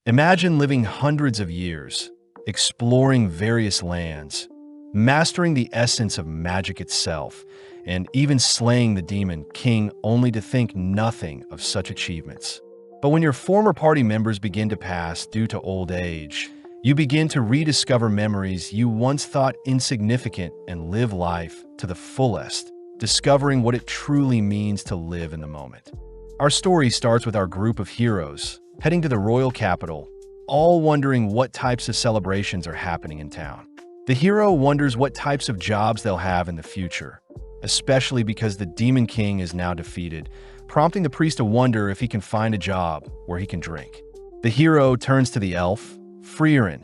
Imagine living hundreds of years, exploring various lands, mastering the essence of magic itself, and even slaying the demon king only to think nothing of such achievements. But when your former party members begin to pass due to old age, you begin to rediscover memories you once thought insignificant and live life to the fullest, discovering what it truly means to live in the moment. Our story starts with our group of heroes heading to the royal capital, all wondering what types of celebrations are happening in town. The hero wonders what types of jobs they'll have in the future, especially because the Demon King is now defeated, prompting the priest to wonder if he can find a job where he can drink. The hero turns to the elf, Freeren,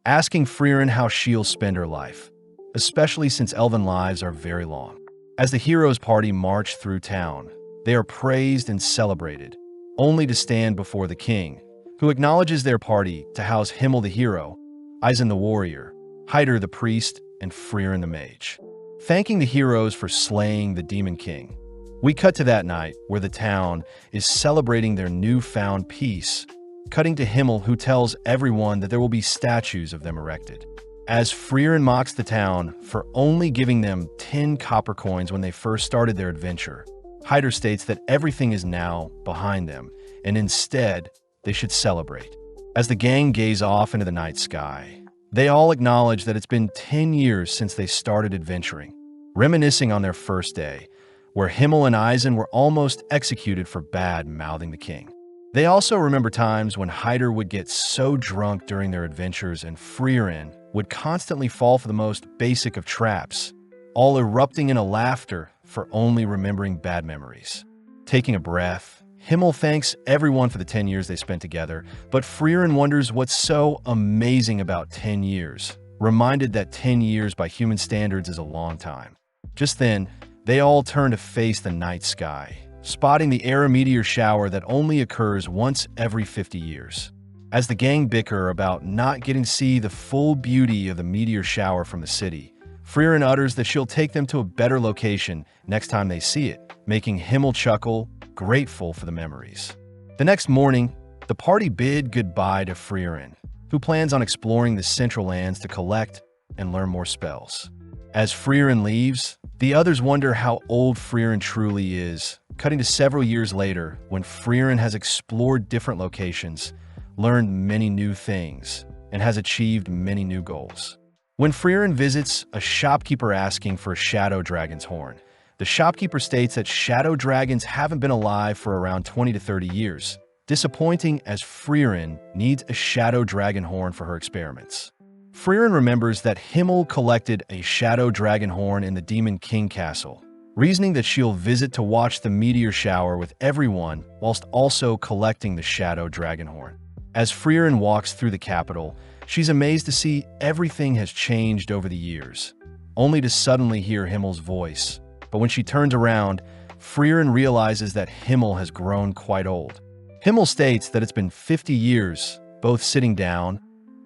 asking Freeren how she'll spend her life, especially since elven lives are very long. As the hero's party march through town, they are praised and celebrated, only to stand before the king, who acknowledges their party to house Himmel the hero, Eisen the warrior, Hyder the priest, and Freeren the mage, thanking the heroes for slaying the Demon King. We cut to that night where the town is celebrating their newfound peace, cutting to Himmel, who tells everyone that there will be statues of them erected. As Freeren mocks the town for only giving them 10 copper coins when they first started their adventure, Hyder states that everything is now behind them, and instead, they should celebrate. As the gang gaze off into the night sky, they all acknowledge that it's been 10 years since they started adventuring, reminiscing on their first day, where Himmel and Eisen were almost executed for bad-mouthing the king. They also remember times when Hyder would get so drunk during their adventures and Freeren would constantly fall for the most basic of traps, all erupting in a laughter for only remembering bad memories. Taking a breath, Himmel thanks everyone for the 10 years they spent together, but Freeren wonders what's so amazing about 10 years, reminded that 10 years by human standards is a long time. Just then, they all turn to face the night sky, spotting the Era meteor shower that only occurs once every 50 years. As the gang bicker about not getting to see the full beauty of the meteor shower from the city, Freeren utters that she'll take them to a better location next time they see it, making Himmel chuckle, grateful for the memories. The next morning, the party bid goodbye to Freeren, who plans on exploring the Central Lands to collect and learn more spells. As Freeren leaves, the others wonder how old Freeren truly is, cutting to several years later when Freeren has explored different locations, learned many new things, and has achieved many new goals. When Freeren visits a shopkeeper asking for a shadow dragon's horn, the shopkeeper states that shadow dragons haven't been alive for around 20 to 30 years, disappointing as Freeren needs a shadow dragon horn for her experiments. Freeren remembers that Himmel collected a shadow dragon horn in the Demon King castle, reasoning that she'll visit to watch the meteor shower with everyone whilst also collecting the shadow dragon horn. As Freeren walks through the capital, she's amazed to see everything has changed over the years, only to suddenly hear Himmel's voice. But when she turns around, Freeren realizes that Himmel has grown quite old. Himmel states that it's been 50 years, both sitting down,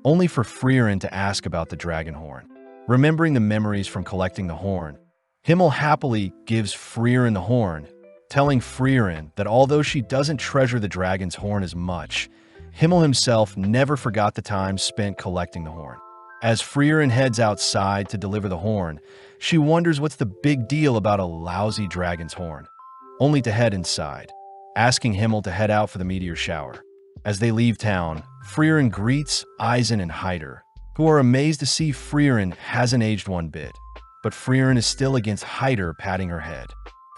only for Freeren to ask about the dragon horn. Remembering the memories from collecting the horn, Himmel happily gives Freeren the horn, telling Freeren that although she doesn't treasure the dragon's horn as much, Himmel himself never forgot the time spent collecting the horn. As Freeren heads outside to deliver the horn, she wonders what's the big deal about a lousy dragon's horn, only to head inside, asking Himmel to head out for the meteor shower. As they leave town, Freeren greets Eisen and Hyder, who are amazed to see Freeren hasn't aged one bit, but Freeren is still against Hyder patting her head.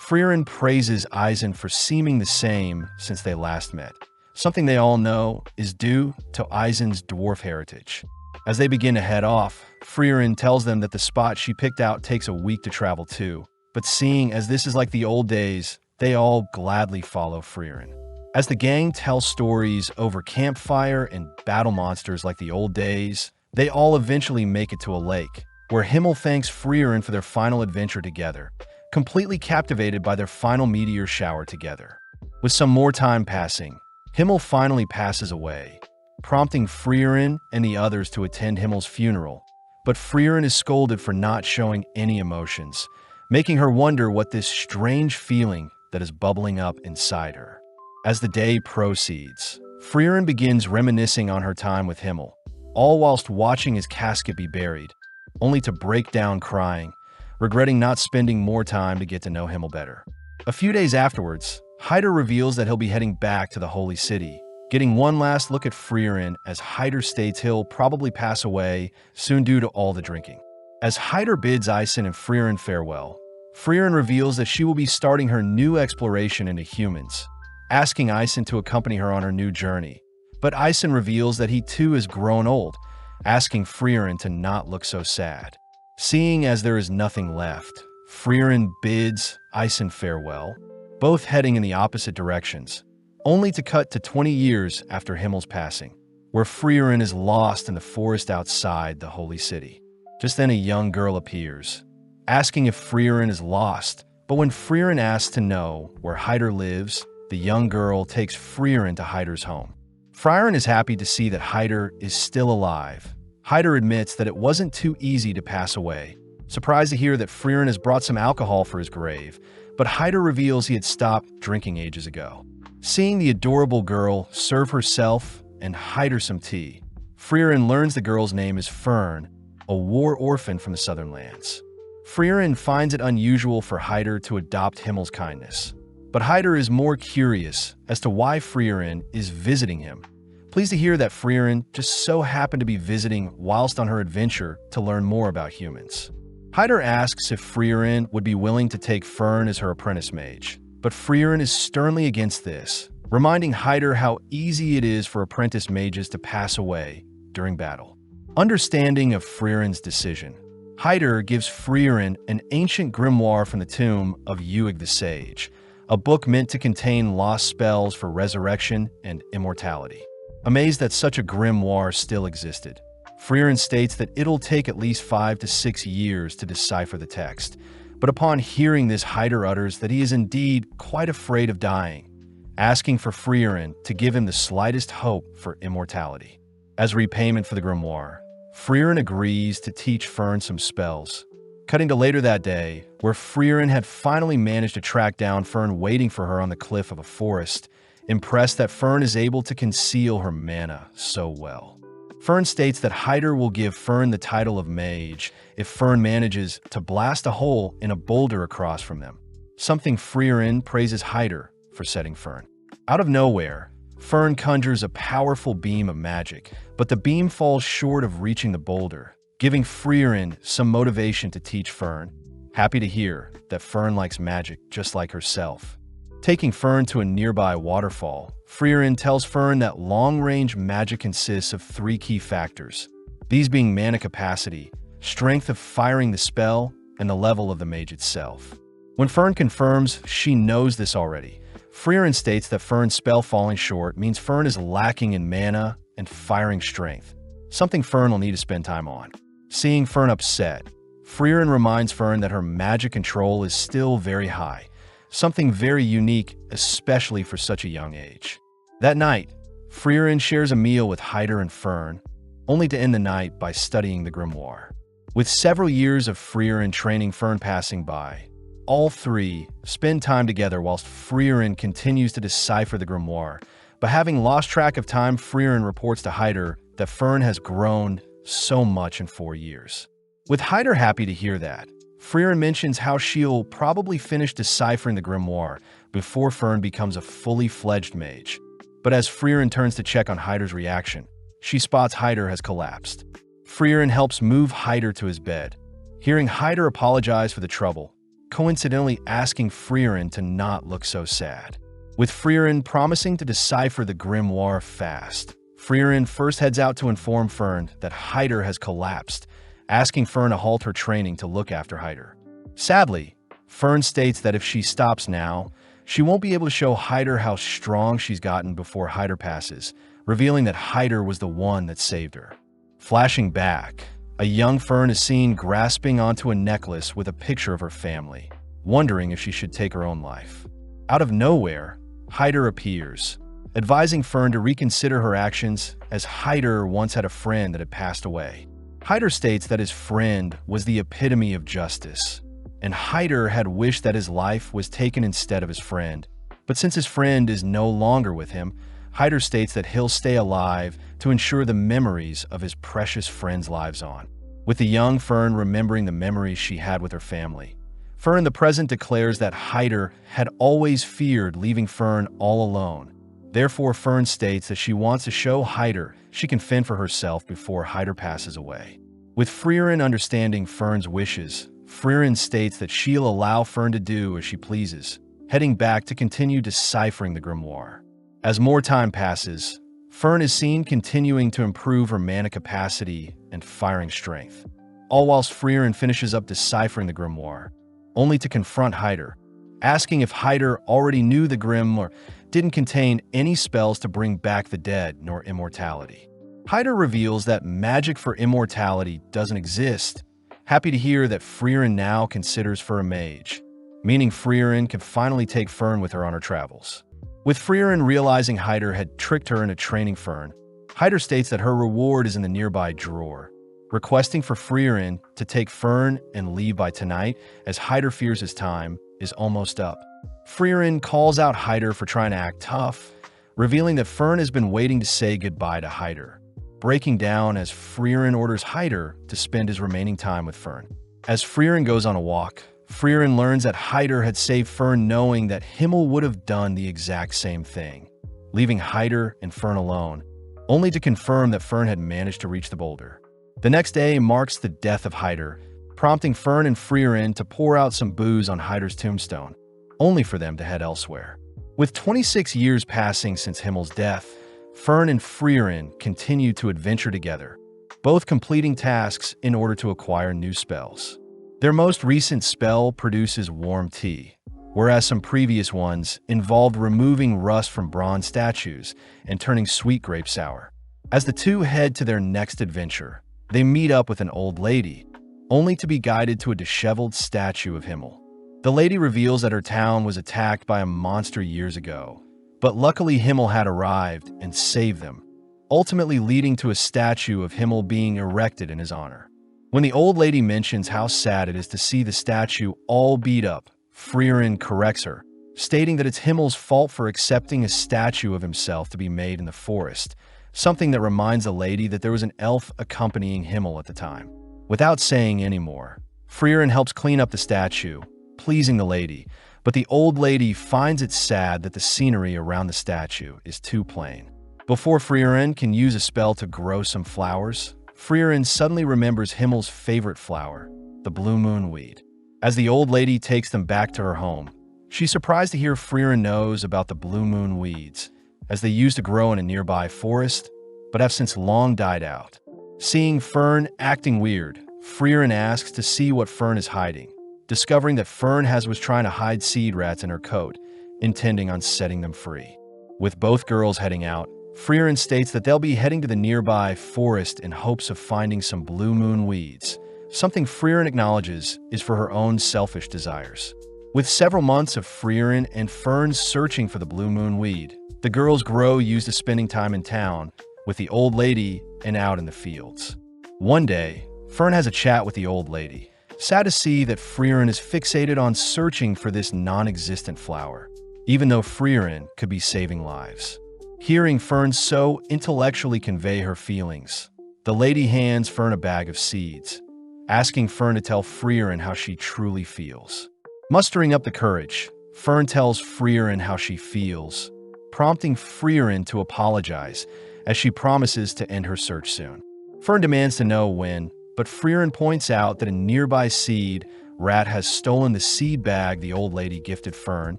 Freeren praises Eisen for seeming the same since they last met, something they all know is due to Eisen's dwarf heritage. As they begin to head off, Freeren tells them that the spot she picked out takes a week to travel to, but seeing as this is like the old days, they all gladly follow Freeren. As the gang tells stories over campfire and battle monsters like the old days, they all eventually make it to a lake, where Himmel thanks Freeren for their final adventure together, completely captivated by their final meteor shower together. With some more time passing, Himmel finally passes away, prompting Freeren and the others to attend Himmel's funeral, but Freeren is scolded for not showing any emotions, making her wonder what this strange feeling that is bubbling up inside her. As the day proceeds, Freeren begins reminiscing on her time with Himmel, all whilst watching his casket be buried, only to break down crying, regretting not spending more time to get to know Himmel better. A few days afterwards, Hyder reveals that he'll be heading back to the Holy City, getting one last look at Freeren as Hyder states he'll probably pass away soon due to all the drinking. As Hyder bids Isen and Freeren farewell, Freeren reveals that she will be starting her new exploration into humans, asking Isen to accompany her on her new journey. But Isen reveals that he too has grown old, asking Freeren to not look so sad. Seeing as there is nothing left, Freeren bids Isen farewell, both heading in the opposite directions, only to cut to 20 years after Himmel's passing, where Freeren is lost in the forest outside the Holy City. Just then a young girl appears, asking if Freeren is lost, but when Freeren asks to know where Hyder lives, the young girl takes Freeren to Hyder's home. Freeren is happy to see that Hyder is still alive. Hyder admits that it wasn't too easy to pass away, surprised to hear that Freeren has brought some alcohol for his grave, but Hyder reveals he had stopped drinking ages ago. Seeing the adorable girl serve herself and Hyder some tea, Freeren learns the girl's name is Fern, a war orphan from the southern lands. Freeren finds it unusual for Hyder to adopt Himmel's kindness, but Hyder is more curious as to why Freeren is visiting him. Pleased to hear that Freeren just so happened to be visiting whilst on her adventure to learn more about humans. Hyder asks if Freeren would be willing to take Fern as her apprentice mage, but Freeren is sternly against this, reminding Hyder how easy it is for apprentice mages to pass away during battle. Understanding of Freeren's decision, Hyder gives Freeren an ancient grimoire from the tomb of Uig the Sage, a book meant to contain lost spells for resurrection and immortality. Amazed that such a grimoire still existed, Freeren states that it'll take at least 5 to 6 years to decipher the text, but upon hearing this, Hyder utters that he is indeed quite afraid of dying, asking for Freeren to give him the slightest hope for immortality. As repayment for the grimoire, Freeren agrees to teach Fern some spells. Cutting to later that day, where Freeren had finally managed to track down Fern waiting for her on the cliff of a forest, impressed that Fern is able to conceal her mana so well. Fern states that Hyder will give Fern the title of mage if Fern manages to blast a hole in a boulder across from them, something Freeren praises Hyder for setting Fern. Out of nowhere, Fern conjures a powerful beam of magic, but the beam falls short of reaching the boulder, giving Freeren some motivation to teach Fern. Happy to hear that Fern likes magic just like herself. Taking Fern to a nearby waterfall, Freeren tells Fern that long-range magic consists of 3 key factors, these being mana capacity, strength of firing the spell, and the level of the mage itself. When Fern confirms she knows this already, Freeren states that Fern's spell falling short means Fern is lacking in mana and firing strength, something Fern will need to spend time on. Seeing Fern upset, Freeren reminds Fern that her magic control is still very high, something very unique, especially for such a young age. That night, Freeren shares a meal with Hyder and Fern, only to end the night by studying the grimoire. With several years of Freeren training Fern passing by, all three spend time together whilst Freeren continues to decipher the grimoire, but having lost track of time, Freeren reports to Hyder that Fern has grown so much in 4 years. With Hyder happy to hear that, Freeren mentions how she'll probably finish deciphering the grimoire before Fern becomes a fully fledged mage. But as Freeren turns to check on Hyder's reaction, she spots Hyder has collapsed. Freeren helps move Hyder to his bed. Hearing Hyder apologize for the trouble, coincidentally asking Freeren to not look so sad. With Freeren promising to decipher the grimoire fast, Freeren first heads out to inform Fern that Hyder has collapsed, asking Fern to halt her training to look after Hyder. Sadly, Fern states that if she stops now, she won't be able to show Hyder how strong she's gotten before Hyder passes, revealing that Hyder was the one that saved her. Flashing back, a young Fern is seen grasping onto a necklace with a picture of her family, wondering if she should take her own life. Out of nowhere, Hyder appears, advising Fern to reconsider her actions as Hyder once had a friend that had passed away. Hyder states that his friend was the epitome of justice, and Hyder had wished that his life was taken instead of his friend. But since his friend is no longer with him, Hyder states that he'll stay alive to ensure the memories of his precious friends' lives on. With the young Fern remembering the memories she had with her family, Fern in the present declares that Hyder had always feared leaving Fern all alone. Therefore, Fern states that she wants to show Hyder she can fend for herself before Hyder passes away. With Freeren understanding Fern's wishes, Freeren states that she'll allow Fern to do as she pleases, heading back to continue deciphering the grimoire. As more time passes, Fern is seen continuing to improve her mana capacity and firing strength, all whilst Freeren finishes up deciphering the grimoire, only to confront Hyder, asking if Hyder already knew the grimoire didn't contain any spells to bring back the dead nor immortality. Hyder reveals that magic for immortality doesn't exist, happy to hear that Freeren now considers for a mage, meaning Freeren can finally take Fern with her on her travels. With Freeren realizing Hyder had tricked her into training Fern, Hyder states that her reward is in the nearby drawer, requesting for Freeren to take Fern and leave by tonight as Hyder fears his time is almost up. Freeren calls out Hyder for trying to act tough, revealing that Fern has been waiting to say goodbye to Hyder, breaking down as Freeren orders Hyder to spend his remaining time with Fern. As Freeren goes on a walk, Freeren learns that Hyder had saved Fern knowing that Himmel would have done the exact same thing, leaving Hyder and Fern alone, only to confirm that Fern had managed to reach the boulder. The next day marks the death of Hyder, prompting Fern and Freeren to pour out some booze on Hyder's tombstone, only for them to head elsewhere. With 26 years passing since Himmel's death, Fern and Freeren continue to adventure together, both completing tasks in order to acquire new spells. Their most recent spell produces warm tea, whereas some previous ones involved removing rust from bronze statues and turning sweet grape sour. As the two head to their next adventure, they meet up with an old lady, only to be guided to a disheveled statue of Himmel. The lady reveals that her town was attacked by a monster years ago, but luckily Himmel had arrived and saved them, ultimately leading to a statue of Himmel being erected in his honor. When the old lady mentions how sad it is to see the statue all beat up, Freeren corrects her, stating that it's Himmel's fault for accepting a statue of himself to be made in the forest, something that reminds the lady that there was an elf accompanying Himmel at the time. Without saying any more, Freeren helps clean up the statue, pleasing the lady, but the old lady finds it sad that the scenery around the statue is too plain. Before Freeren can use a spell to grow some flowers, Freeren suddenly remembers Himmel's favorite flower, the blue moon weed. As the old lady takes them back to her home, she's surprised to hear Freeren knows about the blue moon weeds, as they used to grow in a nearby forest, but have since long died out. Seeing Fern acting weird, Freeren asks to see what Fern is hiding, discovering that Fern was trying to hide seed rats in her coat, intending on setting them free. With both girls heading out, Freeren states that they'll be heading to the nearby forest in hopes of finding some blue moon weeds, something Freeren acknowledges is for her own selfish desires. With several months of Freeren and Fern searching for the blue moon weed, the girls grow used to spending time in town with the old lady and out in the fields. One day, Fern has a chat with the old lady, sad to see that Freeren is fixated on searching for this non-existent flower, even though Freeren could be saving lives. Hearing Fern so intellectually convey her feelings, the lady hands Fern a bag of seeds, asking Fern to tell Freeren how she truly feels. Mustering up the courage, Fern tells Freeren how she feels, prompting Freeren to apologize as she promises to end her search soon. Fern demands to know when, but Freeren points out that a nearby seed rat has stolen the seed bag the old lady gifted Fern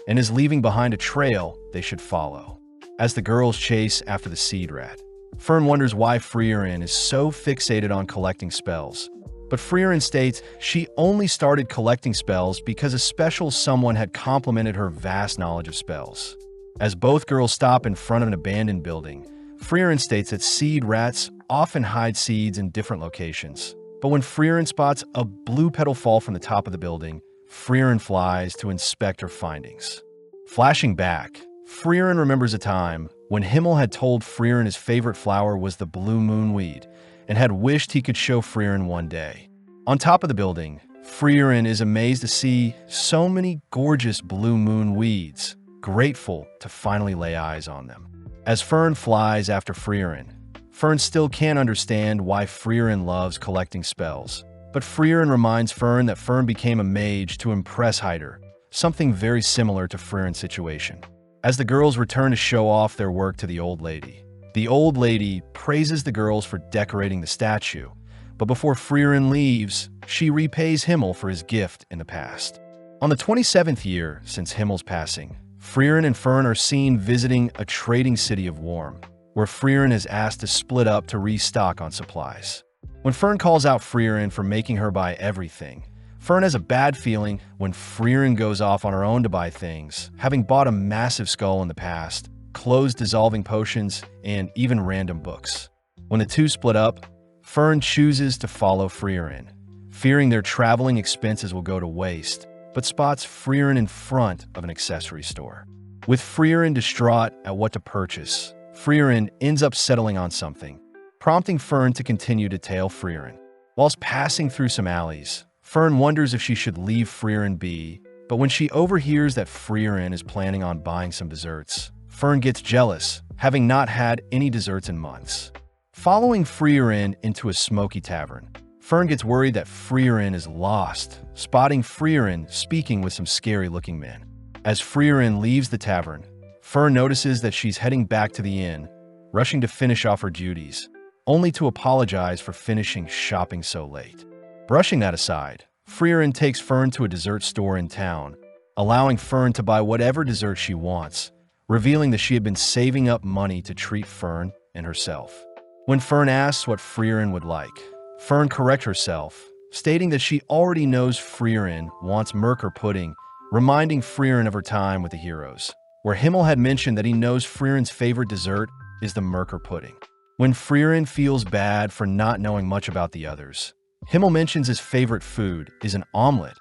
and is leaving behind a trail they should follow. As the girls chase after the seed rat, Fern wonders why Freeren is so fixated on collecting spells, but Freeren states she only started collecting spells because a special someone had complimented her vast knowledge of spells. As both girls stop in front of an abandoned building, Freeren states that seed rats often hide seeds in different locations, but when Freeren spots a blue petal fall from the top of the building, Freeren flies to inspect her findings. Flashing back, Freeren remembers a time when Himmel had told Freeren his favorite flower was the blue moon weed and had wished he could show Freeren one day. On top of the building, Freeren is amazed to see so many gorgeous blue moon weeds, grateful to finally lay eyes on them. As Fern flies after Freeren, Fern still can't understand why Freeren loves collecting spells. But Freeren reminds Fern that Fern became a mage to impress Hyder, something very similar to Freeren's situation. As the girls return to show off their work to the old lady praises the girls for decorating the statue, but before Freeren leaves, she repays Himmel for his gift in the past. On the 27th year since Himmel's passing, Freeren and Fern are seen visiting a trading city of Worm, where Freeren is asked to split up to restock on supplies. When Fern calls out Freeren for making her buy everything, Fern has a bad feeling when Freeren goes off on her own to buy things, having bought a massive skull in the past, clothes dissolving potions, and even random books. When the two split up, Fern chooses to follow Freeren, fearing their traveling expenses will go to waste, but spots Freeren in front of an accessory store. With Freeren distraught at what to purchase, Freeren ends up settling on something, prompting Fern to continue to tail Freeren. Whilst passing through some alleys, Fern wonders if she should leave Freeren be, but when she overhears that Freeren is planning on buying some desserts, Fern gets jealous, having not had any desserts in months. Following Freeren into a smoky tavern, Fern gets worried that Freeren is lost, spotting Freeren speaking with some scary-looking men. As Freeren leaves the tavern, Fern notices that she's heading back to the inn, rushing to finish off her duties, only to apologize for finishing shopping so late. Brushing that aside, Freeren takes Fern to a dessert store in town, allowing Fern to buy whatever dessert she wants, revealing that she had been saving up money to treat Fern and herself. When Fern asks what Freeren would like, Fern corrects herself, stating that she already knows Freeren wants Merker pudding, reminding Freeren of her time with the heroes, where Himmel had mentioned that he knows Freeren's favorite dessert is the Merker pudding. When Freeren feels bad for not knowing much about the others, Himmel mentions his favorite food is an omelet.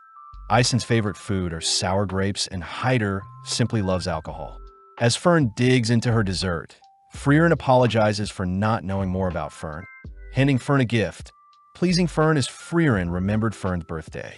Eisen's favorite food are sour grapes, and Hyder simply loves alcohol. As Fern digs into her dessert, Freeren apologizes for not knowing more about Fern, handing Fern a gift, pleasing Fern as Freeren remembered Fern's birthday.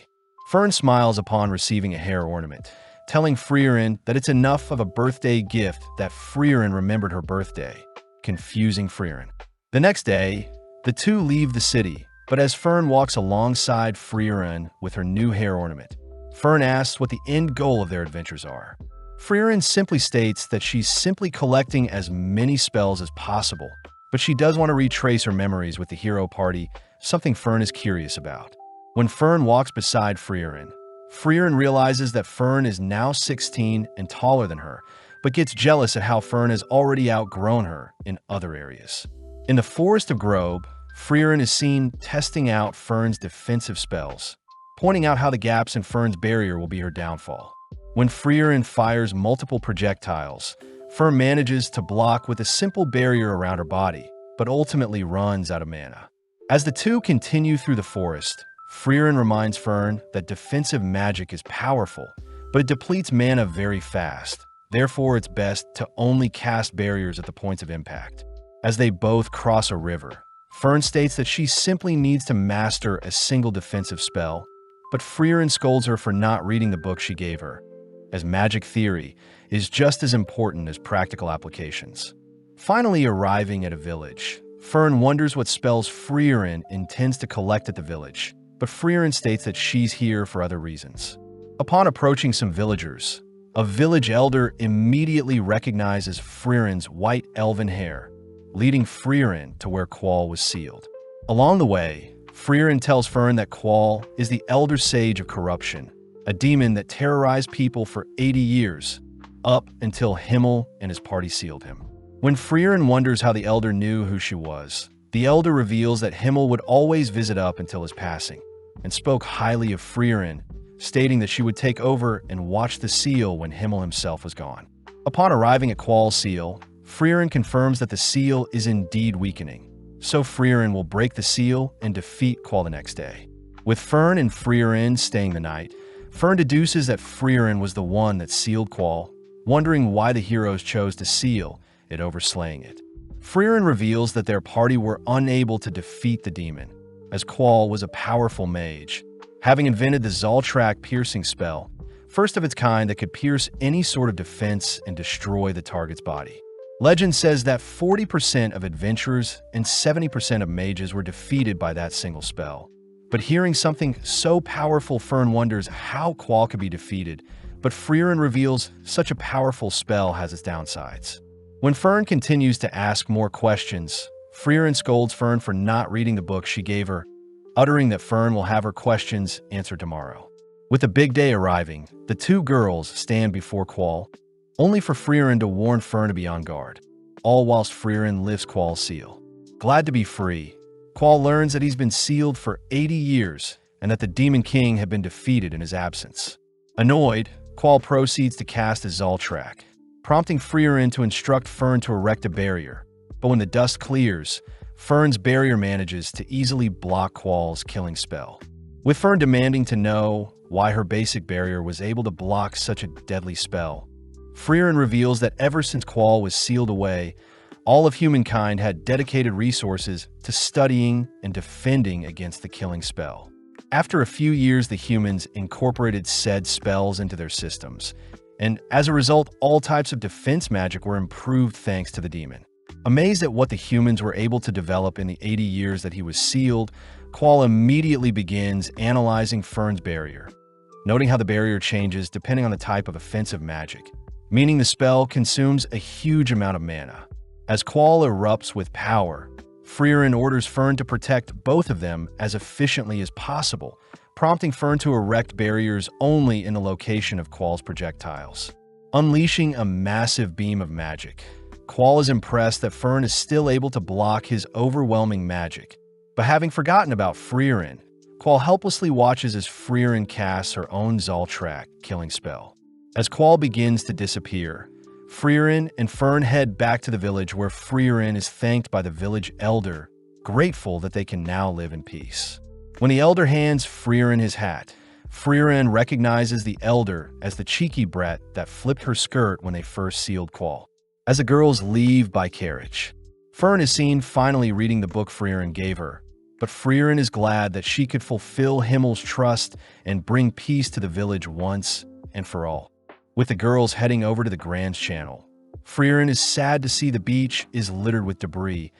Fern smiles upon receiving a hair ornament, telling Freeren that it's enough of a birthday gift that Freeren remembered her birthday, confusing Freeren. The next day, the two leave the city, but as Fern walks alongside Freeren with her new hair ornament, Fern asks what the end goal of their adventures are. Freeren simply states that she's simply collecting as many spells as possible, but she does want to retrace her memories with the hero party, something Fern is curious about. When Fern walks beside Freeren, Freeren realizes that Fern is now 16 and taller than her, but gets jealous at how Fern has already outgrown her in other areas. In the Forest of Grobe, Freeren is seen testing out Fern's defensive spells, pointing out how the gaps in Fern's barrier will be her downfall. When Freeren fires multiple projectiles, Fern manages to block with a simple barrier around her body, but ultimately runs out of mana. As the two continue through the forest, Freeren reminds Fern that defensive magic is powerful, but it depletes mana very fast. Therefore, it's best to only cast barriers at the points of impact. As they both cross a river, Fern states that she simply needs to master a single defensive spell, but Freeren scolds her for not reading the book she gave her, as magic theory is just as important as practical applications. Finally arriving at a village, Fern wonders what spells Freeren intends to collect at the village, but Freeren states that she's here for other reasons. Upon approaching some villagers, a village elder immediately recognizes Freeren's white elven hair, leading Freeren to where Qual was sealed. Along the way, Freeren tells Fern that Qual is the Elder Sage of Corruption, a demon that terrorized people for 80 years, up until Himmel and his party sealed him. When Freeren wonders how the Elder knew who she was, the Elder reveals that Himmel would always visit up until his passing, and spoke highly of Freeren, stating that she would take over and watch the seal when Himmel himself was gone. Upon arriving at Qual's seal, Freeren confirms that the seal is indeed weakening, so Freeren will break the seal and defeat Qual the next day. With Fern and Freeren staying the night, Fern deduces that Freeren was the one that sealed Qual, wondering why the heroes chose to seal it over slaying it. Freeren reveals that their party were unable to defeat the demon, as Qual was a powerful mage, having invented the Zoltrak piercing spell, first of its kind that could pierce any sort of defense and destroy the target's body. Legend says that 40% of adventurers and 70% of mages were defeated by that single spell. But hearing something so powerful, Fern wonders how Qual could be defeated, but Freeren reveals such a powerful spell has its downsides. When Fern continues to ask more questions, Freeren scolds Fern for not reading the book she gave her, uttering that Fern will have her questions answered tomorrow. With the big day arriving, the two girls stand before Qual, only for Freeren to warn Fern to be on guard, all whilst Freeren lifts Qual's seal. Glad to be free, Qual learns that he's been sealed for 80 years and that the Demon King had been defeated in his absence. Annoyed, Qual proceeds to cast a Zoltrak, prompting Freeren to instruct Fern to erect a barrier. But when the dust clears, Fern's barrier manages to easily block Qual's killing spell. With Fern demanding to know why her basic barrier was able to block such a deadly spell, Freeren reveals that ever since Qual was sealed away, all of humankind had dedicated resources to studying and defending against the killing spell. After a few years, the humans incorporated said spells into their systems, and as a result, all types of defense magic were improved thanks to the demon. Amazed at what the humans were able to develop in the 80 years that he was sealed, Qual immediately begins analyzing Fern's barrier, noting how the barrier changes depending on the type of offensive magic, meaning the spell consumes a huge amount of mana. As Qual erupts with power, Freeren orders Fern to protect both of them as efficiently as possible, prompting Fern to erect barriers only in the location of Qual's projectiles. Unleashing a massive beam of magic, Qual is impressed that Fern is still able to block his overwhelming magic. But having forgotten about Freeren, Qual helplessly watches as Freeren casts her own Zoltrak killing spell. As Qual begins to disappear, Freeren and Fern head back to the village where Freeren is thanked by the village elder, grateful that they can now live in peace. When the elder hands Freeren his hat, Freeren recognizes the elder as the cheeky brat that flipped her skirt when they first sealed Qual. As the girls leave by carriage, Fern is seen finally reading the book Freeren gave her, but Freeren is glad that she could fulfill Himmel's trust and bring peace to the village once and for all. With the girls heading over to the Grand Channel, Freeren is sad to see the beach is littered with debris,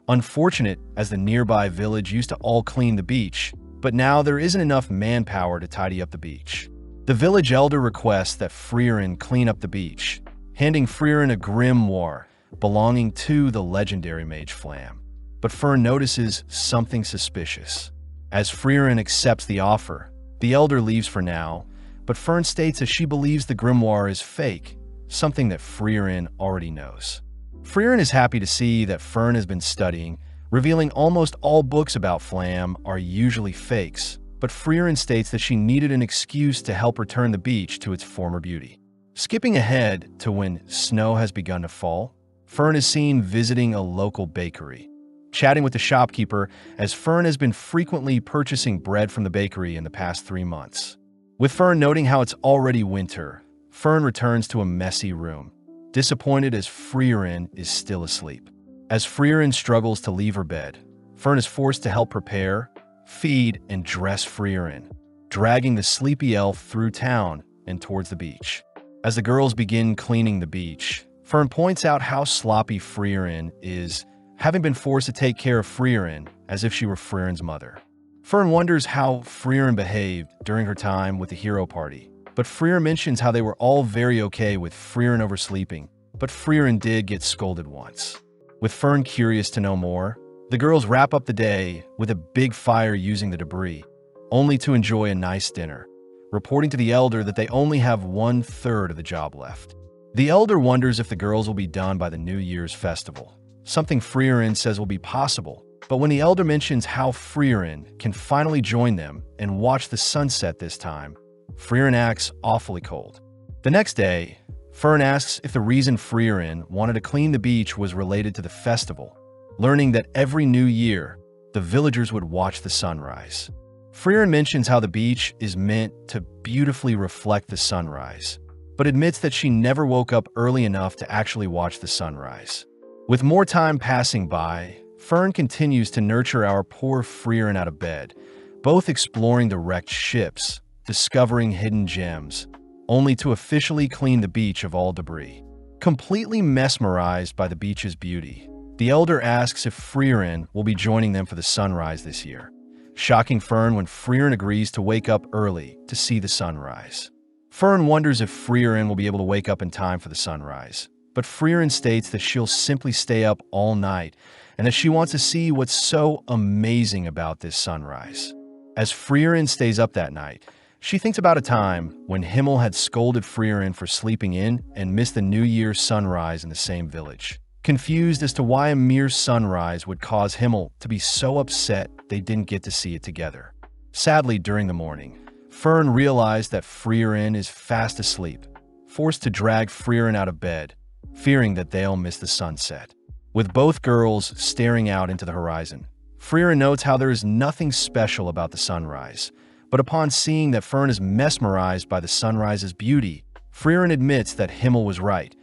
unfortunate as the nearby village used to all clean the beach, but now there isn't enough manpower to tidy up the beach. The village elder requests that Freeren clean up the beach, handing Freeren a grimoire belonging to the legendary mage Flam. But Fern notices something suspicious. As Freeren accepts the offer, the elder leaves for now, but Fern states that she believes the grimoire is fake, something that Freeren already knows. Freeren is happy to see that Fern has been studying, revealing almost all books about Flam are usually fakes, but Freeren states that she needed an excuse to help return the beach to its former beauty. Skipping ahead to when snow has begun to fall, Fern is seen visiting a local bakery, chatting with the shopkeeper as Fern has been frequently purchasing bread from the bakery in the past 3 months. With Fern noting how it's already winter, Fern returns to a messy room, disappointed as Freeren is still asleep. As Freeren struggles to leave her bed, Fern is forced to help prepare, feed, and dress Freeren, dragging the sleepy elf through town and towards the beach. As the girls begin cleaning the beach, Fern points out how sloppy Freeren is, having been forced to take care of Freeren as if she were Freeren's mother. Fern wonders how Freeren behaved during her time with the hero party, but Freeren mentions how they were all very okay with Freeren oversleeping, but Freeren did get scolded once. With Fern curious to know more, the girls wrap up the day with a big fire using the debris, only to enjoy a nice dinner, reporting to the elder that they only have 1/3 of the job left. The elder wonders if the girls will be done by the New Year's festival, something Freeren says will be possible, but when the elder mentions how Freeren can finally join them and watch the sunset this time, Freeren acts awfully cold. The next day, Fern asks if the reason Freeren wanted to clean the beach was related to the festival, learning that every new year, the villagers would watch the sunrise. Freeren mentions how the beach is meant to beautifully reflect the sunrise, but admits that she never woke up early enough to actually watch the sunrise. With more time passing by, Fern continues to nurture our poor Freeren out of bed, both exploring the wrecked ships, discovering hidden gems, only to officially clean the beach of all debris. Completely mesmerized by the beach's beauty, the elder asks if Freeren will be joining them for the sunrise this year, shocking Fern when Freeren agrees to wake up early to see the sunrise. Fern wonders if Freeren will be able to wake up in time for the sunrise, but Freeren states that she'll simply stay up all night and that she wants to see what's so amazing about this sunrise. As Freeren stays up that night, she thinks about a time when Himmel had scolded Freeren for sleeping in and missed the New Year's sunrise in the same village. Confused as to why a mere sunrise would cause Himmel to be so upset they didn't get to see it together. Sadly, during the morning, Fern realized that Freeren is fast asleep, forced to drag Freeren out of bed, fearing that they'll miss the sunset. With both girls staring out into the horizon, Freeren notes how there is nothing special about the sunrise, but upon seeing that Fern is mesmerized by the sunrise's beauty, Freeren admits that Himmel was right,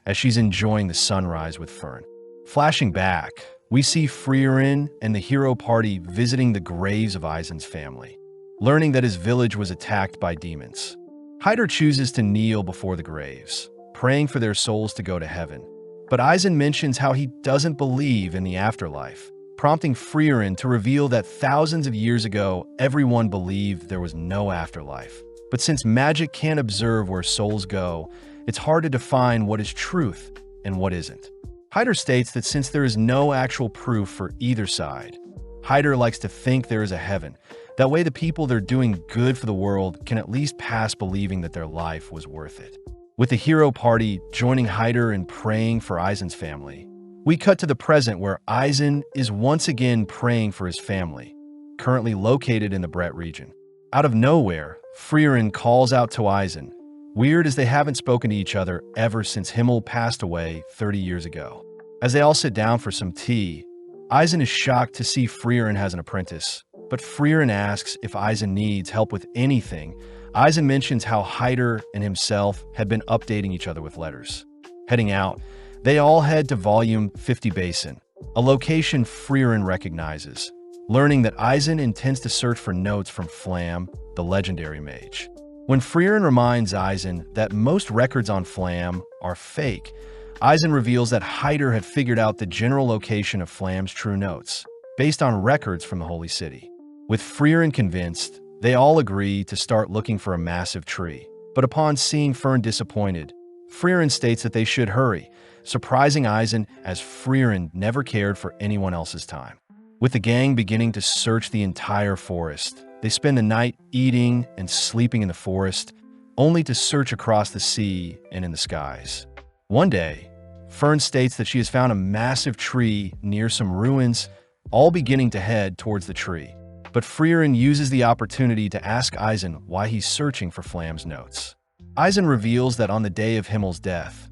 as she's enjoying the sunrise with Fern. Flashing back, we see Freeren and the hero party visiting the graves of Eisen's family, learning that his village was attacked by demons. Hyder chooses to kneel before the graves, praying for their souls to go to heaven. But Eisen mentions how he doesn't believe in the afterlife, prompting Freeren to reveal that thousands of years ago, everyone believed there was no afterlife. But since magic can't observe where souls go, it's hard to define what is truth and what isn't. Hyder states that since there is no actual proof for either side, Hyder likes to think there is a heaven. That way the people that are doing good for the world can at least pass believing that their life was worth it. With the hero party joining Hyder in praying for Eisen's family, we cut to the present where Eisen is once again praying for his family, currently located in the Brett region. Out of nowhere, Freeren calls out to Eisen, weird as they haven't spoken to each other ever since Himmel passed away 30 years ago. As they all sit down for some tea, Eisen is shocked to see Freeren has an apprentice, but Freeren asks if Eisen needs help with anything. Eisen mentions how Hyder and himself had been updating each other with letters. Heading out, they all head to Volume 50 Basin, a location Freeren recognizes, learning that Eisen intends to search for notes from Flam, the legendary mage. When Freeren reminds Eisen that most records on Flam are fake, Eisen reveals that Hyder had figured out the general location of Flam's true notes, based on records from the Holy City. With Freeren convinced, they all agree to start looking for a massive tree. But upon seeing Fern disappointed, Freeren states that they should hurry, surprising Eisen as Freeren never cared for anyone else's time. With the gang beginning to search the entire forest, they spend the night eating and sleeping in the forest, only to search across the sea and in the skies. One day, Fern states that she has found a massive tree near some ruins, all beginning to head towards the tree. But Freeren uses the opportunity to ask Eisen why he's searching for Flam's notes. Eisen reveals that on the day of Himmel's death,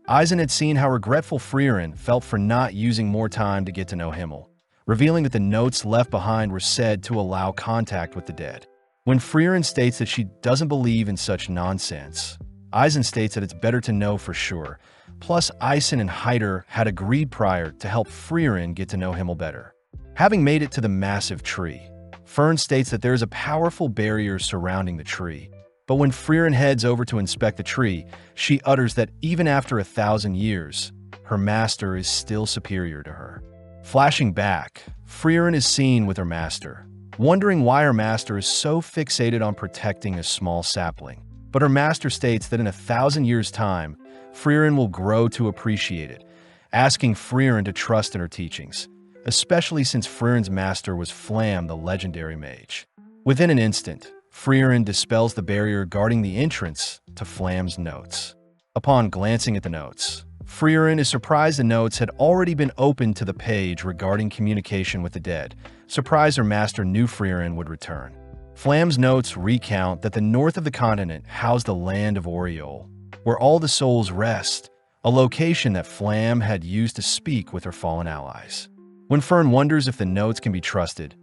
Eisen had seen how regretful Freeren felt for not using more time to get to know Himmel, revealing that the notes left behind were said to allow contact with the dead. When Freeren states that she doesn't believe in such nonsense, Eisen states that it's better to know for sure. Plus, Eisen and Hyder had agreed prior to help Freeren get to know Himmel better. Having made it to the massive tree, Fern states that there is a powerful barrier surrounding the tree. But when Freeren heads over to inspect the tree, she utters that even after 1,000 years, her master is still superior to her. Flashing back, Freeren is seen with her master, wondering why her master is so fixated on protecting a small sapling. But her master states that in 1,000 years' time, Freeren will grow to appreciate it, asking Freeren to trust in her teachings, especially since Freeren's master was Flam, the legendary mage. Within an instant, Freeren dispels the barrier guarding the entrance to Flam's notes. Upon glancing at the notes, Freeren is surprised the notes had already been opened to the page regarding communication with the dead, surprised her master knew Freeren would return. Flam's notes recount that the north of the continent housed the land of Oriole, where all the souls rest, a location that Flam had used to speak with her fallen allies. When Fern wonders if the notes can be trusted,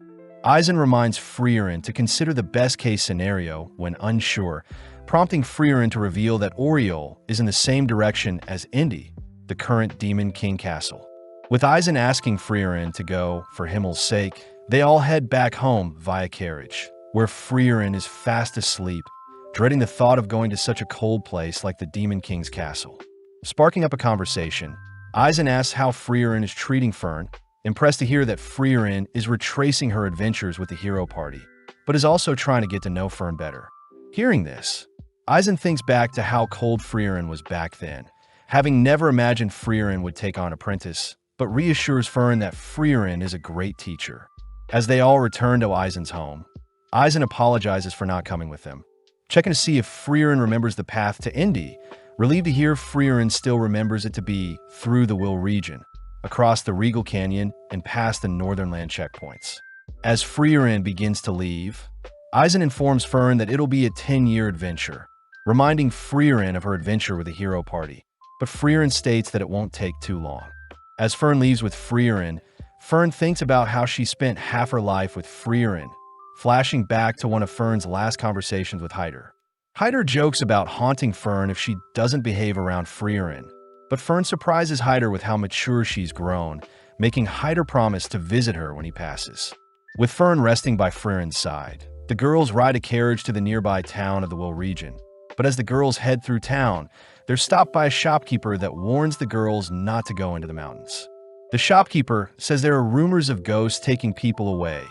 Eisen reminds Freeren to consider the best-case scenario when unsure, prompting Freeren to reveal that Oriole is in the same direction as Indy, the current Demon King Castle. With Eisen asking Freeren to go for Himmel's sake, they all head back home via carriage, where Freeren is fast asleep, dreading the thought of going to such a cold place like the Demon King's castle. Sparking up a conversation, Eisen asks how Freeren is treating Fern, impressed to hear that Freeren is retracing her adventures with the hero party, but is also trying to get to know Fern better. Hearing this, Eisen thinks back to how cold Freeren was back then, having never imagined Freeren would take on Apprentice, but reassures Fern that Freeren is a great teacher. As they all return to Eisen's home, Eisen apologizes for not coming with them, checking to see if Freeren remembers the path to Indy, relieved to hear Freeren still remembers it to be through the Will region, across the Regal Canyon and past the Northern Land checkpoints. As Freeren begins to leave, Eisen informs Fern that it'll be a 10-year adventure, reminding Freeren of her adventure with the hero party, but Freeren states that it won't take too long. As Fern leaves with Freeren, Fern thinks about how she spent half her life with Freeren, flashing back to one of Fern's last conversations with Hyder. Hyder jokes about haunting Fern if she doesn't behave around Freeren, but Fern surprises Hyder with how mature she's grown, making Hyder promise to visit her when he passes. With Fern resting by Freeren's side, the girls ride a carriage to the nearby town of the Will region. But as the girls head through town, they're stopped by a shopkeeper that warns the girls not to go into the mountains. The shopkeeper says there are rumors of ghosts taking people away,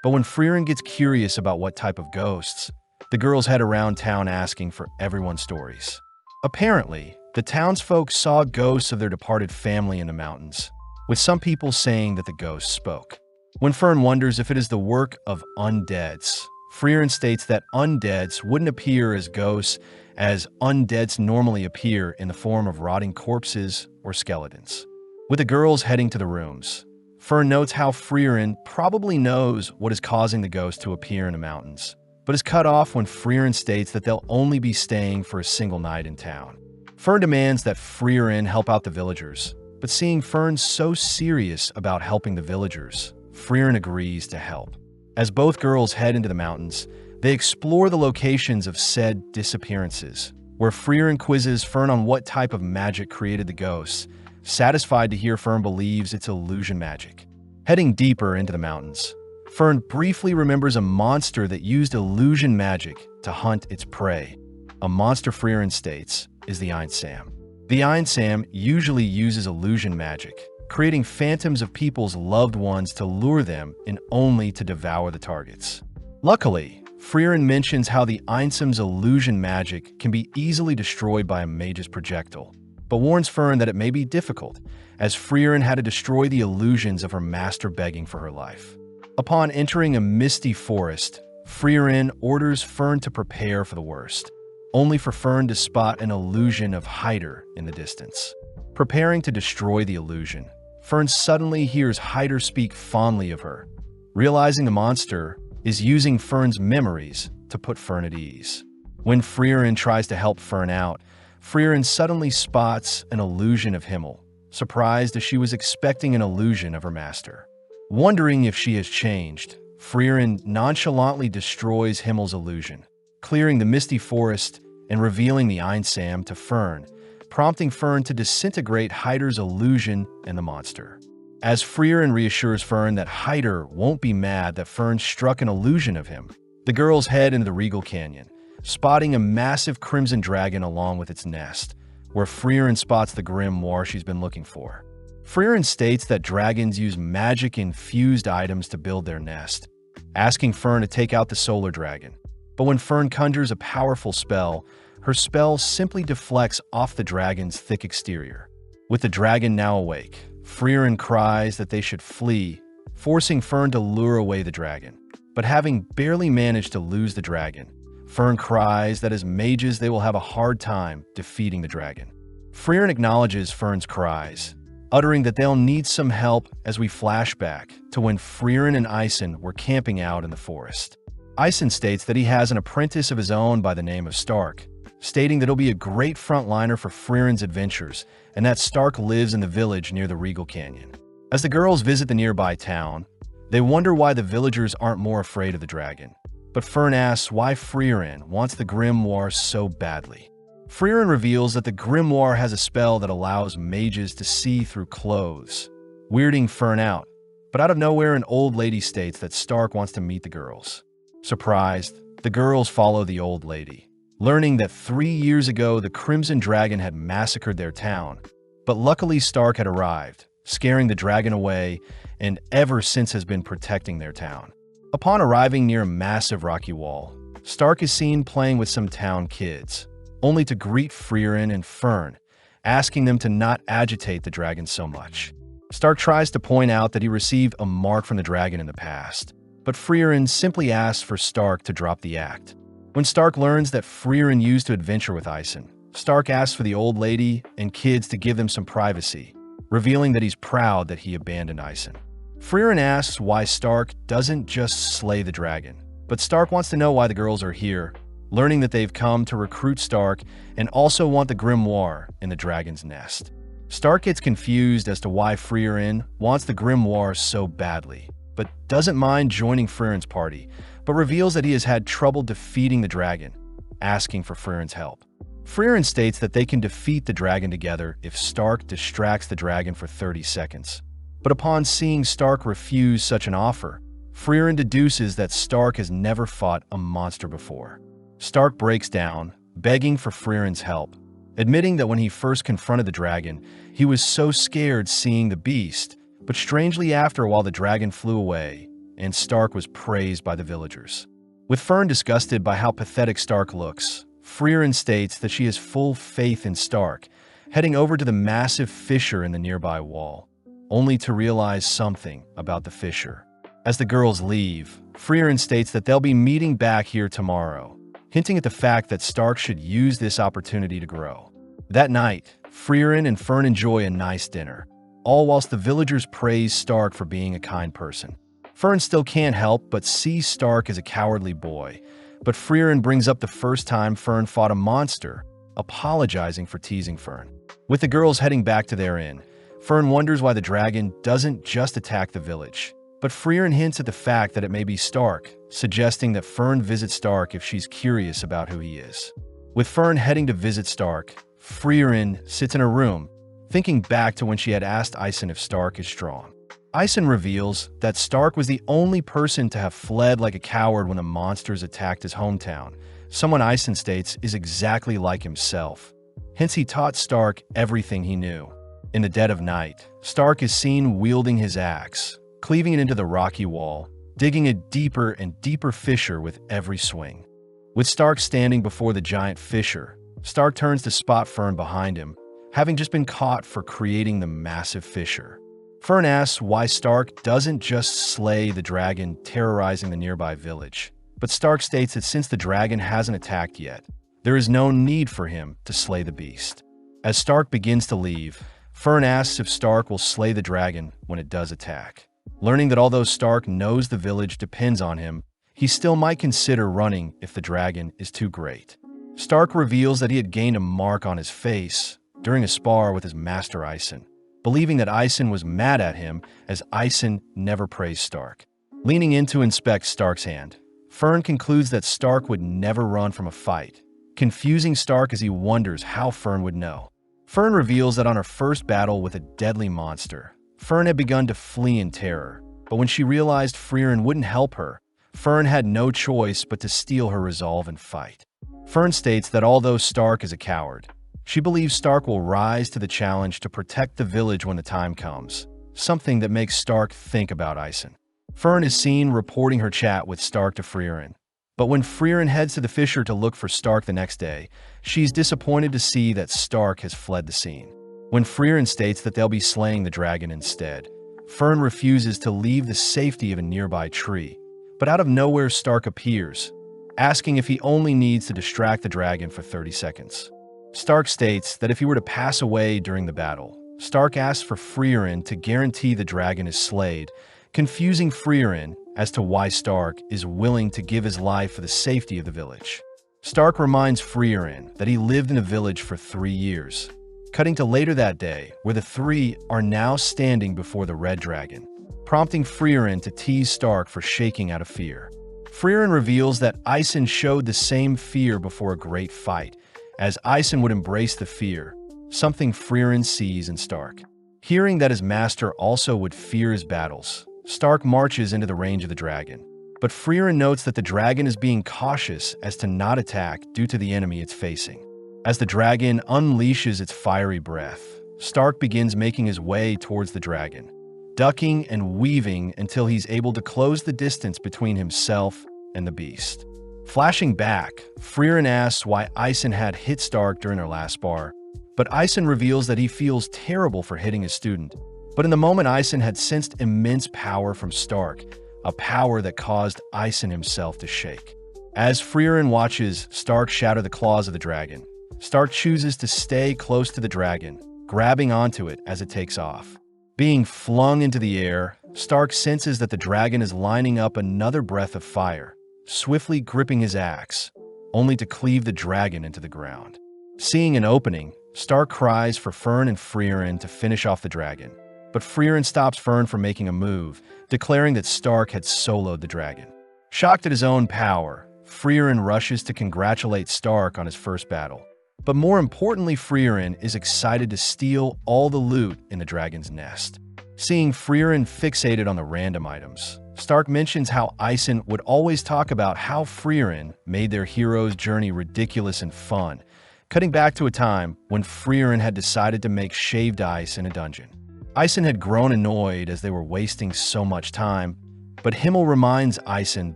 but when Freeren gets curious about what type of ghosts, the girls head around town asking for everyone's stories. Apparently, the townsfolk saw ghosts of their departed family in the mountains, with some people saying that the ghosts spoke. When Fern wonders if it is the work of undeads, Freeren states that undeads wouldn't appear as ghosts, as undeads normally appear in the form of rotting corpses or skeletons. With the girls heading to the rooms, Fern notes how Freeren probably knows what is causing the ghosts to appear in the mountains, but is cut off when Freeren states that they'll only be staying for a single night in town. Fern demands that Freeren help out the villagers, but seeing Fern so serious about helping the villagers, Freeren agrees to help. As both girls head into the mountains, they explore the locations of said disappearances, where Freeren quizzes Fern on what type of magic created the ghosts, satisfied to hear Fern believes it's illusion magic. Heading deeper into the mountains, Fern briefly remembers a monster that used illusion magic to hunt its prey. A monster Freeren states is the Einsam. The Einsam usually uses illusion magic, creating phantoms of people's loved ones to lure them and only to devour the targets. Luckily, Freeren mentions how the Einsam's illusion magic can be easily destroyed by a mage's projectile, but warns Fern that it may be difficult, as Freeren had to destroy the illusions of her master begging for her life. Upon entering a misty forest, Freeren orders Fern to prepare for the worst, only for Fern to spot an illusion of Hyder in the distance. Preparing to destroy the illusion, Fern suddenly hears Hyder speak fondly of her, realizing the monster is using Fern's memories to put Fern at ease. When Freeren tries to help Fern out, Freeren suddenly spots an illusion of Himmel, surprised as she was expecting an illusion of her master. Wondering if she has changed, Freeren nonchalantly destroys Himmel's illusion, clearing the misty forest and revealing the Einsam to Fern, prompting Fern to disintegrate Hyder's illusion and the monster. As Freeren reassures Fern that Hyder won't be mad that Fern struck an illusion of him, the girls head into the Regal Canyon, spotting a massive crimson dragon along with its nest, where Freeren spots the grimoire she's been looking for. Freeren states that dragons use magic-infused items to build their nest, asking Fern to take out the solar dragon. But when Fern conjures a powerful spell, her spell simply deflects off the dragon's thick exterior. With the dragon now awake, Freeren cries that they should flee, forcing Fern to lure away the dragon. But having barely managed to lose the dragon, Fern cries that as mages they will have a hard time defeating the dragon. Freeren acknowledges Fern's cries, uttering that they'll need some help as we flash back to when Freeren and Eisen were camping out in the forest. Eisen states that he has an apprentice of his own by the name of Stark, stating that he'll be a great frontliner for Freeren's adventures and that Stark lives in the village near the Regal Canyon. As the girls visit the nearby town, they wonder why the villagers aren't more afraid of the dragon. But Fern asks why Freeren wants the grimoire so badly. Freeren reveals that the grimoire has a spell that allows mages to see through clothes, weirding Fern out. But out of nowhere, an old lady states that Stark wants to meet the girls. Surprised, the girls follow the old lady, learning that 3 years ago the Crimson Dragon had massacred their town. But luckily Stark had arrived, scaring the dragon away, and ever since has been protecting their town. Upon arriving near a massive rocky wall, Stark is seen playing with some town kids, only to greet Freeren and Fern, asking them to not agitate the dragon so much. Stark tries to point out that he received a mark from the dragon in the past, but Freeren simply asks for Stark to drop the act. When Stark learns that Freeren used to adventure with Ison, Stark asks for the old lady and kids to give them some privacy, revealing that he's proud that he abandoned Ison. Freeren asks why Stark doesn't just slay the dragon, but Stark wants to know why the girls are here, learning that they've come to recruit Stark and also want the grimoire in the dragon's nest. Stark gets confused as to why Freeren wants the grimoire so badly, but doesn't mind joining Freeren's party, but reveals that he has had trouble defeating the dragon, asking for Freeren's help. Freeren states that they can defeat the dragon together if Stark distracts the dragon for 30 seconds. But upon seeing Stark refuse such an offer, Freeren deduces that Stark has never fought a monster before. Stark breaks down, begging for Freeren's help, admitting that when he first confronted the dragon, he was so scared seeing the beast, but strangely after a while the dragon flew away, and Stark was praised by the villagers. With Fern disgusted by how pathetic Stark looks, Freeren states that she has full faith in Stark, heading over to the massive fissure in the nearby wall, only to realize something about the fissure. As the girls leave, Freeren states that they'll be meeting back here tomorrow, hinting at the fact that Stark should use this opportunity to grow. That night, Freeren and Fern enjoy a nice dinner, all whilst the villagers praise Stark for being a kind person. Fern still can't help but see Stark as a cowardly boy, but Freeren brings up the first time Fern fought a monster, apologizing for teasing Fern. With the girls heading back to their inn, Fern wonders why the dragon doesn't just attack the village. But Freeren hints at the fact that it may be Stark, suggesting that Fern visit Stark if she's curious about who he is. With Fern heading to visit Stark, Freeren sits in her room, thinking back to when she had asked Ison if Stark is strong. Ison reveals that Stark was the only person to have fled like a coward when the monsters attacked his hometown, someone Ison states is exactly like himself. Hence he taught Stark everything he knew. In the dead of night, Stark is seen wielding his axe, cleaving it into the rocky wall, digging a deeper and deeper fissure with every swing. With Stark standing before the giant fissure, Stark turns to spot Fern behind him, having just been caught for creating the massive fissure. Fern asks why Stark doesn't just slay the dragon terrorizing the nearby village, but Stark states that since the dragon hasn't attacked yet, there is no need for him to slay the beast. As Stark begins to leave, Fern asks if Stark will slay the dragon when it does attack. Learning that although Stark knows the village depends on him, he still might consider running if the dragon is too great. Stark reveals that he had gained a mark on his face during a spar with his master Ison, believing that Ison was mad at him as Ison never praised Stark. Leaning in to inspect Stark's hand, Fern concludes that Stark would never run from a fight, confusing Stark as he wonders how Fern would know. Fern reveals that on her first battle with a deadly monster, Fern had begun to flee in terror, but when she realized Freeren wouldn't help her, Fern had no choice but to steel her resolve and fight. Fern states that although Stark is a coward, she believes Stark will rise to the challenge to protect the village when the time comes, something that makes Stark think about Ison. Fern is seen reporting her chat with Stark to Freeren, but when Freeren heads to the fissure to look for Stark the next day, she's disappointed to see that Stark has fled the scene. When Freeren states that they'll be slaying the dragon instead, Fern refuses to leave the safety of a nearby tree, but out of nowhere Stark appears, asking if he only needs to distract the dragon for 30 seconds. Stark states that if he were to pass away during the battle, Stark asks for Freeren to guarantee the dragon is slayed, confusing Freeren as to why Stark is willing to give his life for the safety of the village. Stark reminds Freeren that he lived in the village for 3 years, cutting to later that day where the three are now standing before the red dragon, prompting Freeren to tease Stark for shaking out of fear. Freeren reveals that Ison showed the same fear before a great fight, as Ison would embrace the fear, something Freeren sees in Stark. Hearing that his master also would fear his battles, Stark marches into the range of the dragon, But Freeren notes that the dragon is being cautious as to not attack due to the enemy it's facing. As the dragon unleashes its fiery breath, Stark begins making his way towards the dragon, ducking and weaving until he's able to close the distance between himself and the beast. Flashing back, Freeren asks why Ison had hit Stark during their last spar, but Ison reveals that he feels terrible for hitting his student. But in the moment, Ison had sensed immense power from Stark, a power that caused Ison himself to shake. As Freeren watches Stark shatter the claws of the dragon, Stark chooses to stay close to the dragon, grabbing onto it as it takes off. Being flung into the air, Stark senses that the dragon is lining up another breath of fire, swiftly gripping his axe, only to cleave the dragon into the ground. Seeing an opening, Stark cries for Fern and Freeren to finish off the dragon, but Freeren stops Fern from making a move, declaring that Stark had soloed the dragon. Shocked at his own power, Freeren rushes to congratulate Stark on his first battle. But more importantly, Freeren is excited to steal all the loot in the dragon's nest. Seeing Freeren fixated on the random items, Stark mentions how Ison would always talk about how Freeren made their hero's journey ridiculous and fun, cutting back to a time when Freeren had decided to make shaved ice in a dungeon. Ison had grown annoyed as they were wasting so much time, but Himmel reminds Ison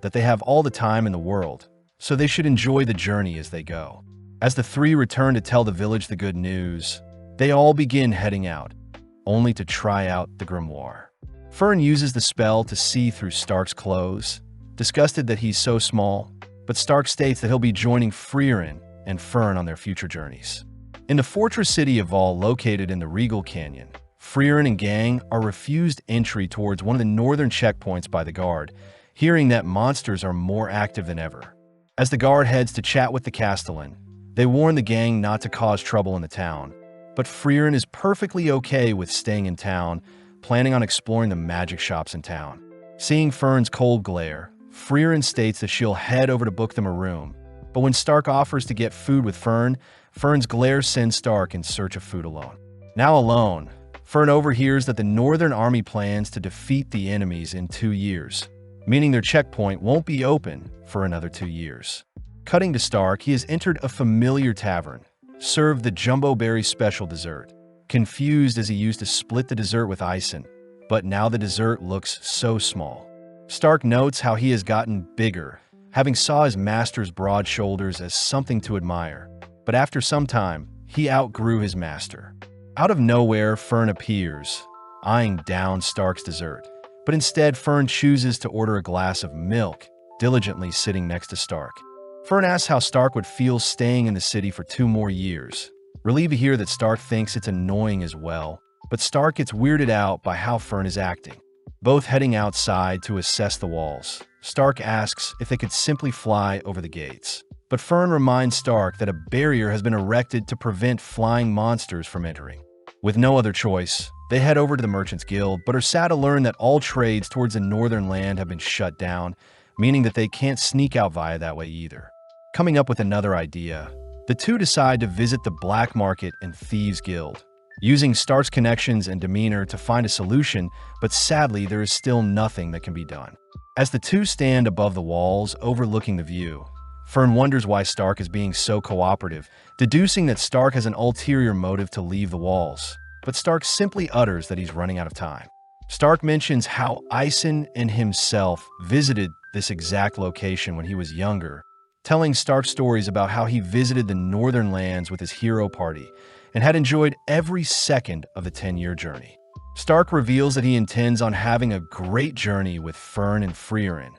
that they have all the time in the world, so they should enjoy the journey as they go. As the three return to tell the village the good news, they all begin heading out, only to try out the grimoire. Fern uses the spell to see through Stark's clothes, disgusted that he's so small, but Stark states that he'll be joining Freeren and Fern on their future journeys. In the fortress city of Vol, located in the Regal Canyon, Freeren and gang are refused entry towards one of the northern checkpoints by the guard, hearing that monsters are more active than ever. As the guard heads to chat with the Castellan, they warn the gang not to cause trouble in the town, but Freeren is perfectly okay with staying in town, planning on exploring the magic shops in town. Seeing Fern's cold glare, Freeren states that she'll head over to book them a room, but when Stark offers to get food with Fern, Fern's glare sends Stark in search of food alone. Now alone, Fern overhears that the Northern Army plans to defeat the enemies in 2 years, meaning their checkpoint won't be open for another 2 years. Cutting to Stark, he has entered a familiar tavern, served the Jumbo Berry special dessert. Confused as he used to split the dessert with Ison, but now the dessert looks so small. Stark notes how he has gotten bigger, having saw his master's broad shoulders as something to admire, but after some time, he outgrew his master. Out of nowhere, Fern appears, eyeing down Stark's dessert, but instead Fern chooses to order a glass of milk, diligently sitting next to Stark. Fern asks how Stark would feel staying in the city for 2 more years. Relieved to hear that Stark thinks it's annoying as well, but Stark gets weirded out by how Fern is acting. Both heading outside to assess the walls, Stark asks if they could simply fly over the gates. But Fern reminds Stark that a barrier has been erected to prevent flying monsters from entering. With no other choice, they head over to the Merchants Guild, but are sad to learn that all trades towards the northern land have been shut down, meaning that they can't sneak out via that way either. Coming up with another idea, the two decide to visit the Black Market and Thieves Guild, using Stark's connections and demeanor to find a solution, but sadly there is still nothing that can be done. As the two stand above the walls overlooking the view, Fern wonders why Stark is being so cooperative, deducing that Stark has an ulterior motive to leave the walls, but Stark simply utters that he's running out of time. Stark mentions how Ison and himself visited this exact location when he was younger, telling Stark stories about how he visited the northern lands with his hero party and had enjoyed every second of the 10-year journey. Stark reveals that he intends on having a great journey with Fern and Freeren,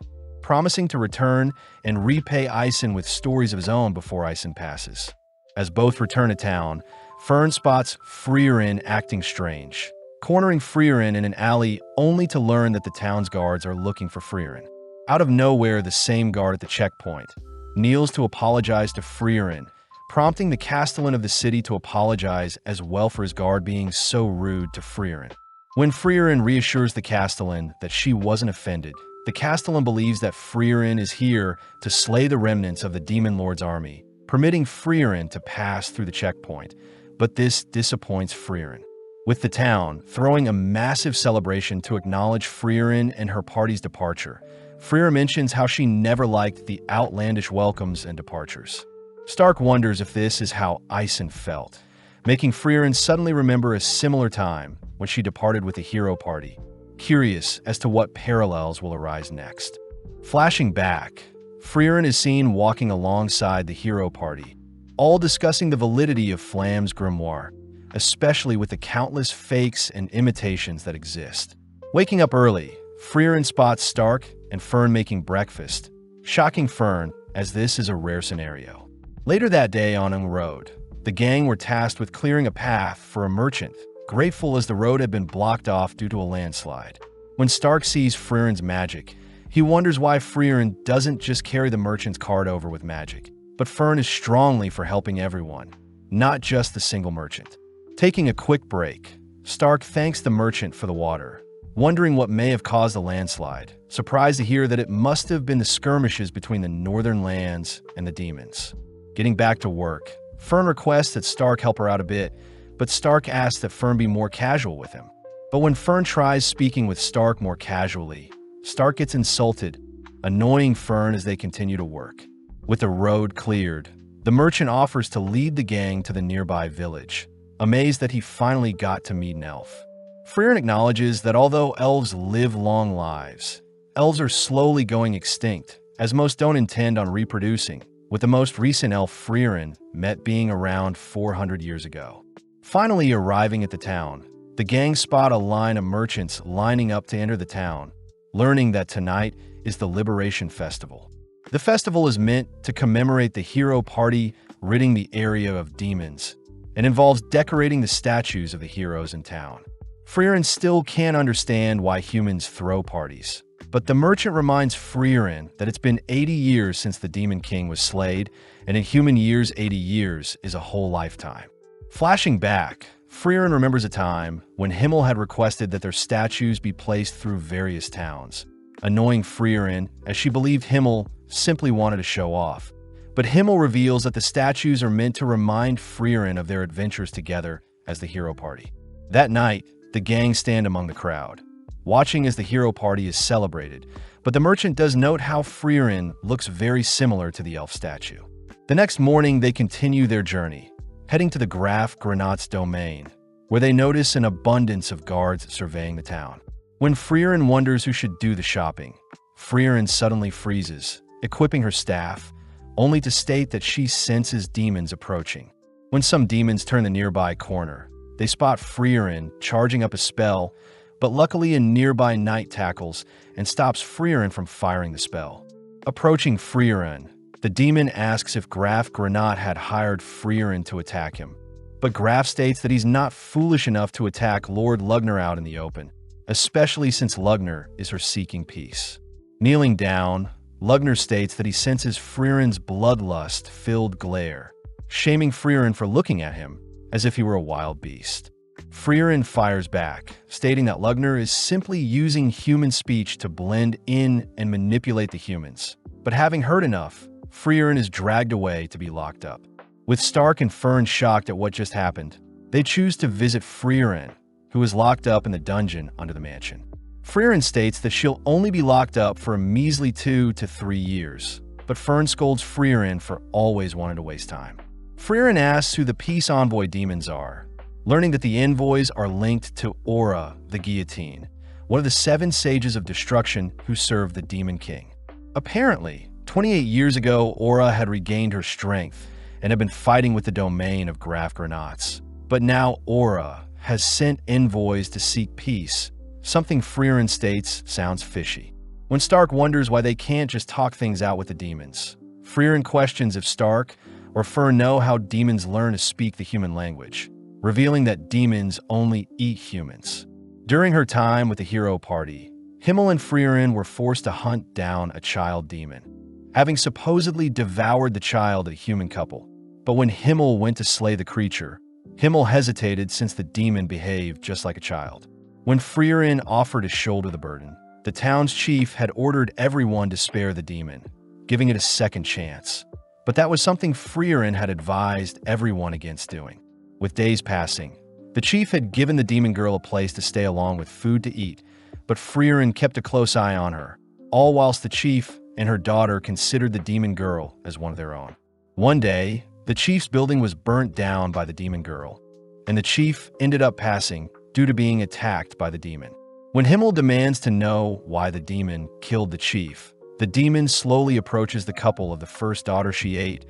promising to return and repay Ison with stories of his own before Ison passes. As both return to town, Fern spots Freeren acting strange, cornering Freeren in an alley only to learn that the town's guards are looking for Freeren. Out of nowhere, the same guard at the checkpoint kneels to apologize to Freeren, prompting the Castellan of the city to apologize as well for his guard being so rude to Freeren. When Freeren reassures the Castellan that she wasn't offended, the Castellan believes that Freeren is here to slay the remnants of the Demon Lord's army, permitting Freeren to pass through the checkpoint, but this disappoints Freeren. with the town throwing a massive celebration to acknowledge Freeren and her party's departure. Freeren mentions how she never liked the outlandish welcomes and departures. Stark wonders if this is how Ison felt, making Freeren suddenly remember a similar time when she departed with the hero party, curious as to what parallels will arise next. Flashing back, Freeren is seen walking alongside the hero party, all discussing the validity of Flam's grimoire, especially with the countless fakes and imitations that exist. Waking up early, Freeren spots Stark and Fern making breakfast, shocking Fern as this is a rare scenario. Later that day on Ung Road, the gang were tasked with clearing a path for a merchant, grateful as the road had been blocked off due to a landslide. When Stark sees Freeren's magic, he wonders why Freeren doesn't just carry the merchant's cart over with magic. But Fern is strongly for helping everyone, not just the single merchant. Taking a quick break, Stark thanks the merchant for the water, wondering what may have caused the landslide, surprised to hear that it must have been the skirmishes between the northern lands and the demons. Getting back to work, Fern requests that Stark help her out a bit, but Stark asks that Fern be more casual with him. But when Fern tries speaking with Stark more casually, Stark gets insulted, annoying Fern as they continue to work. With the road cleared, the merchant offers to lead the gang to the nearby village, amazed that he finally got to meet an elf. Freeren acknowledges that although elves live long lives, elves are slowly going extinct, as most don't intend on reproducing, with the most recent elf Freeren met being around 400 years ago. Finally arriving at the town, the gang spot a line of merchants lining up to enter the town, learning that tonight is the Liberation Festival. The festival is meant to commemorate the hero party ridding the area of demons, and involves decorating the statues of the heroes in town. Freeren still can't understand why humans throw parties, but the merchant reminds Freeren that it's been 80 years since the Demon King was slayed, and in human years 80 years is a whole lifetime. Flashing back, Freeren remembers a time when Himmel had requested that their statues be placed through various towns, annoying Freeren as she believed Himmel simply wanted to show off. But Himmel reveals that the statues are meant to remind Freeren of their adventures together as the hero party. That night, the gang stand among the crowd, watching as the hero party is celebrated, but the merchant does note how Freeren looks very similar to the elf statue. The next morning, they continue their journey, heading to the Graf Granat's domain, where they notice an abundance of guards surveying the town. When Freeren wonders who should do the shopping, Freeren suddenly freezes, equipping her staff, only to state that she senses demons approaching. When some demons turn the nearby corner, they spot Freeren charging up a spell, but luckily a nearby knight tackles and stops Freeren from firing the spell. Approaching Freeren, the demon asks if Graf Granat had hired Freeren to attack him, but Graf states that he's not foolish enough to attack Lord Lugner out in the open, especially since Lugner is her seeking peace. Kneeling down, Lugner states that he senses Freeren's bloodlust-filled glare, shaming Freeren for looking at him as if he were a wild beast. Freeren fires back, stating that Lugner is simply using human speech to blend in and manipulate the humans. But having heard enough, Freeren is dragged away to be locked up. With Stark and Fern shocked at what just happened, they choose to visit Freeren, who is locked up in the dungeon under the mansion. Freeren states that she'll only be locked up for a measly 2 to 3 years, but Fern scolds Freeren for always wanting to waste time. Freeren asks who the peace envoy demons are, learning that the envoys are linked to Aura, the guillotine, one of the 7 sages of destruction who served the Demon King. Apparently, 28 years ago, Aura had regained her strength and had been fighting with the domain of Graf Granats. But now Aura has sent envoys to seek peace, something Freeren states sounds fishy. When Stark wonders why they can't just talk things out with the demons, Freeren questions if Stark or Fern know how demons learn to speak the human language, revealing that demons only eat humans. During her time with the hero party, Himmel and Freeren were forced to hunt down a child demon, having supposedly devoured the child of a human couple. But when Himmel went to slay the creature, Himmel hesitated since the demon behaved just like a child. When Freeren offered to shoulder the burden, the town's chief had ordered everyone to spare the demon, giving it a second chance. But that was something Freeren had advised everyone against doing. With days passing, The chief had given the demon girl a place to stay along with food to eat, but Freeren kept a close eye on her, all whilst the chief and her daughter considered the demon girl as one of their own. One day, the chief's building was burnt down by the demon girl, and the chief ended up passing due to being attacked by the demon. When Himmel demands to know why the demon killed the chief, the demon slowly approaches the couple of the first daughter she ate,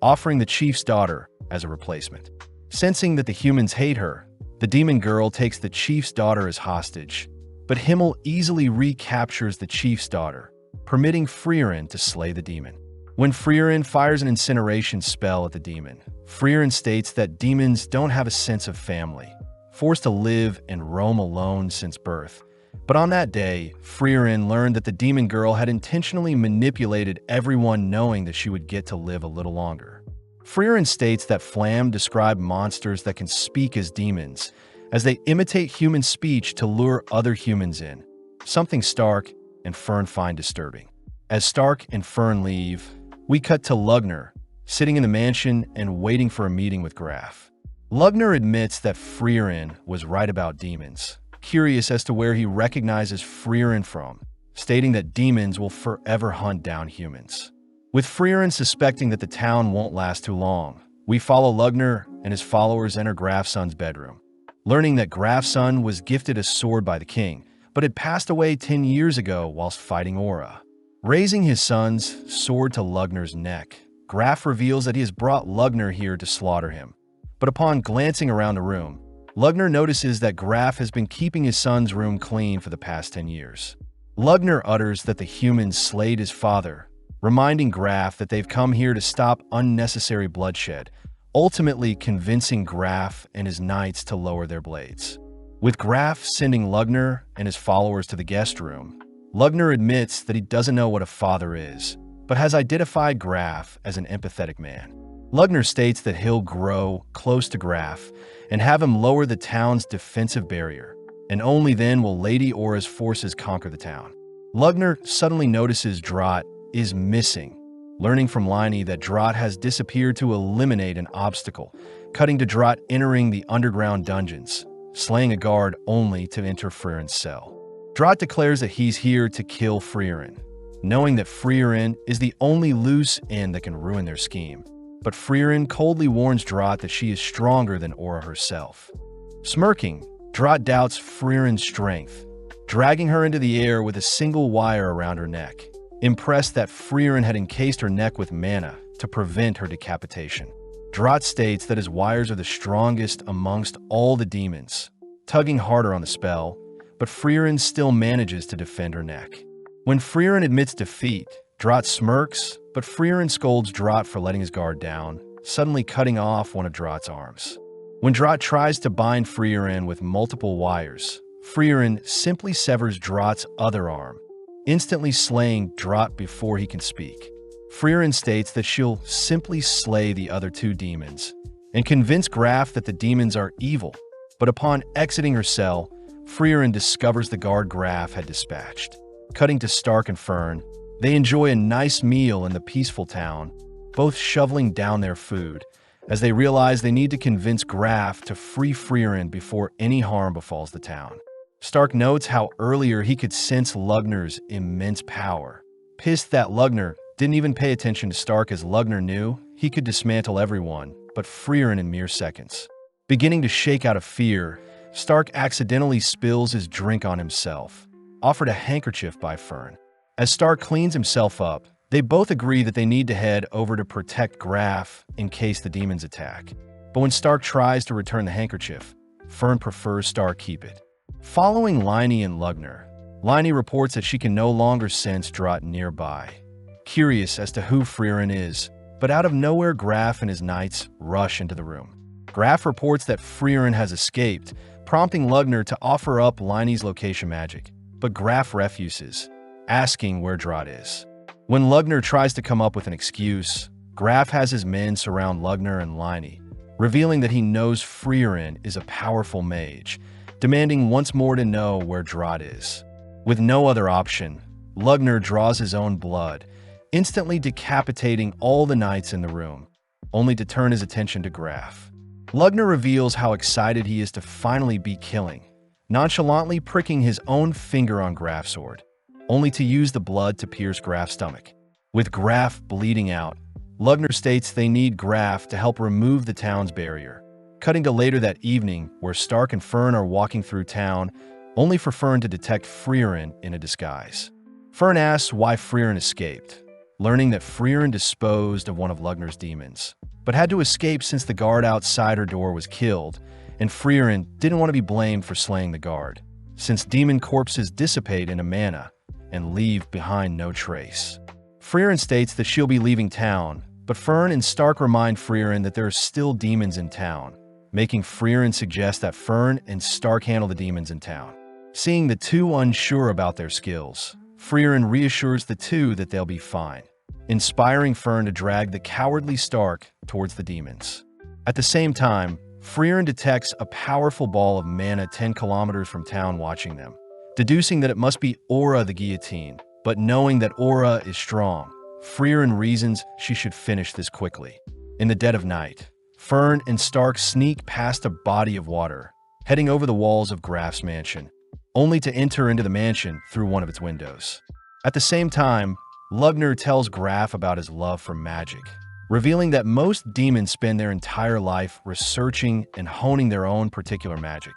offering the chief's daughter as a replacement. Sensing that the humans hate her, the demon girl takes the chief's daughter as hostage, but Himmel easily recaptures the chief's daughter, permitting Freeren to slay the demon. When Freeren fires an incineration spell at the demon, Freeren states that demons don't have a sense of family, forced to live and roam alone since birth. But on that day, Freeren learned that the demon girl had intentionally manipulated everyone, knowing that she would get to live a little longer. Freeren states that Flam described monsters that can speak as demons, as they imitate human speech to lure other humans in, something Stark and Fern find disturbing. As Stark and Fern leave, we cut to Lugner, sitting in the mansion and waiting for a meeting with Graf. Lugner admits that Freeren was right about demons, curious as to where he recognizes Freeren from, stating that demons will forever hunt down humans. With Freeren suspecting that the town won't last too long, we follow Lugner and his followers enter Graf's son's bedroom. Learning that Graf's son was gifted a sword by the king, but had passed away 10 years ago whilst fighting Aura. Raising his son's sword to Lugner's neck, Graf reveals that he has brought Lugner here to slaughter him. But upon glancing around the room, Lugner notices that Graf has been keeping his son's room clean for the past 10 years. Lugner utters that the humans slayed his father, reminding Graf that they've come here to stop unnecessary bloodshed, ultimately convincing Graf and his knights to lower their blades. With Graf sending Lugner and his followers to the guest room, Lugner admits that he doesn't know what a father is, but has identified Graf as an empathetic man. Lugner states that he'll grow close to Graf and have him lower the town's defensive barrier, and only then will Lady Aura's forces conquer the town. Lugner suddenly notices Drought is missing, learning from Liney that Drought has disappeared to eliminate an obstacle, cutting to Drought entering the underground dungeons, slaying a guard only to enter Freeren's cell. Drought declares that he's here to kill Freeren, knowing that Freeren is the only loose end that can ruin their scheme. But Freeren coldly warns Drought that she is stronger than Aura herself. Smirking, Drought doubts Freeren's strength, dragging her into the air with a single wire around her neck, impressed that Freeren had encased her neck with mana to prevent her decapitation. Drought states that his wires are the strongest amongst all the demons, tugging harder on the spell, but Freeren still manages to defend her neck. When Freeren admits defeat, Drought smirks, but Freeren scolds Drought for letting his guard down, suddenly cutting off one of Drought's arms. When Drought tries to bind Freeren with multiple wires, Freeren simply severs Drought's other arm, instantly slaying Drought before he can speak. Freeren states that she'll simply slay the other two demons and convince Graf that the demons are evil, but upon exiting her cell, Freeren discovers the guard Graf had dispatched. Cutting to Stark and Fern, they enjoy a nice meal in the peaceful town, both shoveling down their food, as they realize they need to convince Graf to free Freeren before any harm befalls the town. Stark notes how earlier he could sense Lugner's immense power. Pissed that Lugner didn't even pay attention to Stark, as Lugner knew he could dismantle everyone but Freeren in mere seconds. Beginning to shake out of fear, Stark accidentally spills his drink on himself, offered a handkerchief by Fern. As Stark cleans himself up, they both agree that they need to head over to protect Graf in case the demons attack. But when Stark tries to return the handkerchief, Fern prefers Stark keep it. Following Liney and Lugner, Liney reports that she can no longer sense Drought nearby. Curious as to who Freeren is, but out of nowhere Graf and his knights rush into the room. Graf reports that Freeren has escaped, prompting Lugner to offer up Liney's location magic, but Graf refuses, asking where Drought is. When Lugner tries to come up with an excuse, Graf has his men surround Lugner and Liney, revealing that he knows Freeren is a powerful mage, demanding once more to know where Drought is. With no other option, Lugner draws his own blood, instantly decapitating all the knights in the room, only to turn his attention to Graf. Lugner reveals how excited he is to finally be killing, nonchalantly pricking his own finger on Graf's sword, only to use the blood to pierce Graf's stomach. With Graf bleeding out, Lugner states they need Graf to help remove the town's barrier. Cutting to later that evening, where Stark and Freeren are walking through town, only for Freeren to detect Freeren in a disguise. Freeren asks why Freeren escaped, learning that Freeren disposed of one of Lugner's demons, but had to escape since the guard outside her door was killed, and Freeren didn't want to be blamed for slaying the guard, since demon corpses dissipate into mana and leave behind no trace. Freeren states that she'll be leaving town, but Freeren and Stark remind Freeren that there are still demons in town, making Freeren suggest that Freeren and Stark handle the demons in town. Seeing the two unsure about their skills, Freeren reassures the two that they'll be fine, inspiring Freeren to drag the cowardly Stark towards the demons. At the same time, Freeren detects a powerful ball of mana 10 kilometers from town watching them, deducing that it must be Aura the guillotine, but knowing that Aura is strong, Freeren reasons she should finish this quickly. In the dead of night, Freeren and Stark sneak past a body of water, heading over the walls of Graf's mansion, only to enter into the mansion through one of its windows. At the same time, Lugner tells Graf about his love for magic, revealing that most demons spend their entire life researching and honing their own particular magic.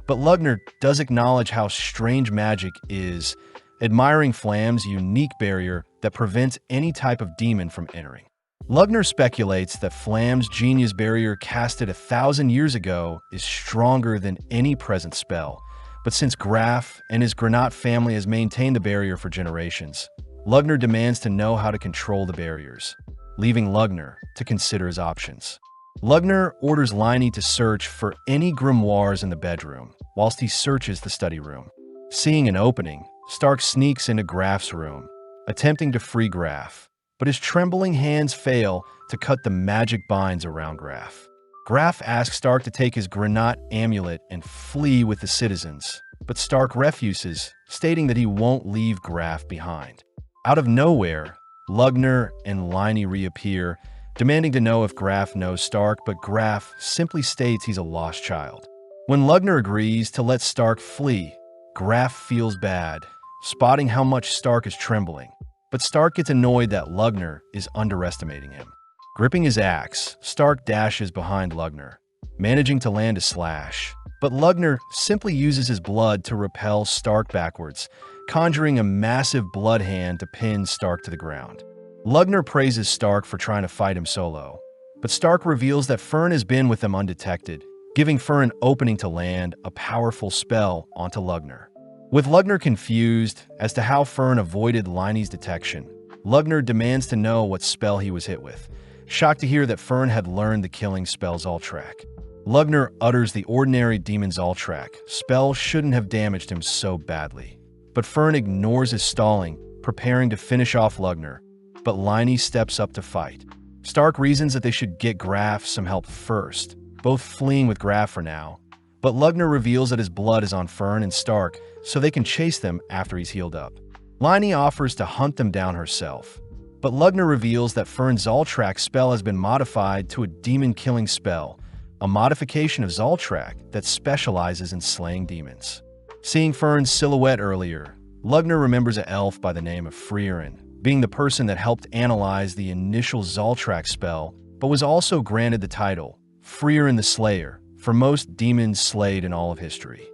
But Lugner does acknowledge how strange magic is, admiring Flam's unique barrier that prevents any type of demon from entering. Lugner speculates that Flam's genius barrier casted 1,000 years ago is stronger than any present spell, but since Graf and his Granat family has maintained the barrier for generations, Lugner demands to know how to control the barriers, leaving Lugner to consider his options. Lugner orders Liney to search for any grimoires in the bedroom, whilst he searches the study room. Seeing an opening, Stark sneaks into Graf's room, attempting to free Graf, but his trembling hands fail to cut the magic binds around Graf. Graf asks Stark to take his Granat amulet and flee with the citizens, but Stark refuses, stating that he won't leave Graf behind. Out of nowhere, Lugner and Liney reappear, demanding to know if Graf knows Stark, but Graf simply states he's a lost child. When Lugner agrees to let Stark flee, Graf feels bad, spotting how much Stark is trembling, but Stark gets annoyed that Lugner is underestimating him. Gripping his axe, Stark dashes behind Lugner, managing to land a slash, but Lugner simply uses his blood to repel Stark backwards, conjuring a massive blood hand to pin Stark to the ground. Lugner praises Stark for trying to fight him solo, but Stark reveals that Freeren has been with them undetected, giving Freeren opening to land a powerful spell onto Lugner. With Lugner confused as to how Freeren avoided Liney's detection, Lugner demands to know what spell he was hit with, shocked to hear that Freeren had learned the killing spell Zoltrak. Lugner utters the ordinary demon Zoltrak spell shouldn't have damaged him so badly, but Freeren ignores his stalling, preparing to finish off Lugner, but Liney steps up to fight. Stark reasons that they should get Graf some help first, both fleeing with Graf for now, but Lugner reveals that his blood is on Freeren and Stark so they can chase them after he's healed up. Liney offers to hunt them down herself, but Lugner reveals that Freeren's Zoltrak spell has been modified to a demon-killing spell, a modification of Zoltrak that specializes in slaying demons. Seeing Freeren's silhouette earlier, Lugner remembers an elf by the name of Freeren, being the person that helped analyze the initial Zoltrak spell, but was also granted the title, Freeren the Slayer, for most demons slayed in all of history.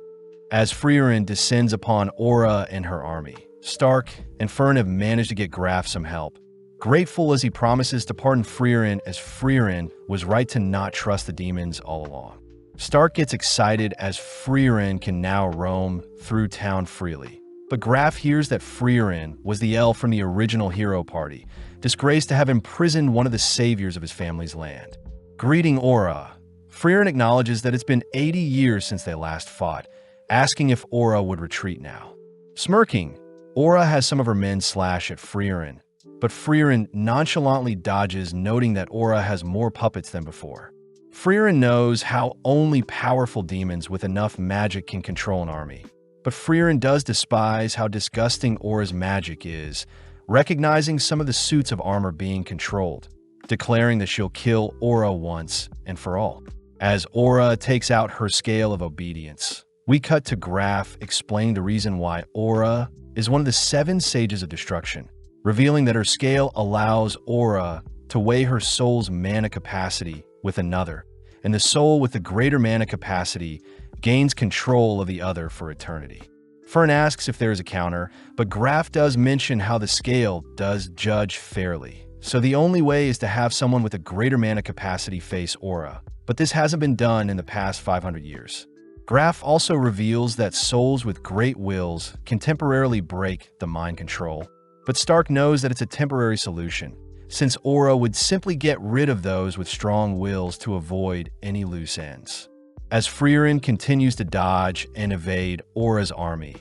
As Freeren descends upon Aura and her army, Stark and Freeren have managed to get Graf some help, grateful as he promises to pardon Freeren, as Freeren was right to not trust the demons all along. Stark gets excited as Freeren can now roam through town freely, but Graf hears that Freeren was the elf from the original hero party, disgraced to have imprisoned one of the saviors of his family's land. Greeting Aura, Freeren acknowledges that it's been 80 years since they last fought, asking if Aura would retreat now. Smirking, Aura has some of her men slash at Freeren, but Freeren nonchalantly dodges, noting that Aura has more puppets than before. Freeren knows how only powerful demons with enough magic can control an army, but Freeren does despise how disgusting Aura's magic is, recognizing some of the suits of armor being controlled, declaring that she'll kill Aura once and for all. As Aura takes out her scale of obedience, we cut to Graf explaining the reason why Aura is one of the 7 sages of destruction, revealing that her scale allows Aura to weigh her soul's mana capacity with another, and the soul with the greater mana capacity gains control of the other for eternity. Fern asks if there is a counter, but Graf does mention how the scale does judge fairly. So the only way is to have someone with a greater mana capacity face Aura, but this hasn't been done in the past 500 years. Graf also reveals that souls with great wills can temporarily break the mind control, but Stark knows that it's a temporary solution, since Aura would simply get rid of those with strong wills to avoid any loose ends. As Freeren continues to dodge and evade Aura's army,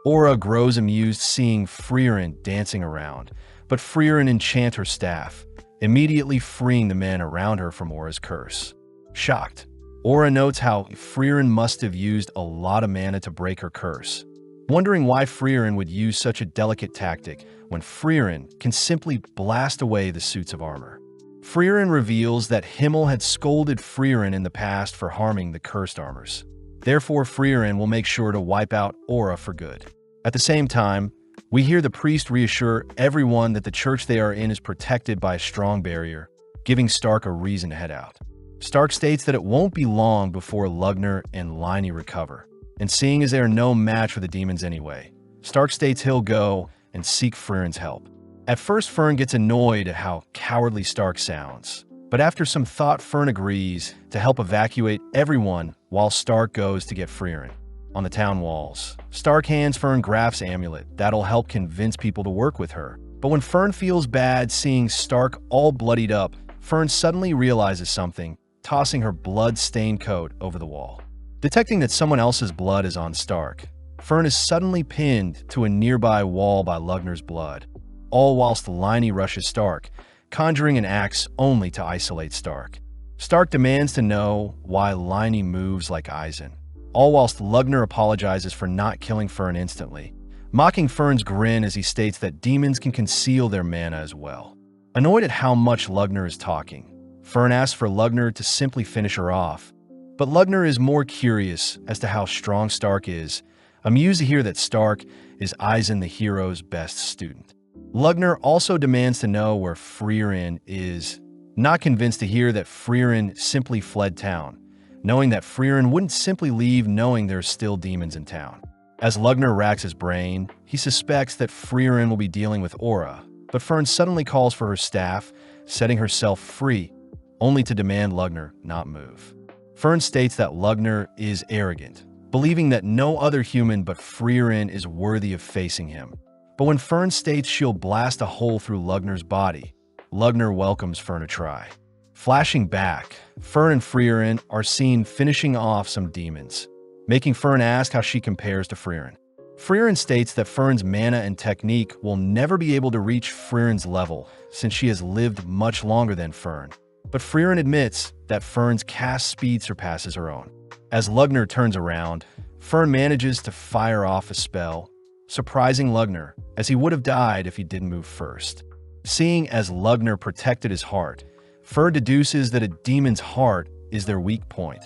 Aura grows amused seeing Freeren dancing around, but Freeren enchants her staff, immediately freeing the men around her from Aura's curse. Shocked, Aura notes how Freeren must have used a lot of mana to break her curse, wondering why Freeren would use such a delicate tactic when Freeren can simply blast away the suits of armor. Freeren reveals that Himmel had scolded Freeren in the past for harming the cursed armors. Therefore, Freeren will make sure to wipe out Aura for good. At the same time, we hear the priest reassure everyone that the church they are in is protected by a strong barrier, giving Stark a reason to head out. Stark states that it won't be long before Lugner and Liney recover, and seeing as they are no match for the demons anyway, Stark states he'll go and seek Freeren's help. At first, Fern gets annoyed at how cowardly Stark sounds, but after some thought, Fern agrees to help evacuate everyone while Stark goes to get Freeren. On the town walls, Stark hands Fern Graf's amulet that'll help convince people to work with her. But when Fern feels bad seeing Stark all bloodied up, Fern suddenly realizes something, tossing her blood-stained coat over the wall. Detecting that someone else's blood is on Stark, Fern is suddenly pinned to a nearby wall by Lugner's blood, all whilst Liney rushes Stark, conjuring an axe only to isolate Stark. Stark demands to know why Liney moves like Eisen, all whilst Lugner apologizes for not killing Fern instantly, mocking Fern's grin as he states that demons can conceal their mana as well. Annoyed at how much Lugner is talking, Fern asks for Lugner to simply finish her off, but Lugner is more curious as to how strong Stark is, amused to hear that Stark is Eisen the hero's best student. Lugner also demands to know where Freeren is, not convinced to hear that Freeren simply fled town, knowing that Freeren wouldn't simply leave knowing there's still demons in town. As Lugner racks his brain, he suspects that Freeren will be dealing with Aura, but Fern suddenly calls for her staff, setting herself free, only to demand Lugner not move. Fern states that Lugner is arrogant, believing that no other human but Freeren is worthy of facing him. But when Fern states she'll blast a hole through Lugner's body, Lugner welcomes Fern to try. Flashing back, Fern and Freeren are seen finishing off some demons, making Fern ask how she compares to Freeren. Freeren states that Fern's mana and technique will never be able to reach Freeren's level since she has lived much longer than Fern, but Freeren admits that Fern's cast speed surpasses her own. As Lugner turns around, Fern manages to fire off a spell, surprising Lugner, as he would have died if he didn't move first. Seeing as Lugner protected his heart, Fern deduces that a demon's heart is their weak point,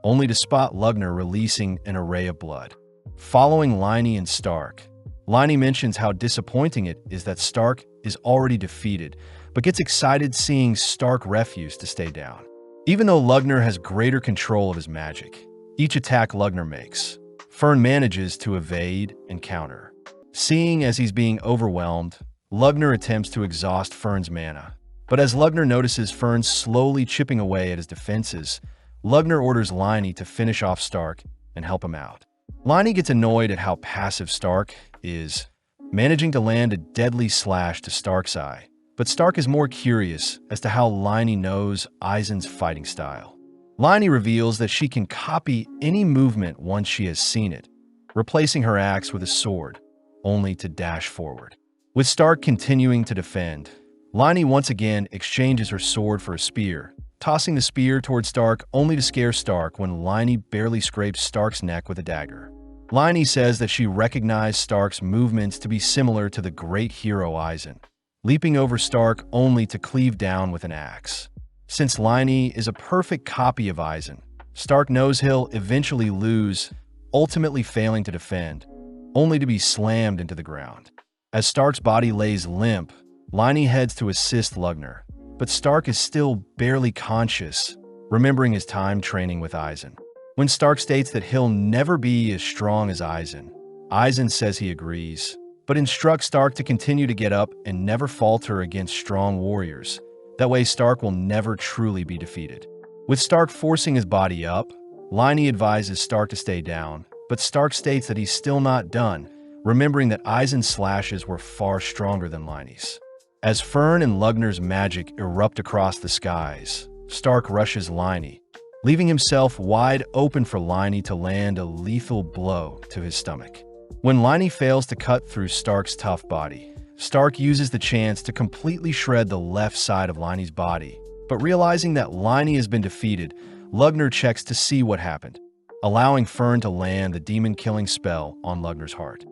only to spot Lugner releasing an array of blood. Following Liney and Stark, Liney mentions how disappointing it is that Stark is already defeated, but gets excited seeing Stark refuse to stay down. Even though Lugner has greater control of his magic, each attack Lugner makes, Fern manages to evade and counter. Seeing as he's being overwhelmed, Lugner attempts to exhaust Fern's mana. But as Lugner notices Fern slowly chipping away at his defenses, Lugner orders Liney to finish off Stark and help him out. Liney gets annoyed at how passive Stark is, managing to land a deadly slash to Stark's eye. But Stark is more curious as to how Liney knows Eisen's fighting style. Liney reveals that she can copy any movement once she has seen it, replacing her axe with a sword, only to dash forward. With Stark continuing to defend, Liney once again exchanges her sword for a spear, tossing the spear towards Stark only to scare Stark when Liney barely scrapes Stark's neck with a dagger. Liney says that she recognized Stark's movements to be similar to the great hero Eisen, leaping over Stark only to cleave down with an axe. Since Liney is a perfect copy of Eisen, Stark knows he'll eventually lose, ultimately failing to defend, only to be slammed into the ground. As Stark's body lays limp, Liney heads to assist Lugner, but Stark is still barely conscious, remembering his time training with Eisen. When Stark states that he'll never be as strong as Eisen says he agrees, but instructs Stark to continue to get up and never falter against strong warriors. That way Stark will never truly be defeated. With Stark forcing his body up, Liney advises Stark to stay down, but Stark states that he's still not done, remembering that Eisen's slashes were far stronger than Liney's. As Freeren and Lugner's magic erupt across the skies, Stark rushes Liney, leaving himself wide open for Liney to land a lethal blow to his stomach. When Liney fails to cut through Stark's tough body, Stark uses the chance to completely shred the left side of Liney's body, but realizing that Liney has been defeated, Lugner checks to see what happened, allowing Freeren to land the demon-killing spell on Lugner's heart.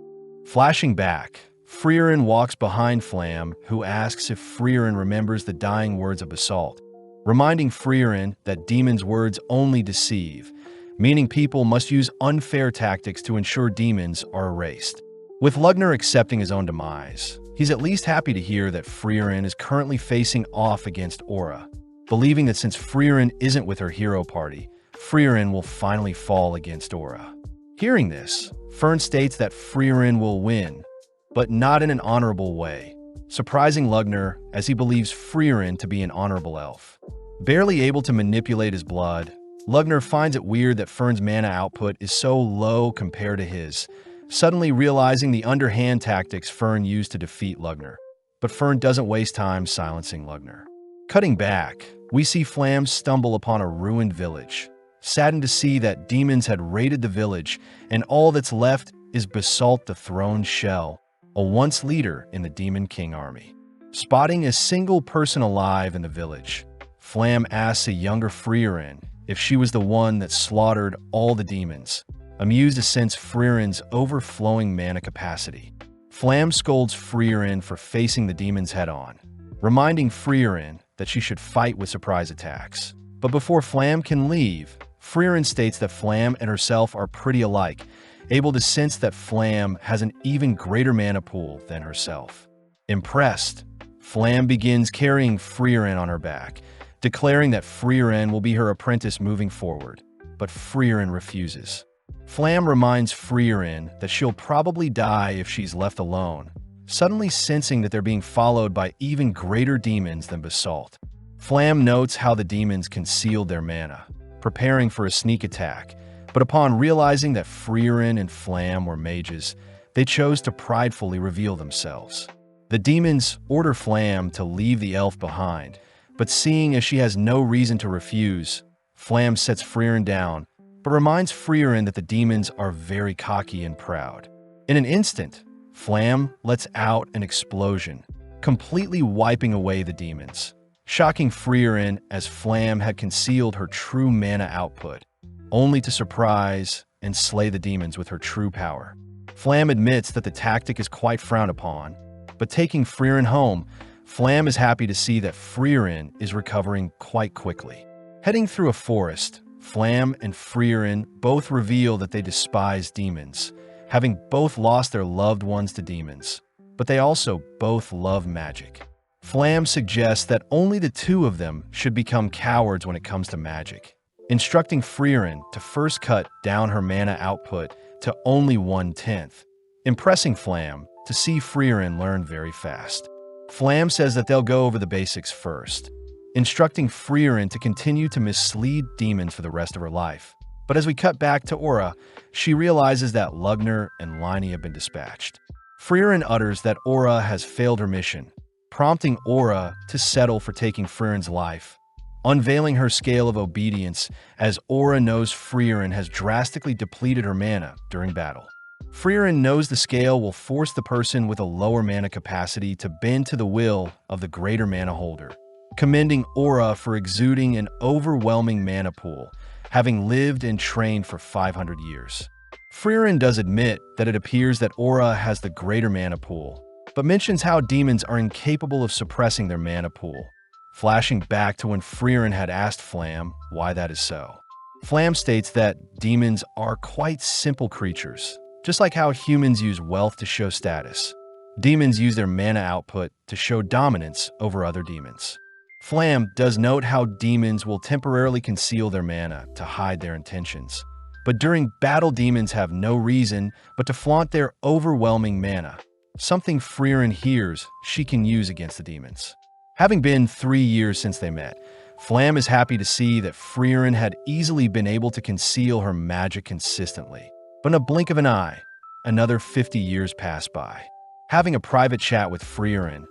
Flashing back, Freeren walks behind Flam, who asks if Freeren remembers the dying words of Basalt, reminding Freeren that demons' words only deceive, meaning people must use unfair tactics to ensure demons are erased. With Lugner accepting his own demise, he's at least happy to hear that Freeren is currently facing off against Aura, believing that since Freeren isn't with her hero party, Freeren will finally fall against Aura. Hearing this, Fern states that Freeren will win, but not in an honorable way, surprising Lugner as he believes Freeren to be an honorable elf. Barely able to manipulate his blood, Lugner finds it weird that Fern's mana output is so low compared to his, suddenly realizing the underhand tactics Fern used to defeat Lugner. But Fern doesn't waste time silencing Lugner. Cutting back, we see Flam stumble upon a ruined village, saddened to see that demons had raided the village and all that's left is Basalt the Throned Shell, a once leader in the Demon King army. Spotting a single person alive in the village, Flam asks a younger Freeren if she was the one that slaughtered all the demons, amused to sense Freeren's overflowing mana capacity. Flam scolds Freeren for facing the demons head-on, reminding Freeren that she should fight with surprise attacks. But before Flam can leave, Freeren states that Flam and herself are pretty alike, able to sense that Flam has an even greater mana pool than herself. Impressed, Flam begins carrying Freeren on her back, declaring that Freeren will be her apprentice moving forward, but Freeren refuses. Flam reminds Freeren that she'll probably die if she's left alone, suddenly sensing that they're being followed by even greater demons than Basalt. Flam notes how the demons concealed their mana, preparing for a sneak attack, but upon realizing that Freeren and Flam were mages, they chose to pridefully reveal themselves. The demons order Flam to leave the elf behind, but seeing as she has no reason to refuse, Flam sets Freeren down, but reminds Freeren that the demons are very cocky and proud. In an instant, Flam lets out an explosion, completely wiping away the demons, shocking Freeren as Flam had concealed her true mana output, only to surprise and slay the demons with her true power. Flam admits that the tactic is quite frowned upon, but taking Freeren home, Flam is happy to see that Freeren is recovering quite quickly. Heading through a forest, Flam and Freeren both reveal that they despise demons, having both lost their loved ones to demons, but they also both love magic. Flam suggests that only the two of them should become cowards when it comes to magic, instructing Freeren to first cut down her mana output to only 1/10, impressing Flam to see Freeren learn very fast. Flam says that they'll go over the basics first, instructing Freeren to continue to mislead demons for the rest of her life. But as we cut back to Aura, she realizes that Lugner and Liney have been dispatched. Freeren utters that Aura has failed her mission, prompting Aura to settle for taking Freeren's life, unveiling her scale of obedience as Aura knows Freeren has drastically depleted her mana during battle. Freeren knows the scale will force the person with a lower mana capacity to bend to the will of the greater mana holder, commending Aura for exuding an overwhelming mana pool, having lived and trained for 500 years. Freeren does admit that it appears that Aura has the greater mana pool, but mentions how demons are incapable of suppressing their mana pool, flashing back to when Freeren had asked Flam why that is so. Flam states that demons are quite simple creatures, just like how humans use wealth to show status. Demons use their mana output to show dominance over other demons. Flam does note how demons will temporarily conceal their mana to hide their intentions. But during battle, demons have no reason but to flaunt their overwhelming mana, something Freeren hears she can use against the demons. Having been 3 years since they met, Flam is happy to see that Freeren had easily been able to conceal her magic consistently. But in a blink of an eye, another 50 years pass by. Having a private chat with Freeren,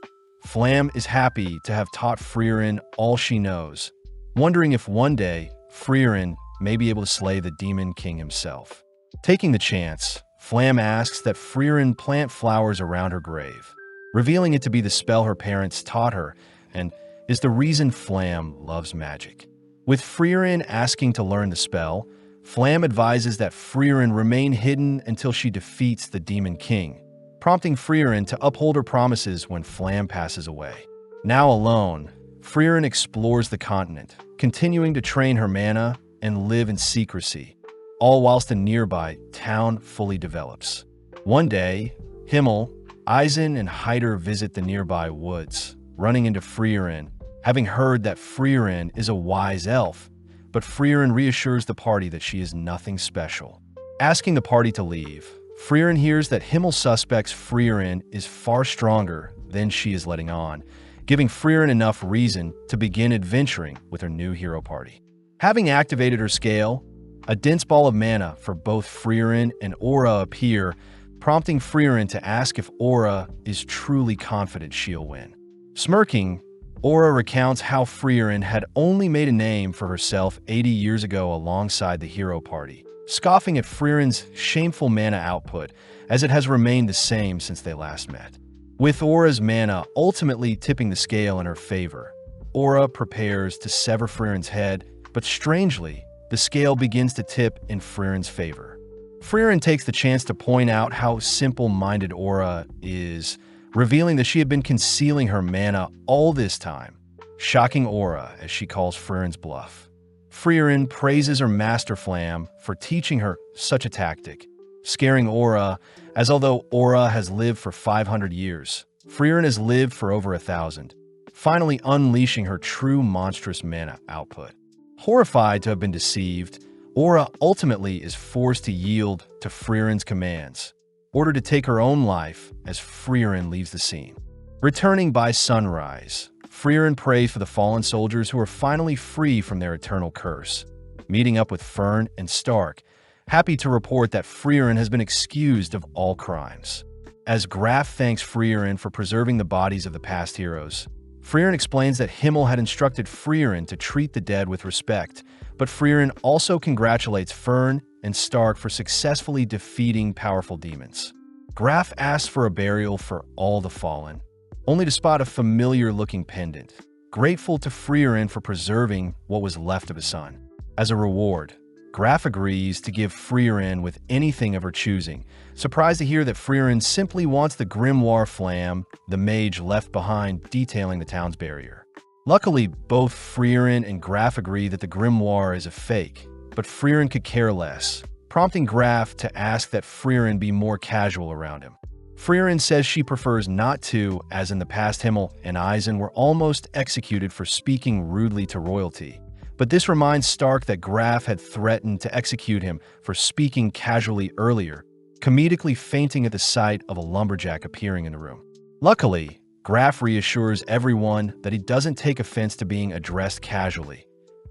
Flam is happy to have taught Freeren all she knows, wondering if one day Freeren may be able to slay the Demon King himself. Taking the chance, Flam asks that Freeren plant flowers around her grave, revealing it to be the spell her parents taught her and is the reason Flam loves magic. With Freeren asking to learn the spell, Flam advises that Freeren remain hidden until she defeats the Demon King, prompting Freeren to uphold her promises when Flam passes away. Now alone, Freeren explores the continent, continuing to train her mana and live in secrecy, all whilst a nearby town fully develops. One day, Himmel, Eisen, and Hyder visit the nearby woods, running into Freeren, having heard that Freeren is a wise elf, but Freeren reassures the party that she is nothing special. Asking the party to leave, Freeren hears that Himmel suspects Freeren is far stronger than she is letting on, giving Freeren enough reason to begin adventuring with her new hero party. Having activated her scale, a dense ball of mana for both Freeren and Aura appear, prompting Freeren to ask if Aura is truly confident she'll win. Smirking, Aura recounts how Freeren had only made a name for herself 80 years ago alongside the hero party, scoffing at Freeren's shameful mana output as it has remained the same since they last met. With Aura's mana ultimately tipping the scale in her favor, Aura prepares to sever Freeren's head, but strangely, the scale begins to tip in Freeren's favor. Freeren takes the chance to point out how simple-minded Aura is, revealing that she had been concealing her mana all this time, shocking Aura as she calls Freeren's bluff. Freeren praises her master Flam for teaching her such a tactic, scaring Aura, as although Aura has lived for 500 years, Freeren has lived for over 1,000, finally unleashing her true monstrous mana output. Horrified to have been deceived, Aura ultimately is forced to yield to Freeren's commands, ordered to take her own life as Freeren leaves the scene. Returning by sunrise, Freeren prays for the fallen soldiers who are finally free from their eternal curse. Meeting up with Fern and Stark, happy to report that Freeren has been excused of all crimes. As Graf thanks Freeren for preserving the bodies of the past heroes, Freeren explains that Himmel had instructed Freeren to treat the dead with respect, but Freeren also congratulates Fern and Stark for successfully defeating powerful demons. Graf asks for a burial for all the fallen, only to spot a familiar-looking pendant, grateful to Freeren for preserving what was left of his son. As a reward, Graf agrees to give Freeren with anything of her choosing, surprised to hear that Freeren simply wants the grimoire Flam, the mage left behind detailing the town's barrier. Luckily, both Freeren and Graf agree that the grimoire is a fake, but Freeren could care less, prompting Graf to ask that Freeren be more casual around him. Freeren says she prefers not to, as in the past Himmel and Eisen were almost executed for speaking rudely to royalty. But this reminds Stark that Graf had threatened to execute him for speaking casually earlier, comedically fainting at the sight of a lumberjack appearing in the room. Luckily, Graf reassures everyone that he doesn't take offense to being addressed casually,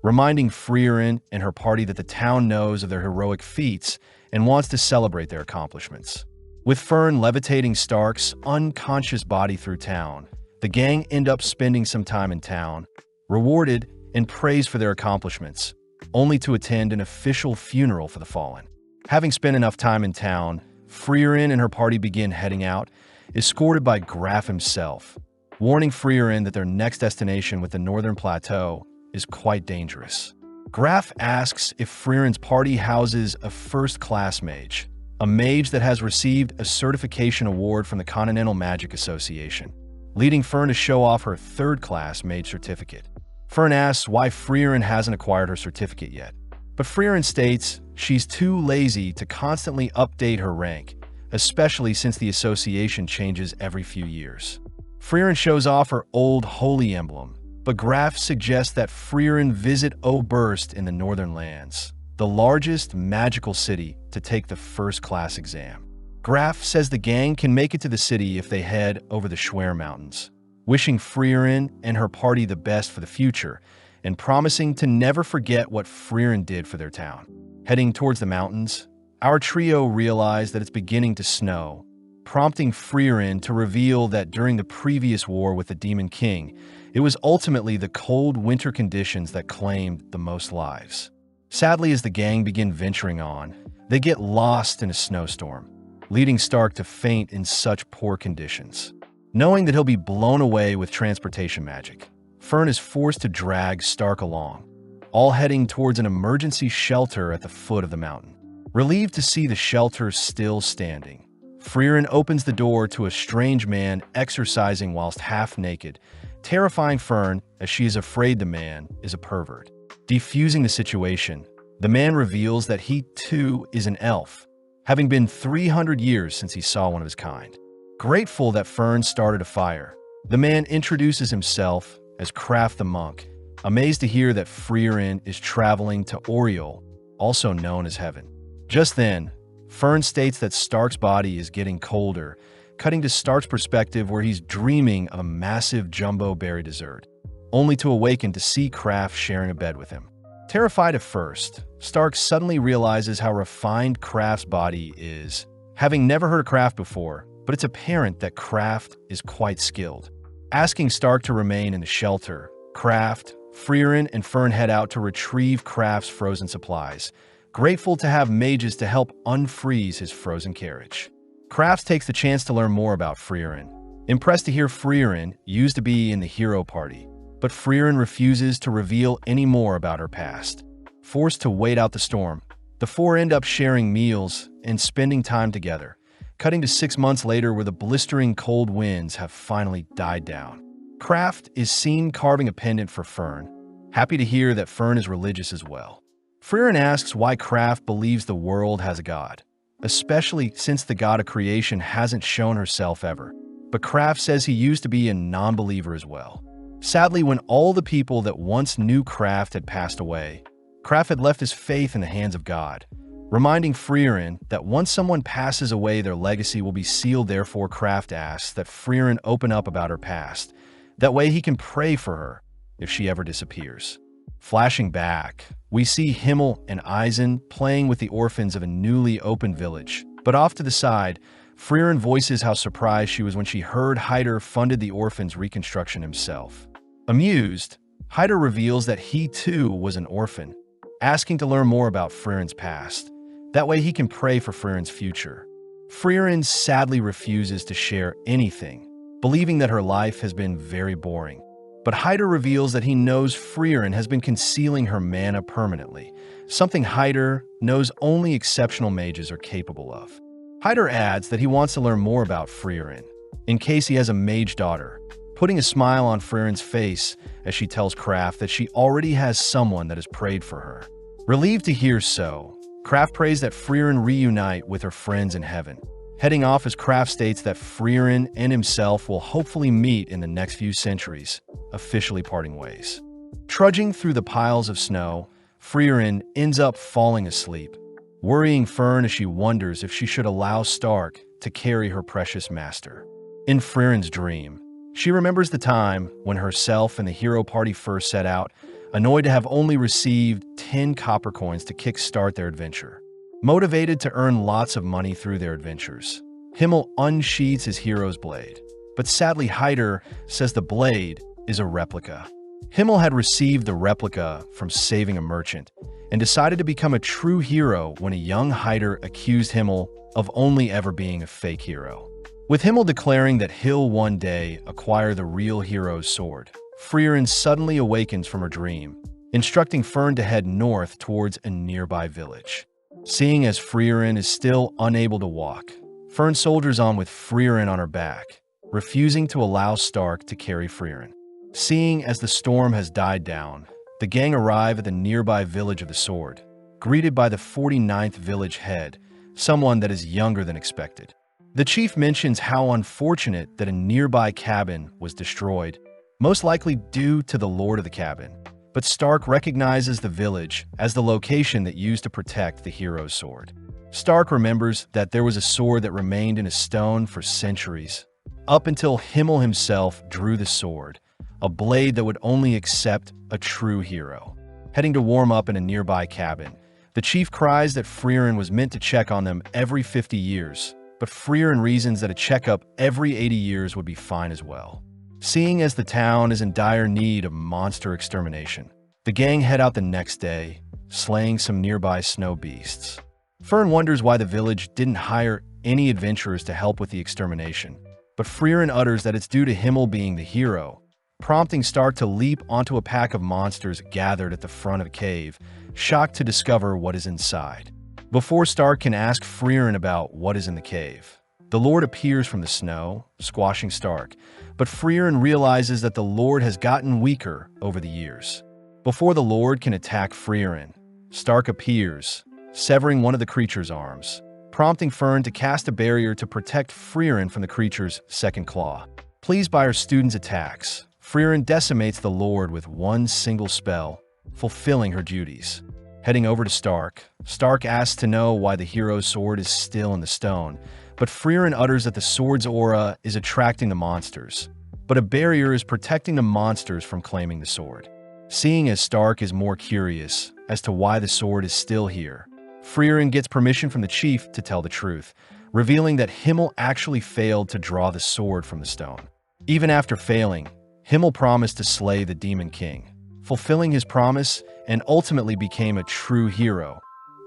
reminding Freeren and her party that the town knows of their heroic feats and wants to celebrate their accomplishments. With Fern levitating Stark's unconscious body through town, the gang end up spending some time in town, rewarded and praised for their accomplishments, only to attend an official funeral for the fallen. Having spent enough time in town, Freeren and her party begin heading out, escorted by Graf himself, warning Freeren that their next destination with the Northern Plateau is quite dangerous. Graf asks if Freeren's party houses a first-class mage, a mage that has received a certification award from the Continental Magic Association, leading Fern to show off her third-class mage certificate. Fern asks why Freeren hasn't acquired her certificate yet. But Freeren states she's too lazy to constantly update her rank, especially since the association changes every few years. Freeren shows off her old holy emblem, but Graf suggests that Freeren visit Oberst in the Northern Lands, the largest magical city, to take the first-class exam. Graf says the gang can make it to the city if they head over the Schwer Mountains, wishing Freeren and her party the best for the future, and promising to never forget what Freeren did for their town. Heading towards the mountains, our trio realize that it's beginning to snow, prompting Freeren to reveal that during the previous war with the Demon King, it was ultimately the cold winter conditions that claimed the most lives. Sadly, as the gang begin venturing on, they get lost in a snowstorm, leading Stark to faint in such poor conditions. Knowing that he'll be blown away with transportation magic, Fern is forced to drag Stark along, all heading towards an emergency shelter at the foot of the mountain. Relieved to see the shelter still standing, Freeren opens the door to a strange man exercising whilst half-naked, terrifying Fern as she is afraid the man is a pervert. Defusing the situation, the man reveals that he too is an elf, having been 300 years since he saw one of his kind. Grateful that Fern started a fire, the man introduces himself as Kraft the Monk, amazed to hear that Freeren is traveling to Oriol, also known as Heaven. Just then, Fern states that Stark's body is getting colder, cutting to Stark's perspective where he's dreaming of a massive jumbo berry dessert, only to awaken to see Kraft sharing a bed with him. Terrified at first, Stark suddenly realizes how refined Kraft's body is, having never heard of Kraft before, but it's apparent that Kraft is quite skilled. Asking Stark to remain in the shelter, Kraft, Freeren, and Fern head out to retrieve Kraft's frozen supplies, grateful to have mages to help unfreeze his frozen carriage. Kraft takes the chance to learn more about Freeren, impressed to hear Freeren used to be in the hero party, but Freeren refuses to reveal any more about her past. Forced to wait out the storm, the four end up sharing meals and spending time together, cutting to 6 months later where the blistering cold winds have finally died down. Kraft is seen carving a pendant for Fern, happy to hear that Fern is religious as well. Freeren asks why Kraft believes the world has a god, especially since the god of creation hasn't shown herself ever, but Kraft says he used to be a non-believer as well. Sadly, when all the people that once knew Kraft had passed away, Kraft had left his faith in the hands of God, reminding Freeren that once someone passes away, their legacy will be sealed. Therefore, Kraft asks that Freeren open up about her past. That way he can pray for her if she ever disappears. Flashing back, we see Himmel and Eisen playing with the orphans of a newly opened village. But off to the side, Freeren voices how surprised she was when she heard Hyder funded the orphans' reconstruction himself. Amused, Hyder reveals that he too was an orphan, asking to learn more about Freeren's past. That way he can pray for Freeren's future. Freeren sadly refuses to share anything, believing that her life has been very boring. But Hyder reveals that he knows Freeren has been concealing her mana permanently, something Hyder knows only exceptional mages are capable of. Hyder adds that he wants to learn more about Freeren, in case he has a mage daughter, putting a smile on Freeren's face as she tells Kraft that she already has someone that has prayed for her. Relieved to hear so, Kraft prays that Freeren reunite with her friends in heaven, heading off as Kraft states that Freeren and himself will hopefully meet in the next few centuries, officially parting ways. Trudging through the piles of snow, Freeren ends up falling asleep, worrying Fern as she wonders if she should allow Stark to carry her precious master. In Freeren's dream, she remembers the time when herself and the hero party first set out, annoyed to have only received 10 copper coins to kickstart their adventure. Motivated to earn lots of money through their adventures, Himmel unsheathes his hero's blade, but sadly Hyder says the blade is a replica. Himmel had received the replica from saving a merchant and decided to become a true hero when a young Hyder accused Himmel of only ever being a fake hero. With Himmel declaring that he'll one day acquire the real hero's sword, Freeren suddenly awakens from her dream, instructing Fern to head north towards a nearby village. Seeing as Freeren is still unable to walk, Fern soldiers on with Freeren on her back, refusing to allow Stark to carry Freeren. Seeing as the storm has died down, the gang arrive at the nearby village of the sword, greeted by the 49th village head, someone that is younger than expected. The chief mentions how unfortunate that a nearby cabin was destroyed, most likely due to the lord of the cabin. But Stark recognizes the village as the location that used to protect the hero's sword. Stark remembers that there was a sword that remained in a stone for centuries, up until Himmel himself drew the sword, a blade that would only accept a true hero. Heading to warm up in a nearby cabin, the chief cries that Freeren was meant to check on them every 50 years, but Freeren reasons that a checkup every 80 years would be fine as well. Seeing as the town is in dire need of monster extermination, the gang head out the next day, slaying some nearby snow beasts. Fern wonders why the village didn't hire any adventurers to help with the extermination, but Freeren utters that it's due to Himmel being the hero, prompting Stark to leap onto a pack of monsters gathered at the front of the cave, shocked to discover what is inside. Before Stark can ask Freeren about what is in the cave, the Lord appears from the snow, squashing Stark, but Freeren realizes that the Lord has gotten weaker over the years. Before the Lord can attack Freeren, Stark appears, severing one of the creature's arms, prompting Fern to cast a barrier to protect Freeren from the creature's second claw. Pleased by her students' attacks, Freeren decimates the Lord with one single spell, fulfilling her duties. Heading over to Stark, Stark asks to know why the hero's sword is still in the stone, but Freeren utters that the sword's aura is attracting the monsters, but a barrier is protecting the monsters from claiming the sword. Seeing as Stark is more curious as to why the sword is still here, Freeren gets permission from the chief to tell the truth, revealing that Himmel actually failed to draw the sword from the stone. Even after failing, Himmel promised to slay the Demon King, fulfilling his promise and ultimately became a true hero,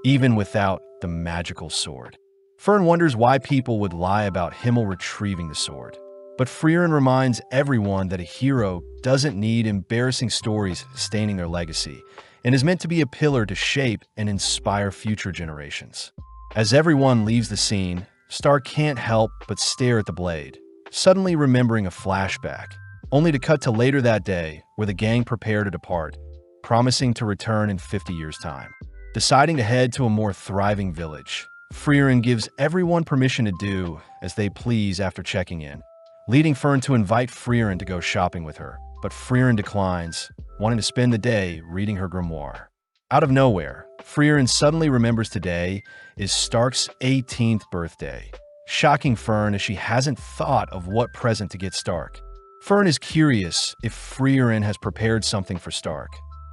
even without the magical sword. Fern wonders why people would lie about Himmel retrieving the sword, but Freeren reminds everyone that a hero doesn't need embarrassing stories staining their legacy, and is meant to be a pillar to shape and inspire future generations. As everyone leaves the scene, Stark can't help but stare at the blade, suddenly remembering a flashback, only to cut to later that day where the gang prepare to depart, promising to return in 50 years' time. Deciding to head to a more thriving village, Freeren gives everyone permission to do as they please after checking in, leading Fern to invite Freeren to go shopping with her, but Freeren declines, wanting to spend the day reading her grimoire. Out of nowhere, Freeren suddenly remembers today is Stark's 18th birthday, shocking Fern as she hasn't thought of what present to get Stark. Fern is curious if Freeren has prepared something for Stark,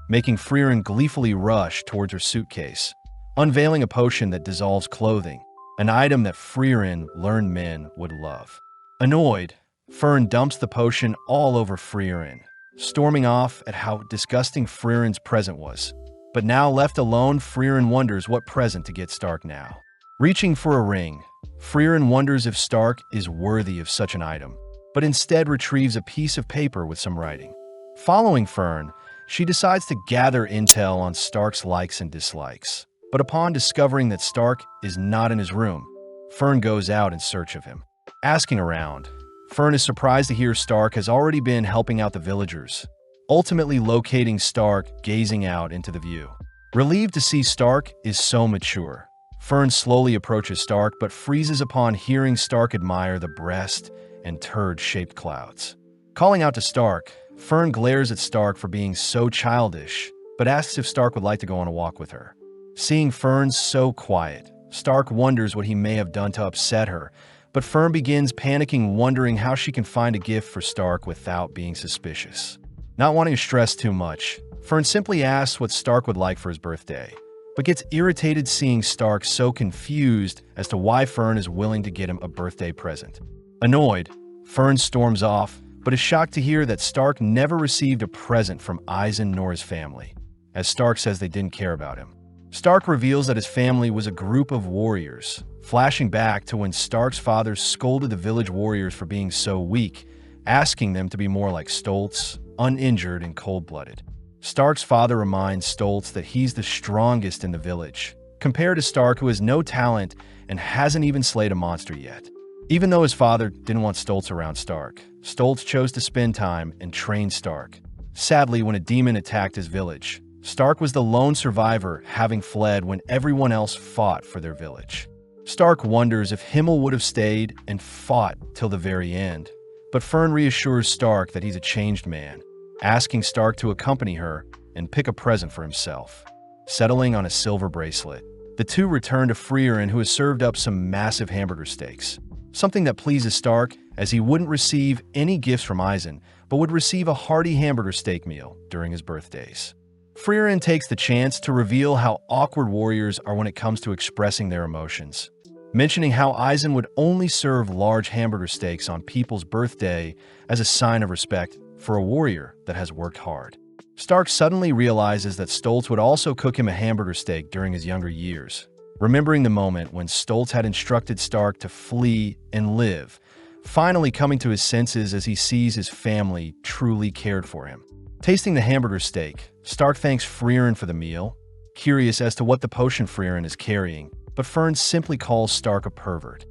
making Freeren gleefully rush towards her suitcase, unveiling a potion that dissolves clothing, an item that Freeren learned men would love. Annoyed, Fern dumps the potion all over Freeren, storming off at how disgusting Freeren's present was. But now left alone, Freeren wonders what present to get Stark now. Reaching for a ring, Freeren wonders if Stark is worthy of such an item, but instead retrieves a piece of paper with some writing. Following Fern, she decides to gather intel on Stark's likes and dislikes. But upon discovering that Stark is not in his room, Fern goes out in search of him. Asking around, Fern is surprised to hear Stark has already been helping out the villagers, ultimately locating Stark gazing out into the view. Relieved to see Stark is so mature, Fern slowly approaches Stark but freezes upon hearing Stark admire the breast and turd-shaped clouds. Calling out to Stark, Fern glares at Stark for being so childish, but asks if Stark would like to go on a walk with her. Seeing Fern so quiet, Stark wonders what he may have done to upset her, but Fern begins panicking, wondering how she can find a gift for Stark without being suspicious. Not wanting to stress too much, Fern simply asks what Stark would like for his birthday, but gets irritated seeing Stark so confused as to why Fern is willing to get him a birthday present. Annoyed, Fern storms off, but is shocked to hear that Stark never received a present from Eisen nor his family, as Stark says they didn't care about him. Stark reveals that his family was a group of warriors, flashing back to when Stark's father scolded the village warriors for being so weak, asking them to be more like Stoltz, uninjured and cold-blooded. Stark's father reminds Stoltz that he's the strongest in the village, compared to Stark, who has no talent and hasn't even slayed a monster yet. Even though his father didn't want Stoltz around Stark, Stoltz chose to spend time and train Stark. Sadly, when a demon attacked his village, Stark was the lone survivor, having fled when everyone else fought for their village. Stark wonders if Himmel would have stayed and fought till the very end, but Fern reassures Stark that he's a changed man, asking Stark to accompany her and pick a present for himself. Settling on a silver bracelet, the two return to Freeren, who has served up some massive hamburger steaks, something that pleases Stark, as he wouldn't receive any gifts from Eisen, but would receive a hearty hamburger steak meal during his birthdays. Freeren takes the chance to reveal how awkward warriors are when it comes to expressing their emotions, mentioning how Eisen would only serve large hamburger steaks on people's birthday as a sign of respect for a warrior that has worked hard. Stark suddenly realizes that Stoltz would also cook him a hamburger steak during his younger years, remembering the moment when Stoltz had instructed Stark to flee and live, finally coming to his senses as he sees his family truly cared for him. Tasting the hamburger steak, Stark thanks Freeren for the meal, curious as to what the potion Freeren is carrying, but Fern simply calls Stark a pervert.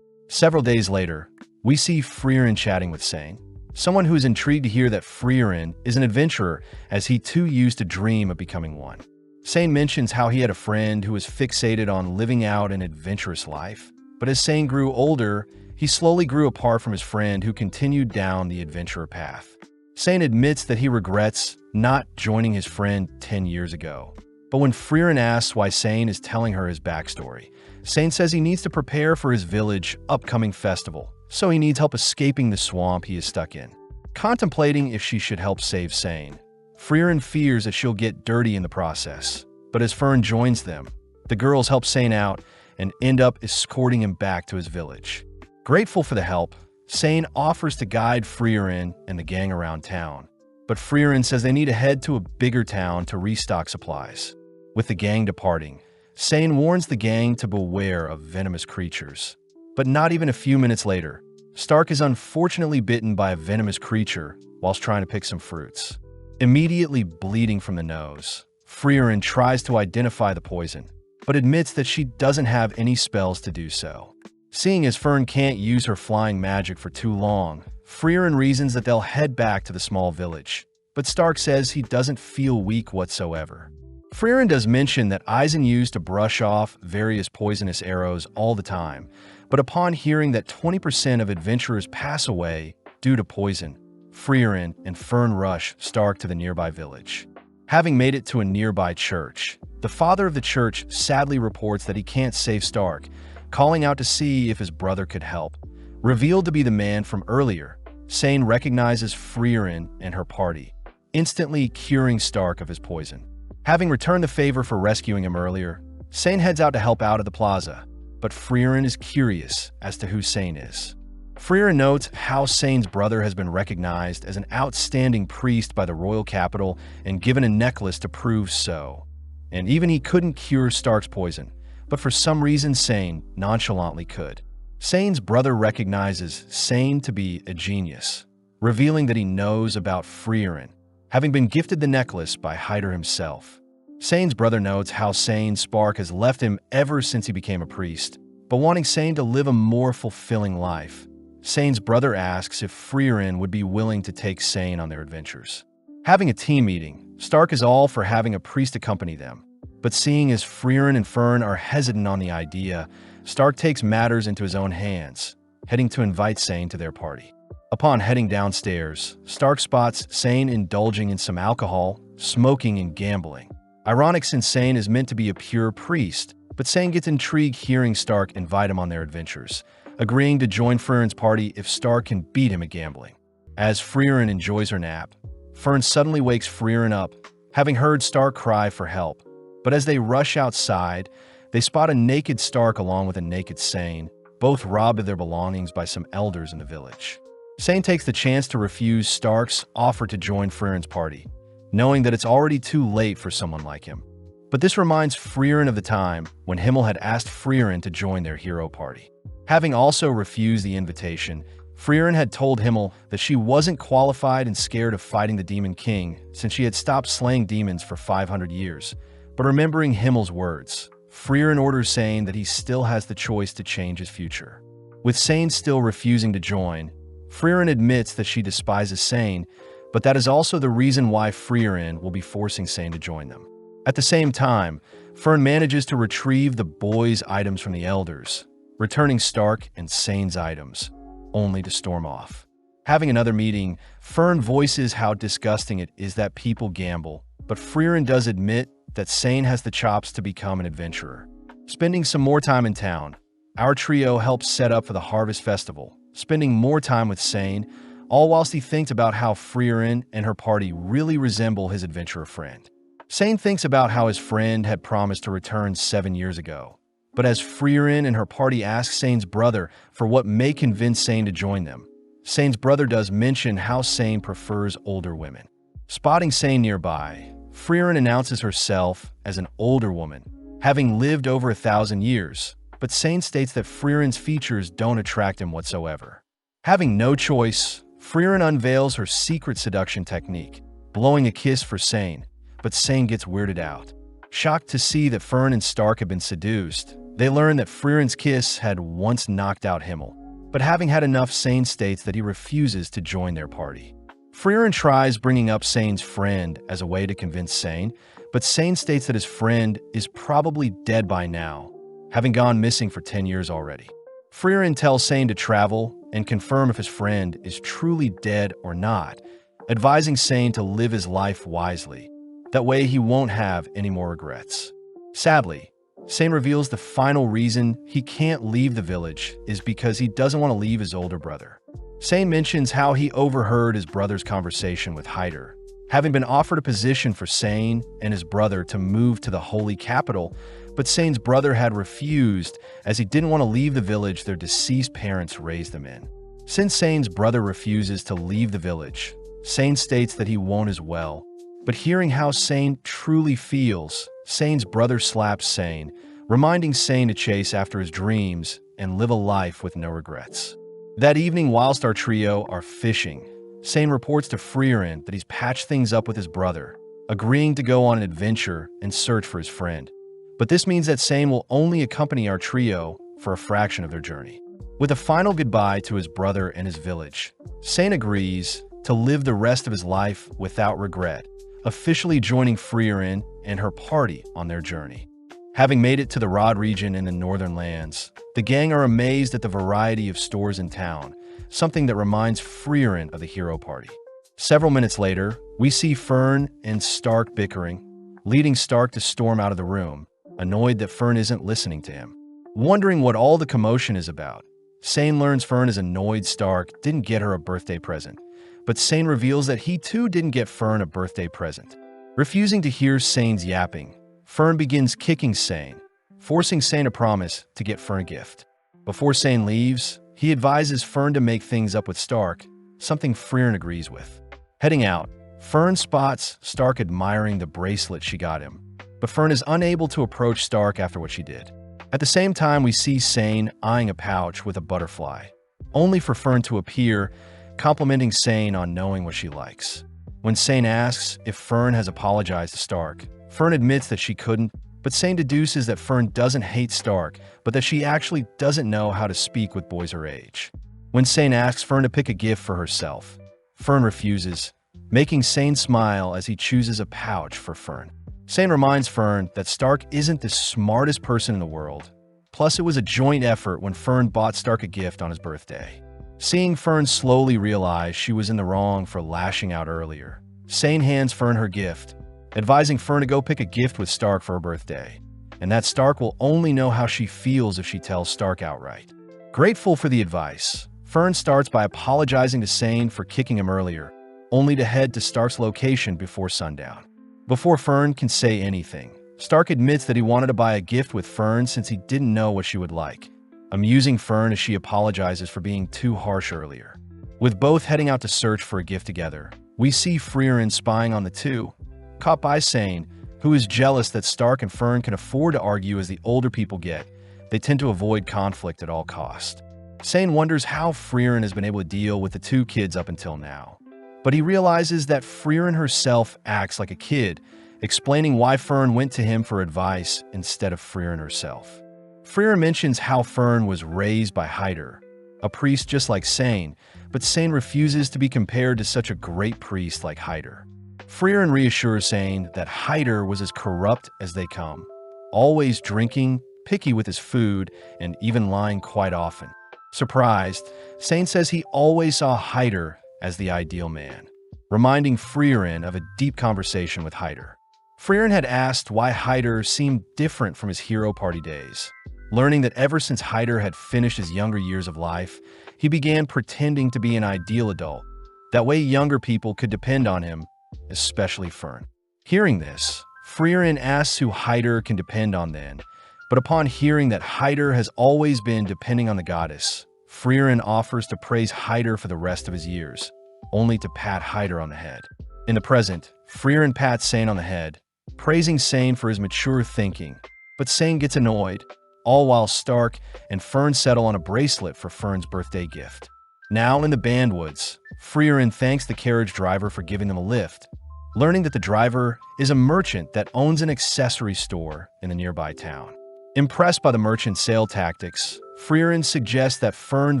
Several days later, we see Freeren chatting with Sane, someone who is intrigued to hear that Freeren is an adventurer, as he too used to dream of becoming one. Sane mentions how he had a friend who was fixated on living out an adventurous life, but as Sane grew older, he slowly grew apart from his friend who continued down the adventurer path. Sane admits that he regrets not joining his friend 10 years ago. But when Freeren asks why Sane is telling her his backstory, Sane says he needs to prepare for his village upcoming festival, so he needs help escaping the swamp he is stuck in. Contemplating if she should help save Sane, Freeren fears that she'll get dirty in the process. But as Fern joins them, the girls help Sane out and end up escorting him back to his village. Grateful for the help, Sane offers to guide Freeren and the gang around town. But Freeren says they need to head to a bigger town to restock supplies. With the gang departing, Sane warns the gang to beware of venomous creatures. But not even a few minutes later, Stark is unfortunately bitten by a venomous creature whilst trying to pick some fruits. Immediately bleeding from the nose, Freeren tries to identify the poison, but admits that she doesn't have any spells to do so. Seeing as Fern can't use her flying magic for too long, Freeren reasons that they'll head back to the small village, but Stark says he doesn't feel weak whatsoever. Freeren does mention that Eisen used to brush off various poisonous arrows all the time, but upon hearing that 20% of adventurers pass away due to poison, Freeren and Fern rush Stark to the nearby village. Having made it to a nearby church, the father of the church sadly reports that he can't save Stark, calling out to see if his brother could help. Revealed to be the man from earlier, Sane recognizes Freeren and her party, instantly curing Stark of his poison. Having returned the favor for rescuing him earlier, Sane heads out to help out at the plaza, but Freeren is curious as to who Sane is. Freeren notes how Sane's brother has been recognized as an outstanding priest by the royal capital and given a necklace to prove so. And even he couldn't cure Stark's poison, but for some reason Sane nonchalantly could. Sane's brother recognizes Sane to be a genius, revealing that he knows about Freeren, having been gifted the necklace by Hyder himself. Sane's brother notes how Sane's spark has left him ever since he became a priest, but wanting Sane to live a more fulfilling life. Sane's brother asks if Freeren would be willing to take Sane on their adventures. Having a team meeting, Stark is all for having a priest accompany them, but seeing as Freeren and Fern are hesitant on the idea, Stark takes matters into his own hands, heading to invite Sane to their party. Upon heading downstairs, Stark spots Sane indulging in some alcohol, smoking, and gambling. Ironic since Sane is meant to be a pure priest, but Sane gets intrigued hearing Stark invite him on their adventures, agreeing to join Freeren's party if Stark can beat him at gambling. As Freeren enjoys her nap, Fern suddenly wakes Freeren up, having heard Stark cry for help. But as they rush outside, they spot a naked Stark along with a naked Sane, both robbed of their belongings by some elders in the village. Sane takes the chance to refuse Stark's offer to join Freeren's party, knowing that it's already too late for someone like him. But this reminds Freeren of the time when Himmel had asked Freeren to join their hero party. Having also refused the invitation, Freeren had told Himmel that she wasn't qualified and scared of fighting the Demon King since she had stopped slaying demons for 500 years. But remembering Himmel's words, Freeren orders Sane that he still has the choice to change his future. With Sane still refusing to join, Freeren admits that she despises Sane, but that is also the reason why Freeren will be forcing Sane to join them. At the same time, Fern manages to retrieve the boys' items from the elders, returning Stark and Sane's items, only to storm off. Having another meeting, Fern voices how disgusting it is that people gamble, but Freeren does admit that Sane has the chops to become an adventurer. Spending some more time in town, our trio helps set up for the Harvest Festival, spending more time with Sane, all whilst he thinks about how Freeren and her party really resemble his adventurer friend. Sane thinks about how his friend had promised to return 7 years ago, but as Freeren and her party ask Sane's brother for what may convince Sane to join them, Sane's brother does mention how Sane prefers older women. Spotting Sane nearby, Freeren announces herself as an older woman, having lived over 1,000 years, but Sane states that Freeren's features don't attract him whatsoever. Having no choice, Freeren unveils her secret seduction technique, blowing a kiss for Sane, but Sane gets weirded out. Shocked to see that Fern and Stark have been seduced, they learn that Freeren's kiss had once knocked out Himmel, but having had enough, Sane states that he refuses to join their party. Freeren tries bringing up Sane's friend as a way to convince Sane, but Sane states that his friend is probably dead by now, having gone missing for 10 years already. Freeren tells Sane to travel and confirm if his friend is truly dead or not, advising Sane to live his life wisely. That way he won't have any more regrets. Sadly, Sane reveals the final reason he can't leave the village is because he doesn't want to leave his older brother. Sane mentions how he overheard his brother's conversation with Hyder, having been offered a position for Sane and his brother to move to the holy capital, but Sane's brother had refused as he didn't want to leave the village their deceased parents raised them in. Since Sane's brother refuses to leave the village, Sane states that he won't as well, but hearing how Sane truly feels, Sane's brother slaps Sane, reminding Sane to chase after his dreams and live a life with no regrets. That evening, whilst our trio are fishing, Sane reports to Freeren that he's patched things up with his brother, agreeing to go on an adventure and search for his friend. But this means that Sane will only accompany our trio for a fraction of their journey. With a final goodbye to his brother and his village, Sane agrees to live the rest of his life without regret, officially joining Freeren and her party on their journey. Having made it to the Rod region in the Northern Lands, the gang are amazed at the variety of stores in town, something that reminds Freeren of the hero party. Several minutes later, we see Fern and Stark bickering, leading Stark to storm out of the room, annoyed that Fern isn't listening to him. Wondering what all the commotion is about, Sane learns Fern is annoyed Stark didn't get her a birthday present, but Sane reveals that he too didn't get Fern a birthday present. Refusing to hear Sane's yapping, Fern begins kicking Sane, forcing Sane to promise to get Fern a gift. Before Sane leaves, he advises Fern to make things up with Stark, something Freeren agrees with. Heading out, Fern spots Stark admiring the bracelet she got him, but Fern is unable to approach Stark after what she did. At the same time, we see Sane eyeing a pouch with a butterfly, only for Fern to appear, complimenting Sane on knowing what she likes. When Sane asks if Fern has apologized to Stark, Fern admits that she couldn't, but Sane deduces that Fern doesn't hate Stark, but that she actually doesn't know how to speak with boys her age. When Sane asks Fern to pick a gift for herself, Fern refuses, making Sane smile as he chooses a pouch for Fern. Sane reminds Fern that Stark isn't the smartest person in the world. Plus, it was a joint effort when Fern bought Stark a gift on his birthday. Seeing Fern slowly realize she was in the wrong for lashing out earlier, Sane hands Fern her gift, advising Fern to go pick a gift with Stark for her birthday, and that Stark will only know how she feels if she tells Stark outright. Grateful for the advice, Fern starts by apologizing to Sane for kicking him earlier, only to head to Stark's location before sundown. Before Fern can say anything, Stark admits that he wanted to buy a gift with Fern since he didn't know what she would like, amusing Fern as she apologizes for being too harsh earlier. With both heading out to search for a gift together, we see Freeren spying on the two, caught by Sane, who is jealous that Stark and Fern can afford to argue as the older people get. They tend to avoid conflict at all costs. Sane wonders how Freeren has been able to deal with the two kids up until now. But he realizes that Freeren herself acts like a kid, explaining why Fern went to him for advice instead of Freeren herself. Freeren mentions how Fern was raised by Hyder, a priest just like Sane, but Sane refuses to be compared to such a great priest like Hyder. Freeren reassures Sane that Hyder was as corrupt as they come, always drinking, picky with his food, and even lying quite often. Surprised, Sane says he always saw Hyder as the ideal man, reminding Freeren of a deep conversation with Hyder. Freeren had asked why Hyder seemed different from his hero party days. Learning that ever since Hyder had finished his younger years of life, he began pretending to be an ideal adult. That way younger people could depend on him, especially Fern. Hearing this, Freeren asks who Hyder can depend on then, but upon hearing that Hyder has always been depending on the goddess, Freeren offers to praise Hyder for the rest of his years, only to pat Hyder on the head. In the present, Freeren pats Sane on the head, praising Sane for his mature thinking, but Sane gets annoyed, all while Stark and Fern settle on a bracelet for Fern's birthday gift. Now in the Bandwoods, Freeren thanks the carriage driver for giving them a lift, learning that the driver is a merchant that owns an accessory store in the nearby town. Impressed by the merchant's sale tactics, Freeren suggests that Fern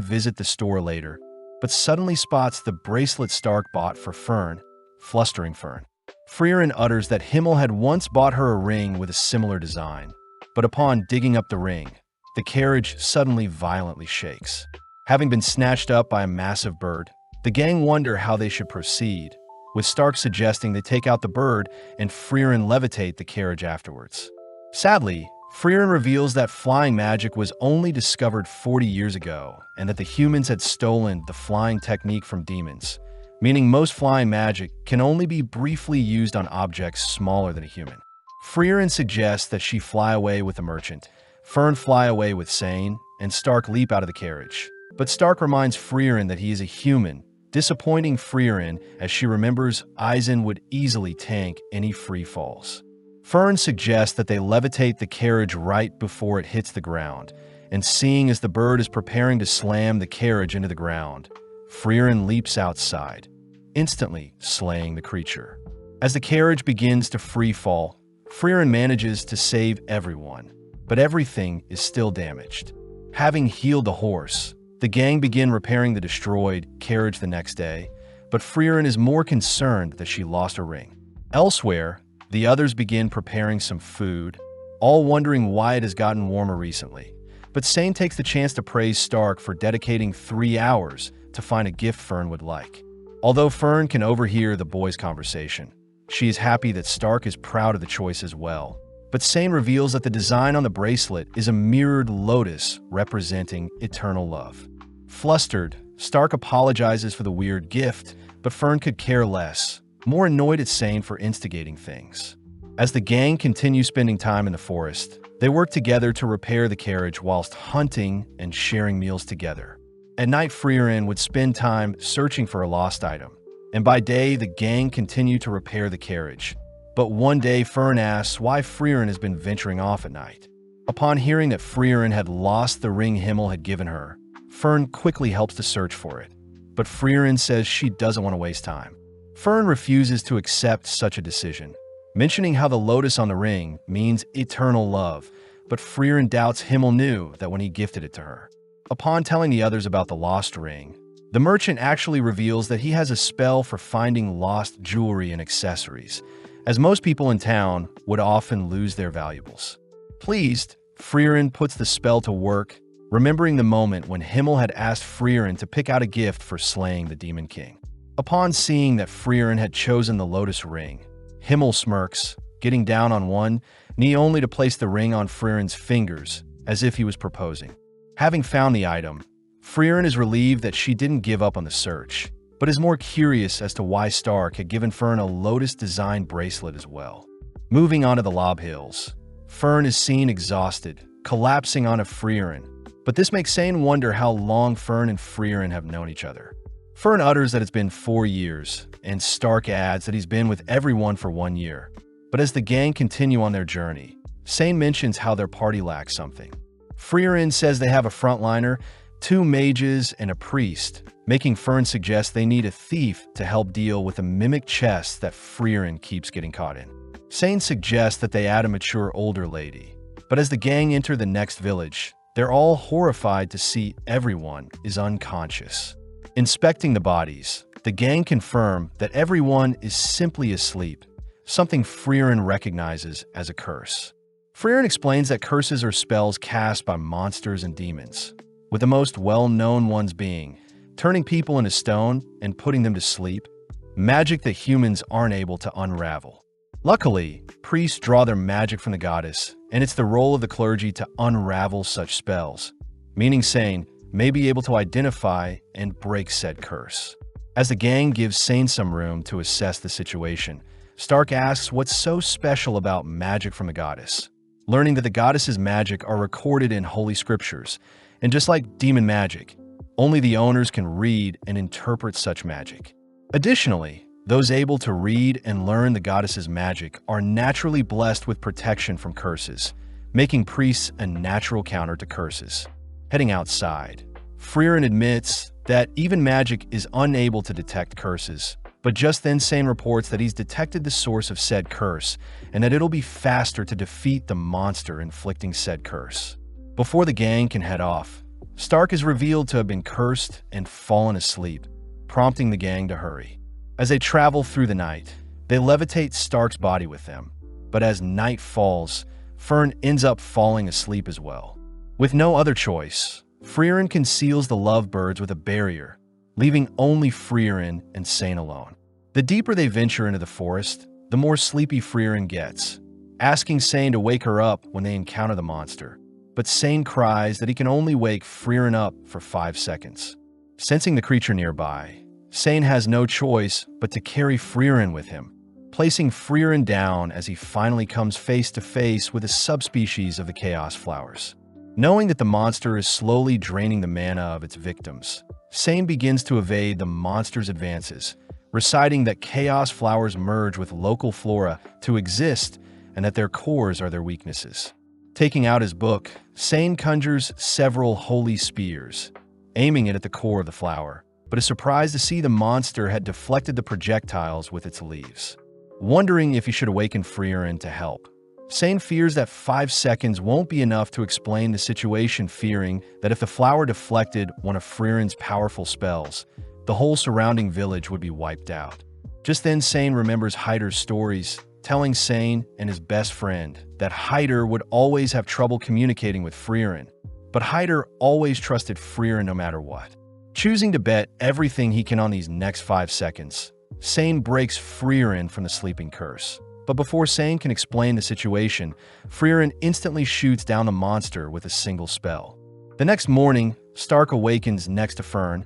visit the store later, but suddenly spots the bracelet Stark bought for Fern, flustering Fern. Freeren utters that Himmel had once bought her a ring with a similar design, but upon digging up the ring, the carriage suddenly violently shakes. Having been snatched up by a massive bird, the gang wonder how they should proceed, with Stark suggesting they take out the bird and Freeren levitate the carriage afterwards. Sadly, Freeren reveals that flying magic was only discovered 40 years ago and that the humans had stolen the flying technique from demons, meaning most flying magic can only be briefly used on objects smaller than a human. Freeren suggests that she fly away with the merchant, Fern fly away with Sane, and Stark leap out of the carriage. But Stark reminds Freeren that he is a human, disappointing Freeren as she remembers Eisen would easily tank any free falls. Fern suggests that they levitate the carriage right before it hits the ground, and seeing as the bird is preparing to slam the carriage into the ground, Freeren leaps outside, instantly slaying the creature. As the carriage begins to free fall, Freeren manages to save everyone, but everything is still damaged. Having healed the horse, the gang begin repairing the destroyed carriage the next day, but Freeren is more concerned that she lost a ring. Elsewhere, the others begin preparing some food, all wondering why it has gotten warmer recently. But Sane takes the chance to praise Stark for dedicating 3 hours to find a gift Fern would like. Although Fern can overhear the boys' conversation, she is happy that Stark is proud of the choice as well. But Sane reveals that the design on the bracelet is a mirrored lotus representing eternal love. Flustered, Stark apologizes for the weird gift, but Fern could care less, more annoyed at Sane for instigating things. As the gang continue spending time in the forest, they work together to repair the carriage whilst hunting and sharing meals together. At night, Freeren would spend time searching for a lost item, and by day, the gang continued to repair the carriage. But one day, Fern asks why Freeren has been venturing off at night. Upon hearing that Freeren had lost the ring Himmel had given her, Fern quickly helps to search for it. But Freeren says she doesn't want to waste time. Fern refuses to accept such a decision, mentioning how the lotus on the ring means eternal love, but Freeren doubts Himmel knew that when he gifted it to her. Upon telling the others about the lost ring, the merchant actually reveals that he has a spell for finding lost jewelry and accessories, as most people in town would often lose their valuables. Pleased, Freeren puts the spell to work, remembering the moment when Himmel had asked Freeren to pick out a gift for slaying the Demon King. Upon seeing that Freeren had chosen the lotus ring, Himmel smirks, getting down on one knee only to place the ring on Freeren's fingers, as if he was proposing. Having found the item, Freeren is relieved that she didn't give up on the search, but is more curious as to why Stark had given Fern a lotus-designed bracelet as well. Moving on to the Lob Hills, Fern is seen exhausted, collapsing onto Freeren, but this makes Sane wonder how long Fern and Freeren have known each other. Fern utters that it's been 4 years, and Stark adds that he's been with everyone for 1 year. But as the gang continue on their journey, Sane mentions how their party lacks something. Freeren says they have a frontliner, 2 mages, and a priest, making Fern suggest they need a thief to help deal with the mimic chest that Freeren keeps getting caught in. Sane suggests that they add a mature older lady, but as the gang enter the next village, they're all horrified to see everyone is unconscious. Inspecting the bodies, The gang confirm that everyone is simply asleep, something Freeren recognizes as a curse. Freeren explains that curses are spells cast by monsters and demons, with the most well-known ones being turning people into stone and putting them to sleep, magic that humans aren't able to unravel. Luckily, priests draw their magic from the goddess, and it's the role of the clergy to unravel such spells, meaning Sane may be able to identify and break said curse. As the gang gives Sane some room to assess the situation, Stark asks what's so special about magic from the goddess. Learning that the goddess's magic are recorded in holy scriptures, and just like demon magic, only the owners can read and interpret such magic. Additionally, those able to read and learn the goddess's magic are naturally blessed with protection from curses, making priests a natural counter to curses. Heading outside, Freeren admits that even magic is unable to detect curses, but just then Sane reports that he's detected the source of said curse and that it'll be faster to defeat the monster inflicting said curse. Before the gang can head off, Stark is revealed to have been cursed and fallen asleep, prompting the gang to hurry. As they travel through the night, they levitate Stark's body with them, but as night falls, Fern ends up falling asleep as well. With no other choice, Freeren conceals the lovebirds with a barrier, leaving only Freeren and Sane alone. The deeper they venture into the forest, the more sleepy Freeren gets, asking Sane to wake her up when they encounter the monster. But Sane cries that he can only wake Freeren up for 5 seconds. Sensing the creature nearby, Sane has no choice but to carry Freeren with him, placing Freeren down as he finally comes face to face with a subspecies of the Chaos Flowers. Knowing that the monster is slowly draining the mana of its victims, Sane begins to evade the monster's advances, reciting that Chaos Flowers merge with local flora to exist and that their cores are their weaknesses. Taking out his book, Sane conjures several holy spears, aiming it at the core of the flower, but is surprised to see the monster had deflected the projectiles with its leaves. Wondering if he should awaken Freeren to help, Sane fears that 5 seconds won't be enough to explain the situation, fearing that if the flower deflected one of Freeren's powerful spells, the whole surrounding village would be wiped out. Just then, Sane remembers Hyder's stories, telling Sane and his best friend that Hyder would always have trouble communicating with Freeren, but Hyder always trusted Freeren no matter what. Choosing to bet everything he can on these next 5 seconds, Sane breaks Freeren from the sleeping curse. But before Sane can explain the situation, Freeren instantly shoots down the monster with a single spell. The next morning, Stark awakens next to Fern,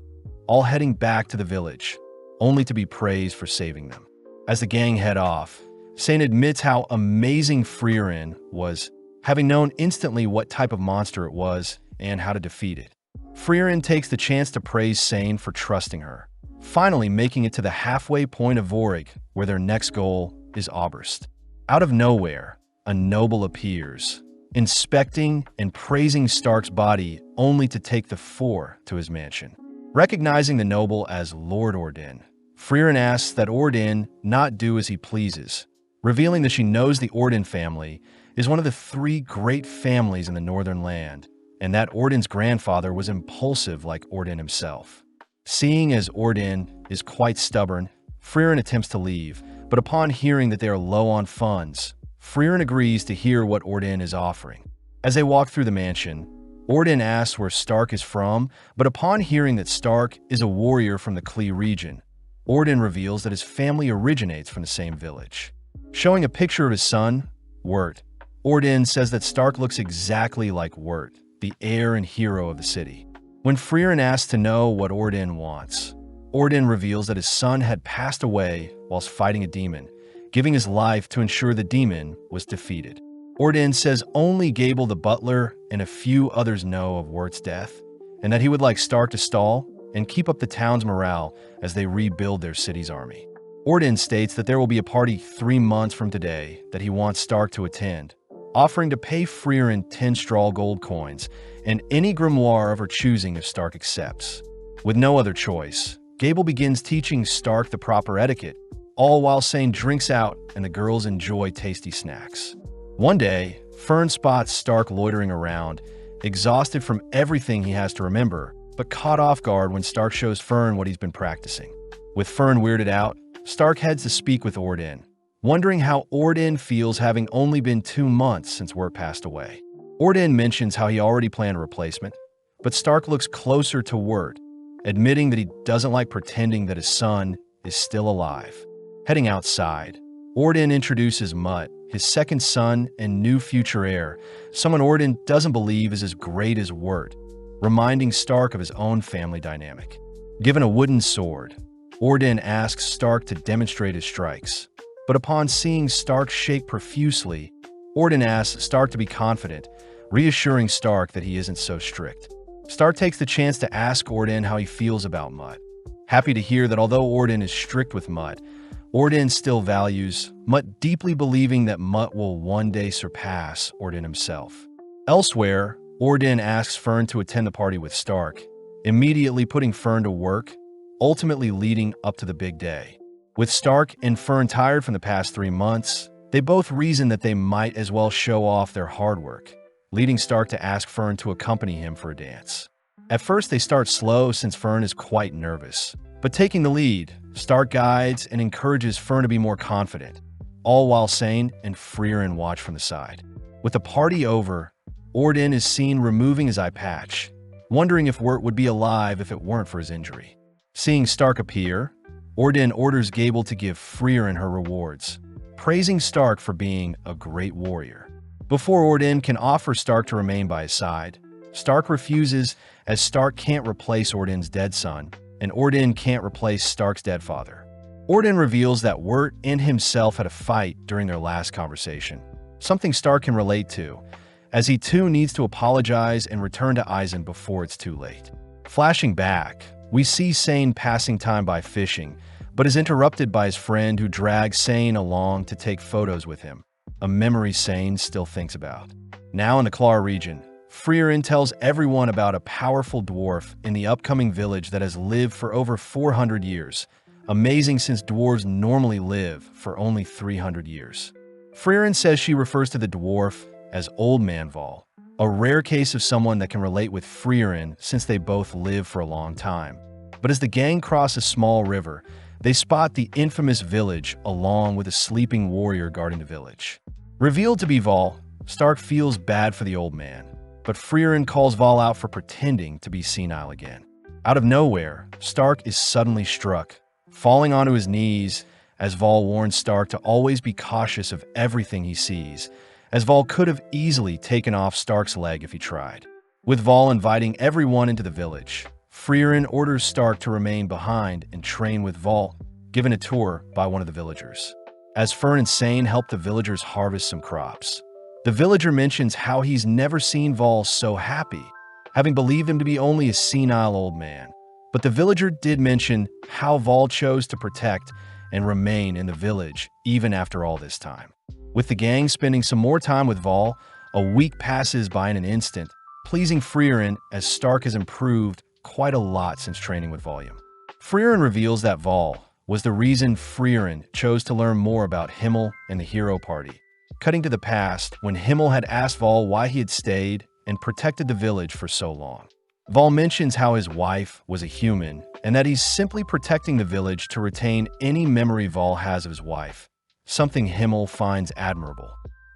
all heading back to the village, only to be praised for saving them. As the gang head off, Sane admits how amazing Freeren was, having known instantly what type of monster it was and how to defeat it. Freeren takes the chance to praise Sane for trusting her, finally making it to the halfway point of Vorig, where their next goal is Oberst. Out of nowhere, a noble appears, inspecting and praising Stark's body only to take the four to his mansion. Recognizing the noble as Lord Ordin, Freeren asks that Ordin not do as he pleases, revealing that she knows the Ordin family is one of the 3 great families in the Northern Land, and that Ordin's grandfather was impulsive like Ordin himself. Seeing as Ordin is quite stubborn, Freeren attempts to leave, but upon hearing that they are low on funds, Freeren agrees to hear what Ordin is offering. As they walk through the mansion, Ordin asks where Stark is from, but upon hearing that Stark is a warrior from the Klee region, Ordin reveals that his family originates from the same village. Showing a picture of his son, Wirt, Ordin says that Stark looks exactly like Wirt, the heir and hero of the city. When Freeren asks to know what Ordin wants, Ordin reveals that his son had passed away whilst fighting a demon, giving his life to ensure the demon was defeated. Ordin says only Gable the butler and a few others know of Wirt's death, and that he would like Stark to stall and keep up the town's morale as they rebuild their city's army. Ordin states that there will be a party 3 months from today that he wants Stark to attend, offering to pay Freeren 10 straw gold coins and any grimoire of her choosing if Stark accepts. With no other choice, Gable begins teaching Stark the proper etiquette, all while Sane drinks out and the girls enjoy tasty snacks. One day, Fern spots Stark loitering around, exhausted from everything he has to remember, but caught off guard when Stark shows Fern what he's been practicing. With Fern weirded out, Stark heads to speak with Orden, wondering how Orden feels having only been 2 months since Wirt passed away. Orden mentions how he already planned a replacement, but Stark looks closer to Wirt, admitting that he doesn't like pretending that his son is still alive. Heading outside, Orden introduces Mutt, his second son and new future heir, someone Orden doesn't believe is as great as Wirt, reminding Stark of his own family dynamic. Given a wooden sword, Orden asks Stark to demonstrate his strikes, but upon seeing Stark shake profusely, Orden asks Stark to be confident, reassuring Stark that he isn't so strict. Stark takes the chance to ask Orden how he feels about Mutt, happy to hear that although Orden is strict with Mutt, Orden still values Mutt, deeply believing that Mutt will one day surpass Orden himself. Elsewhere, Orden asks Fern to attend the party with Stark, immediately putting Fern to work, ultimately leading up to the big day. With Stark and Fern tired from the past 3 months, they both reason that they might as well show off their hard work, leading Stark to ask Fern to accompany him for a dance. At first, they start slow since Fern is quite nervous, but taking the lead, Stark guides and encourages Fern to be more confident, all while Sane and Freeren watch from the side. With the party over, Orden is seen removing his eye patch, wondering if Wirt would be alive if it weren't for his injury. Seeing Stark appear, Orden orders Gable to give Freeren her rewards, praising Stark for being a great warrior. Before Orden can offer Stark to remain by his side, Stark refuses as Stark can't replace Orden's dead son, and Orden can't replace Stark's dead father. Orden reveals that Wirt and himself had a fight during their last conversation, something Stark can relate to, as he too needs to apologize and return to Eisen before it's too late. Flashing back, we see Sane passing time by fishing, but is interrupted by his friend who drags Sane along to take photos with him, a memory Sane still thinks about. Now in the Klar region, Freeren tells everyone about a powerful dwarf in the upcoming village that has lived for over 400 years, amazing since dwarves normally live for only 300 years. Freeren says she refers to the dwarf as Old Man Vol, a rare case of someone that can relate with Freeren since they both live for a long time. But as the gang cross a small river, they spot the infamous village along with a sleeping warrior guarding the village. Revealed to be Vol, Stark feels bad for the old man, but Freeren calls Vol out for pretending to be senile again. Out of nowhere, Stark is suddenly struck, falling onto his knees as Vol warns Stark to always be cautious of everything he sees, as Vol could have easily taken off Stark's leg if he tried. With Vol inviting everyone into the village, Freeren orders Stark to remain behind and train with Vol, given a tour by one of the villagers. As Fern and Sane help the villagers harvest some crops, the villager mentions how he's never seen Vol so happy, having believed him to be only a senile old man. But the villager did mention how Vol chose to protect and remain in the village even after all this time. With the gang spending some more time with Vol, a week passes by in an instant, pleasing Freeren as Stark has improved quite a lot since training with Volume. Freeren reveals that Vol was the reason Freeren chose to learn more about Himmel and the Hero Party, cutting to the past when Himmel had asked Vol why he had stayed and protected the village for so long. Vol mentions how his wife was a human and that he's simply protecting the village to retain any memory Vol has of his wife, something Himmel finds admirable.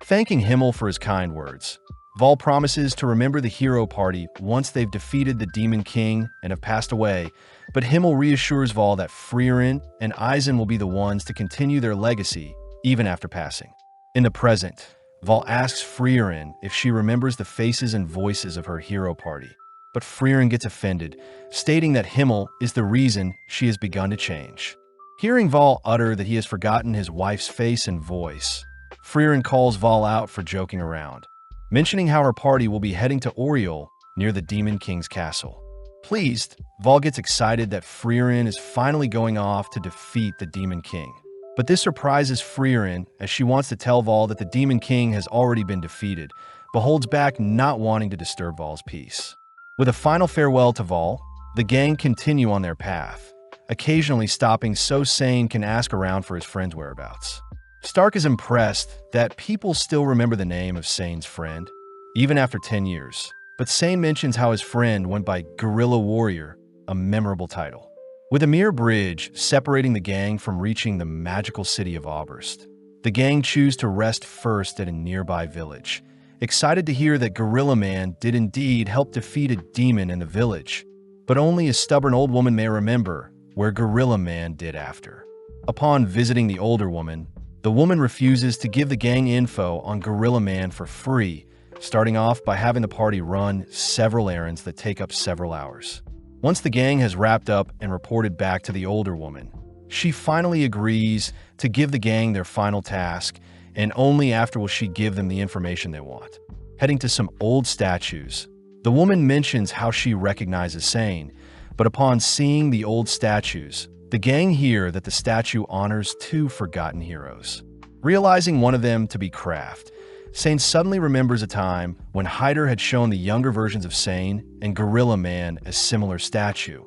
Thanking Himmel for his kind words, Vol promises to remember the Hero Party once they've defeated the Demon King and have passed away, but Himmel reassures Vol that Freeren and Eisen will be the ones to continue their legacy even after passing. In the present, Vol asks Freeren if she remembers the faces and voices of her Hero Party, but Freeren gets offended, stating that Himmel is the reason she has begun to change. Hearing Vol utter that he has forgotten his wife's face and voice, Freeren calls Vol out for joking around, mentioning how her party will be heading to Oriole near the Demon King's castle. Pleased, Vol gets excited that Freeren is finally going off to defeat the Demon King. But this surprises Freeren as she wants to tell Vol that the Demon King has already been defeated, but holds back not wanting to disturb Vol's peace. With a final farewell to Vol, the gang continue on their path, occasionally stopping so Sane can ask around for his friend's whereabouts. Stark is impressed that people still remember the name of Sane's friend, even after 10 years, but Sane mentions how his friend went by Guerrilla Warrior, a memorable title. With a mere bridge separating the gang from reaching the magical city of Oberst, the gang choose to rest first at a nearby village, excited to hear that Gorilla Man did indeed help defeat a demon in the village, but only a stubborn old woman may remember where Gorilla Man did after. Upon visiting the older woman, the woman refuses to give the gang info on Gorilla Man for free, starting off by having the party run several errands that take up several hours. Once the gang has wrapped up and reported back to the older woman, she finally agrees to give the gang their final task, and only after will she give them the information they want. Heading to some old statues, the woman mentions how she recognizes Sane, but upon seeing the old statues, the gang hear that the statue honors two forgotten heroes. Realizing one of them to be Kraft, Sane suddenly remembers a time when Hyder had shown the younger versions of Sane and Gorilla Man a similar statue,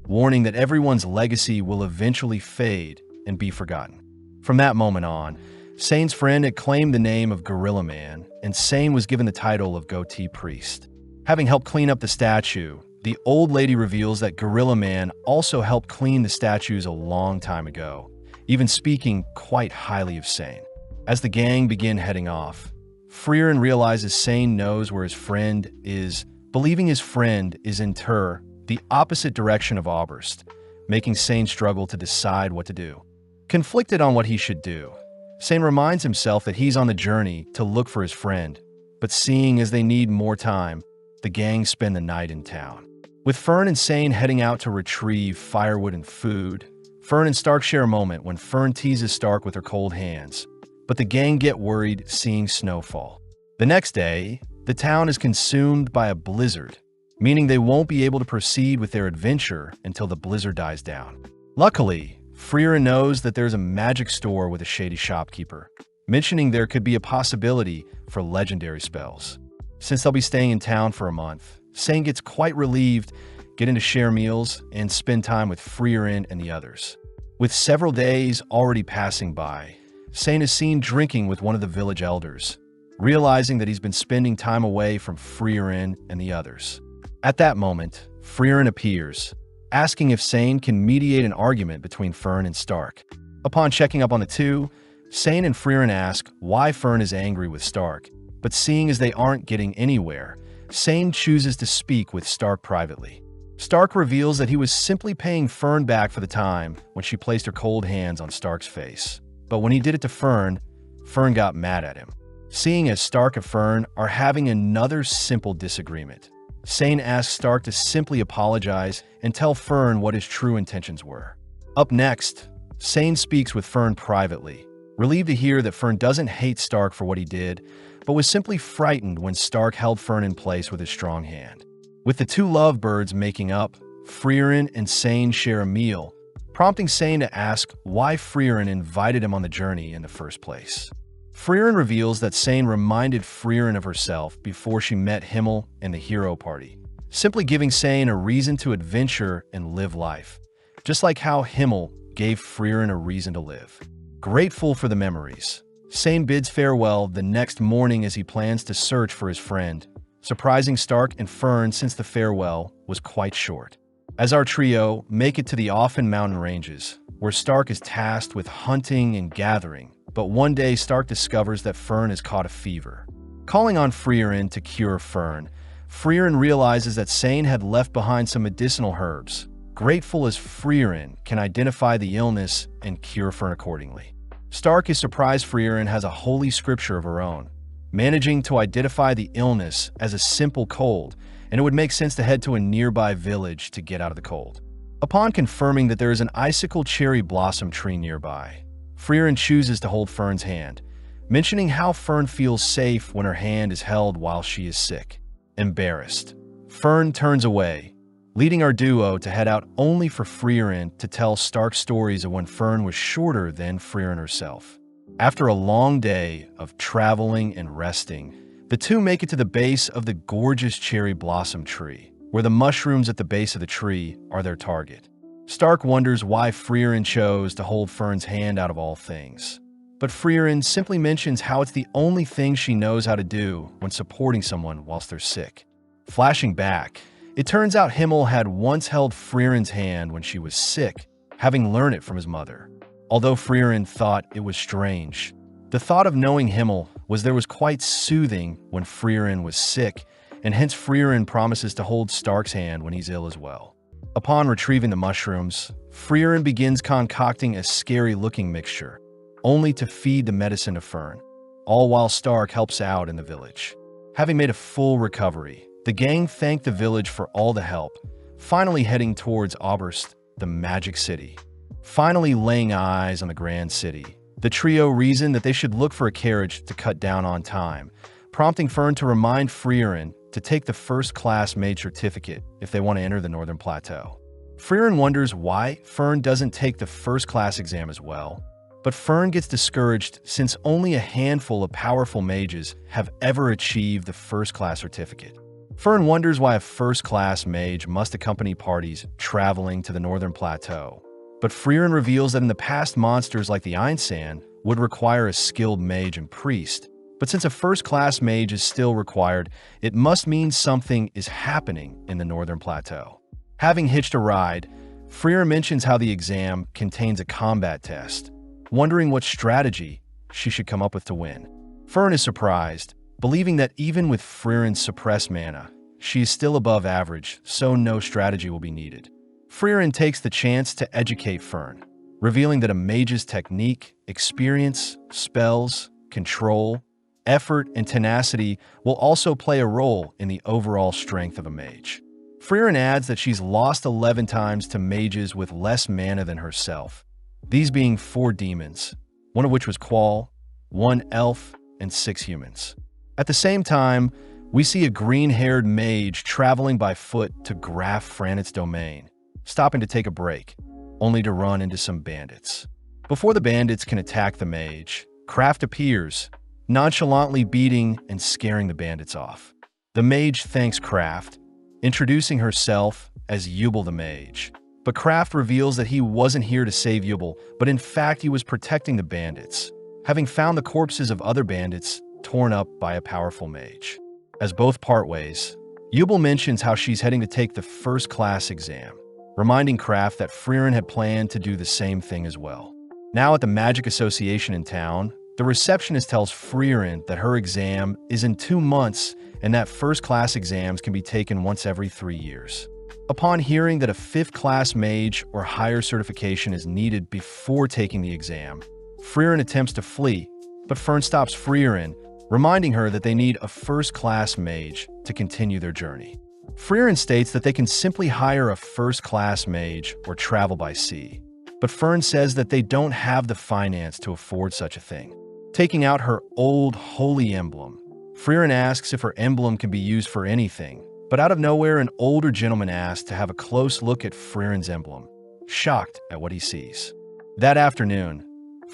warning that everyone's legacy will eventually fade and be forgotten. From that moment on, Sane's friend had claimed the name of Gorilla Man, and Sane was given the title of Goatee Priest. Having helped clean up the statue, the old lady reveals that Gorilla Man also helped clean the statues a long time ago, even speaking quite highly of Sane. As the gang begin heading off, Freeren realizes Sane knows where his friend is, believing his friend is in the opposite direction of Oberst, making Sane struggle to decide what to do. Conflicted on what he should do, Sane reminds himself that he's on the journey to look for his friend, but seeing as they need more time, the gang spend the night in town. With Fern and Sane heading out to retrieve firewood and food, Fern and Stark share a moment when Fern teases Stark with her cold hands, but the gang get worried seeing snowfall. The next day, the town is consumed by a blizzard, meaning they won't be able to proceed with their adventure until the blizzard dies down. Luckily, Freeren knows that there's a magic store with a shady shopkeeper, mentioning there could be a possibility for legendary spells. Since they'll be staying in town for a month, Sane gets quite relieved, getting to share meals and spend time with Freeren and the others. With several days already passing by, Sane is seen drinking with one of the village elders, realizing that he's been spending time away from Freeren and the others. At that moment, Freeren appears, asking if Sane can mediate an argument between Fern and Stark. Upon checking up on the two, Sane and Freeren ask why Fern is angry with Stark, but seeing as they aren't getting anywhere, Sane chooses to speak with Stark privately. Stark reveals that he was simply paying Fern back for the time when she placed her cold hands on Stark's face. But when he did it to Fern, Fern got mad at him. Seeing as Stark and Fern are having another simple disagreement, Sane asks Stark to simply apologize and tell Fern what his true intentions were. Up next, Sane speaks with Fern privately, relieved to hear that Fern doesn't hate Stark for what he did, but was simply frightened when Stark held Fern in place with his strong hand. With the two lovebirds making up, Freeren and Sane share a meal, prompting Sane to ask why Freeren invited him on the journey in the first place. Freeren reveals that Sane reminded Freeren of herself before she met Himmel and the hero party, simply giving Sane a reason to adventure and live life, just like how Himmel gave Freeren a reason to live. Grateful for the memories, Sane bids farewell the next morning as he plans to search for his friend, surprising Stark and Fern since the farewell was quite short. As our trio make it to the Offen mountain ranges, where Stark is tasked with hunting and gathering, but one day Stark discovers that Fern has caught a fever. Calling on Freeren to cure Fern, Freeren realizes that Sane had left behind some medicinal herbs. Grateful as Freeren can identify the illness and cure Fern accordingly. Stark is surprised Freeren has a holy scripture of her own, managing to identify the illness as a simple cold, and it would make sense to head to a nearby village to get out of the cold. Upon confirming that there is an icicle cherry blossom tree nearby, Freeren chooses to hold Fern's hand, mentioning how Fern feels safe when her hand is held while she is sick. Embarrassed, Fern turns away, leading our duo to head out only for Freeren to tell Stark stories of when Fern was shorter than Freeren herself. After a long day of traveling and resting, the two make it to the base of the gorgeous cherry blossom tree, where the mushrooms at the base of the tree are their target. Stark wonders why Freeren chose to hold Fern's hand out of all things, but Freeren simply mentions how it's the only thing she knows how to do when supporting someone whilst they're sick. Flashing back, It turns out Himmel had once held Freeren's hand when she was sick, having learned it from his mother. Although Freeren thought it was strange, the thought of knowing Himmel was quite soothing when Freeren was sick, and hence Freeren promises to hold Stark's hand when he's ill as well. Upon retrieving the mushrooms, Freeren begins concocting a scary-looking mixture, only to feed the medicine to Fern, all while Stark helps out in the village. Having made a full recovery, the gang thank the village for all the help, finally heading towards Oberst, the Magic City. Finally laying eyes on the Grand City, the trio reason that they should look for a carriage to cut down on time, prompting Fern to remind Freeren to take the first-class mage certificate if they want to enter the Northern Plateau. Freeren wonders why Fern doesn't take the first-class exam as well, but Fern gets discouraged since only a handful of powerful mages have ever achieved the first-class certificate. Fern wonders why a first-class mage must accompany parties traveling to the Northern Plateau, but Freeren reveals that in the past monsters like the Einsan would require a skilled mage and priest, but since a first-class mage is still required, it must mean something is happening in the Northern Plateau. Having hitched a ride, Freeren mentions how the exam contains a combat test, wondering what strategy she should come up with to win. Fern is surprised, believing that even with Freeren's suppressed mana, she is still above average, so no strategy will be needed. Freeren takes the chance to educate Fern, revealing that a mage's technique, experience, spells, control, effort, and tenacity will also play a role in the overall strength of a mage. Freeren adds that she's lost 11 times to mages with less mana than herself, these being 4 demons, one of which was Qual, 1 elf, and 6 humans. At the same time, we see a green-haired mage traveling by foot to Graf Franit's domain, stopping to take a break, only to run into some bandits. Before the bandits can attack the mage, Kraft appears, nonchalantly beating and scaring the bandits off. The mage thanks Kraft, introducing herself as Yubel the mage. But Kraft reveals that he wasn't here to save Yubel, but in fact he was protecting the bandits, having found the corpses of other bandits torn up by a powerful mage. As both part ways, Yubel mentions how she's heading to take the first-class exam, reminding Kraft that Freeren had planned to do the same thing as well. Now at the Magic Association in town, the receptionist tells Freeren that her exam is in 2 months and that first-class exams can be taken once every 3 years. Upon hearing that a 5th-class mage or higher certification is needed before taking the exam, Freeren attempts to flee, but Fern stops Freeren, reminding her that they need a first-class mage to continue their journey. Freeren states that they can simply hire a first-class mage or travel by sea, but Fern says that they don't have the finance to afford such a thing. Taking out her old holy emblem, Freeren asks if her emblem can be used for anything, but out of nowhere an older gentleman asks to have a close look at Freeren's emblem, shocked at what he sees. That afternoon,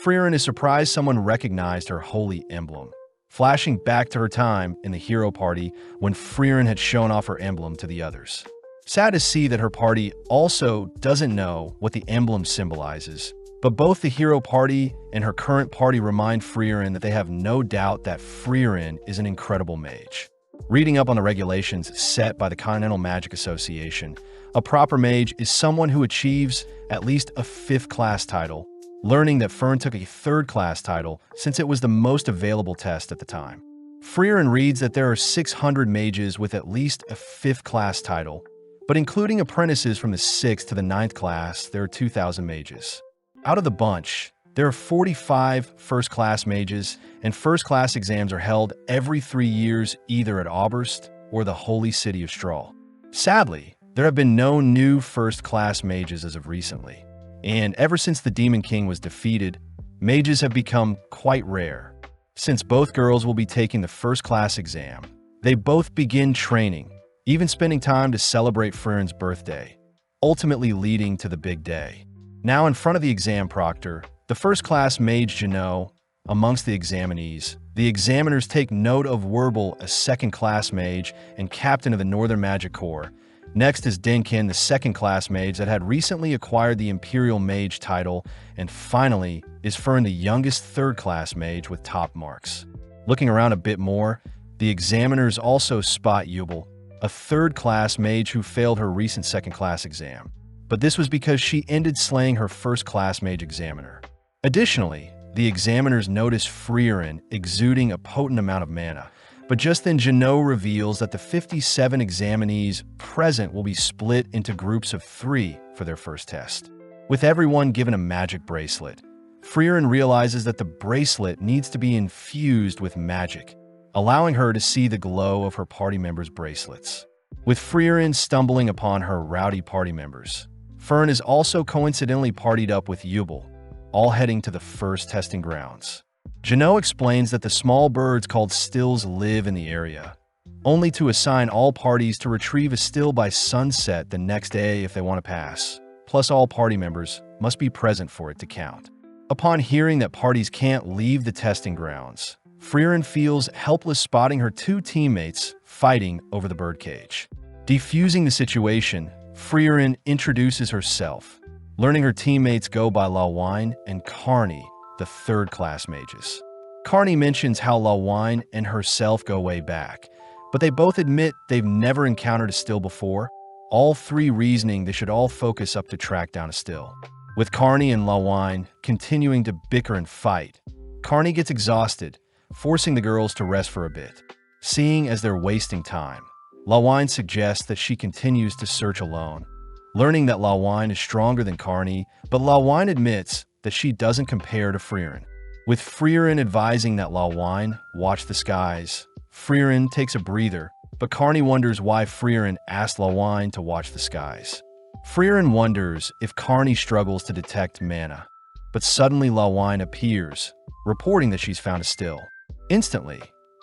Freeren is surprised someone recognized her holy emblem, flashing back to her time in the hero party when Freeren had shown off her emblem to the others. Sad to see that her party also doesn't know what the emblem symbolizes, but both the hero party and her current party remind Freeren that they have no doubt that Freeren is an incredible mage. Reading up on the regulations set by the Continental Magic Association, a proper mage is someone who achieves at least a 5th-class title, learning that Fern took a 3rd-class title since it was the most available test at the time. Freeren reads that there are 600 mages with at least a 5th-class title, but including apprentices from the 6th to the 9th class, there are 2,000 mages. Out of the bunch, there are 45 first-class mages, and first-class exams are held every 3 years either at Oberst or the Holy City of Strahl. Sadly, there have been no new first-class mages as of recently, and ever since the Demon King was defeated, mages have become quite rare. Since both girls will be taking the first-class exam, they both begin training, even spending time to celebrate Freeren's birthday, ultimately leading to the big day. Now in front of the exam proctor, the first-class mage Janot, amongst the examinees, the examiners take note of Werbel, a 2nd-class mage and captain of the Northern Magic Corps. Next is Denkin, the 2nd-class mage that had recently acquired the Imperial Mage title, and finally is Fern, the youngest 3rd-class mage with top marks. Looking around a bit more, the examiners also spot Yubel, a third-class mage who failed her recent second-class exam. But this was because she ended slaying her first-class mage examiner. Additionally, the examiners noticed Freeren exuding a potent amount of mana, but just then Jeannot reveals that the 57 examinees present will be split into groups of 3 for their first test. With everyone given a magic bracelet, Freeren realizes that the bracelet needs to be infused with magic, allowing her to see the glow of her party members' bracelets. With Freeren stumbling upon her rowdy party members, Fern is also coincidentally partied up with Yubel, all heading to the first testing grounds. Jeannot explains that the small birds called stills live in the area, only to assign all parties to retrieve a still by sunset the next day if they want to pass. Plus, all party members must be present for it to count. Upon hearing that parties can't leave the testing grounds, Freeren feels helpless spotting her 2 teammates fighting over the birdcage. Defusing the situation, Freeren introduces herself, learning her teammates go by Lawine and Carney, the third-class mages. Carney mentions how Lawine and herself go way back, but they both admit they've never encountered a still before, all 3 reasoning they should all focus up to track down a still. With Carney and Lawine continuing to bicker and fight, Carney gets exhausted, forcing the girls to rest for a bit. Seeing as they're wasting time, Lawine suggests that she continues to search alone, learning that Lawine is stronger than Carney, but Lawine admits that she doesn't compare to Freeren. With Freeren advising that Lawine watch the skies, Freeren takes a breather, but Carney wonders why Freeren asked Lawine to watch the skies. Freeren wonders if Carney struggles to detect mana, but suddenly Lawine appears, reporting that she's found a still. Instantly,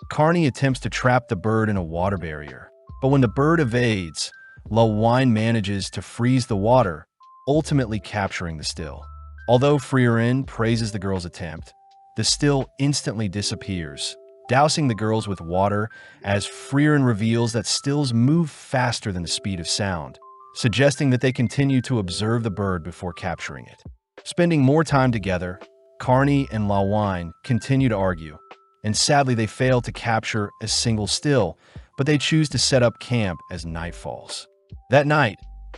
Carney attempts to trap the bird in a water barrier, but when the bird evades, Lawine manages to freeze the water, ultimately capturing the still. Although Freeren praises the girl's attempt, the still instantly disappears, dousing the girls with water as Freeren reveals that stills move faster than the speed of sound, suggesting that they continue to observe the bird before capturing it. Spending more time together, Carney and Lawine continue to argue, and sadly they fail to capture a single still, but they choose to set up camp as night falls. That night,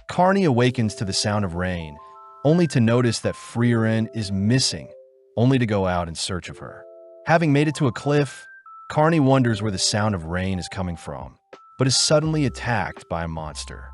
Carney awakens to the sound of rain, only to notice that Freeren is missing, only to go out in search of her. Having made it to a cliff, Carney wonders where the sound of rain is coming from, but is suddenly attacked by a monster.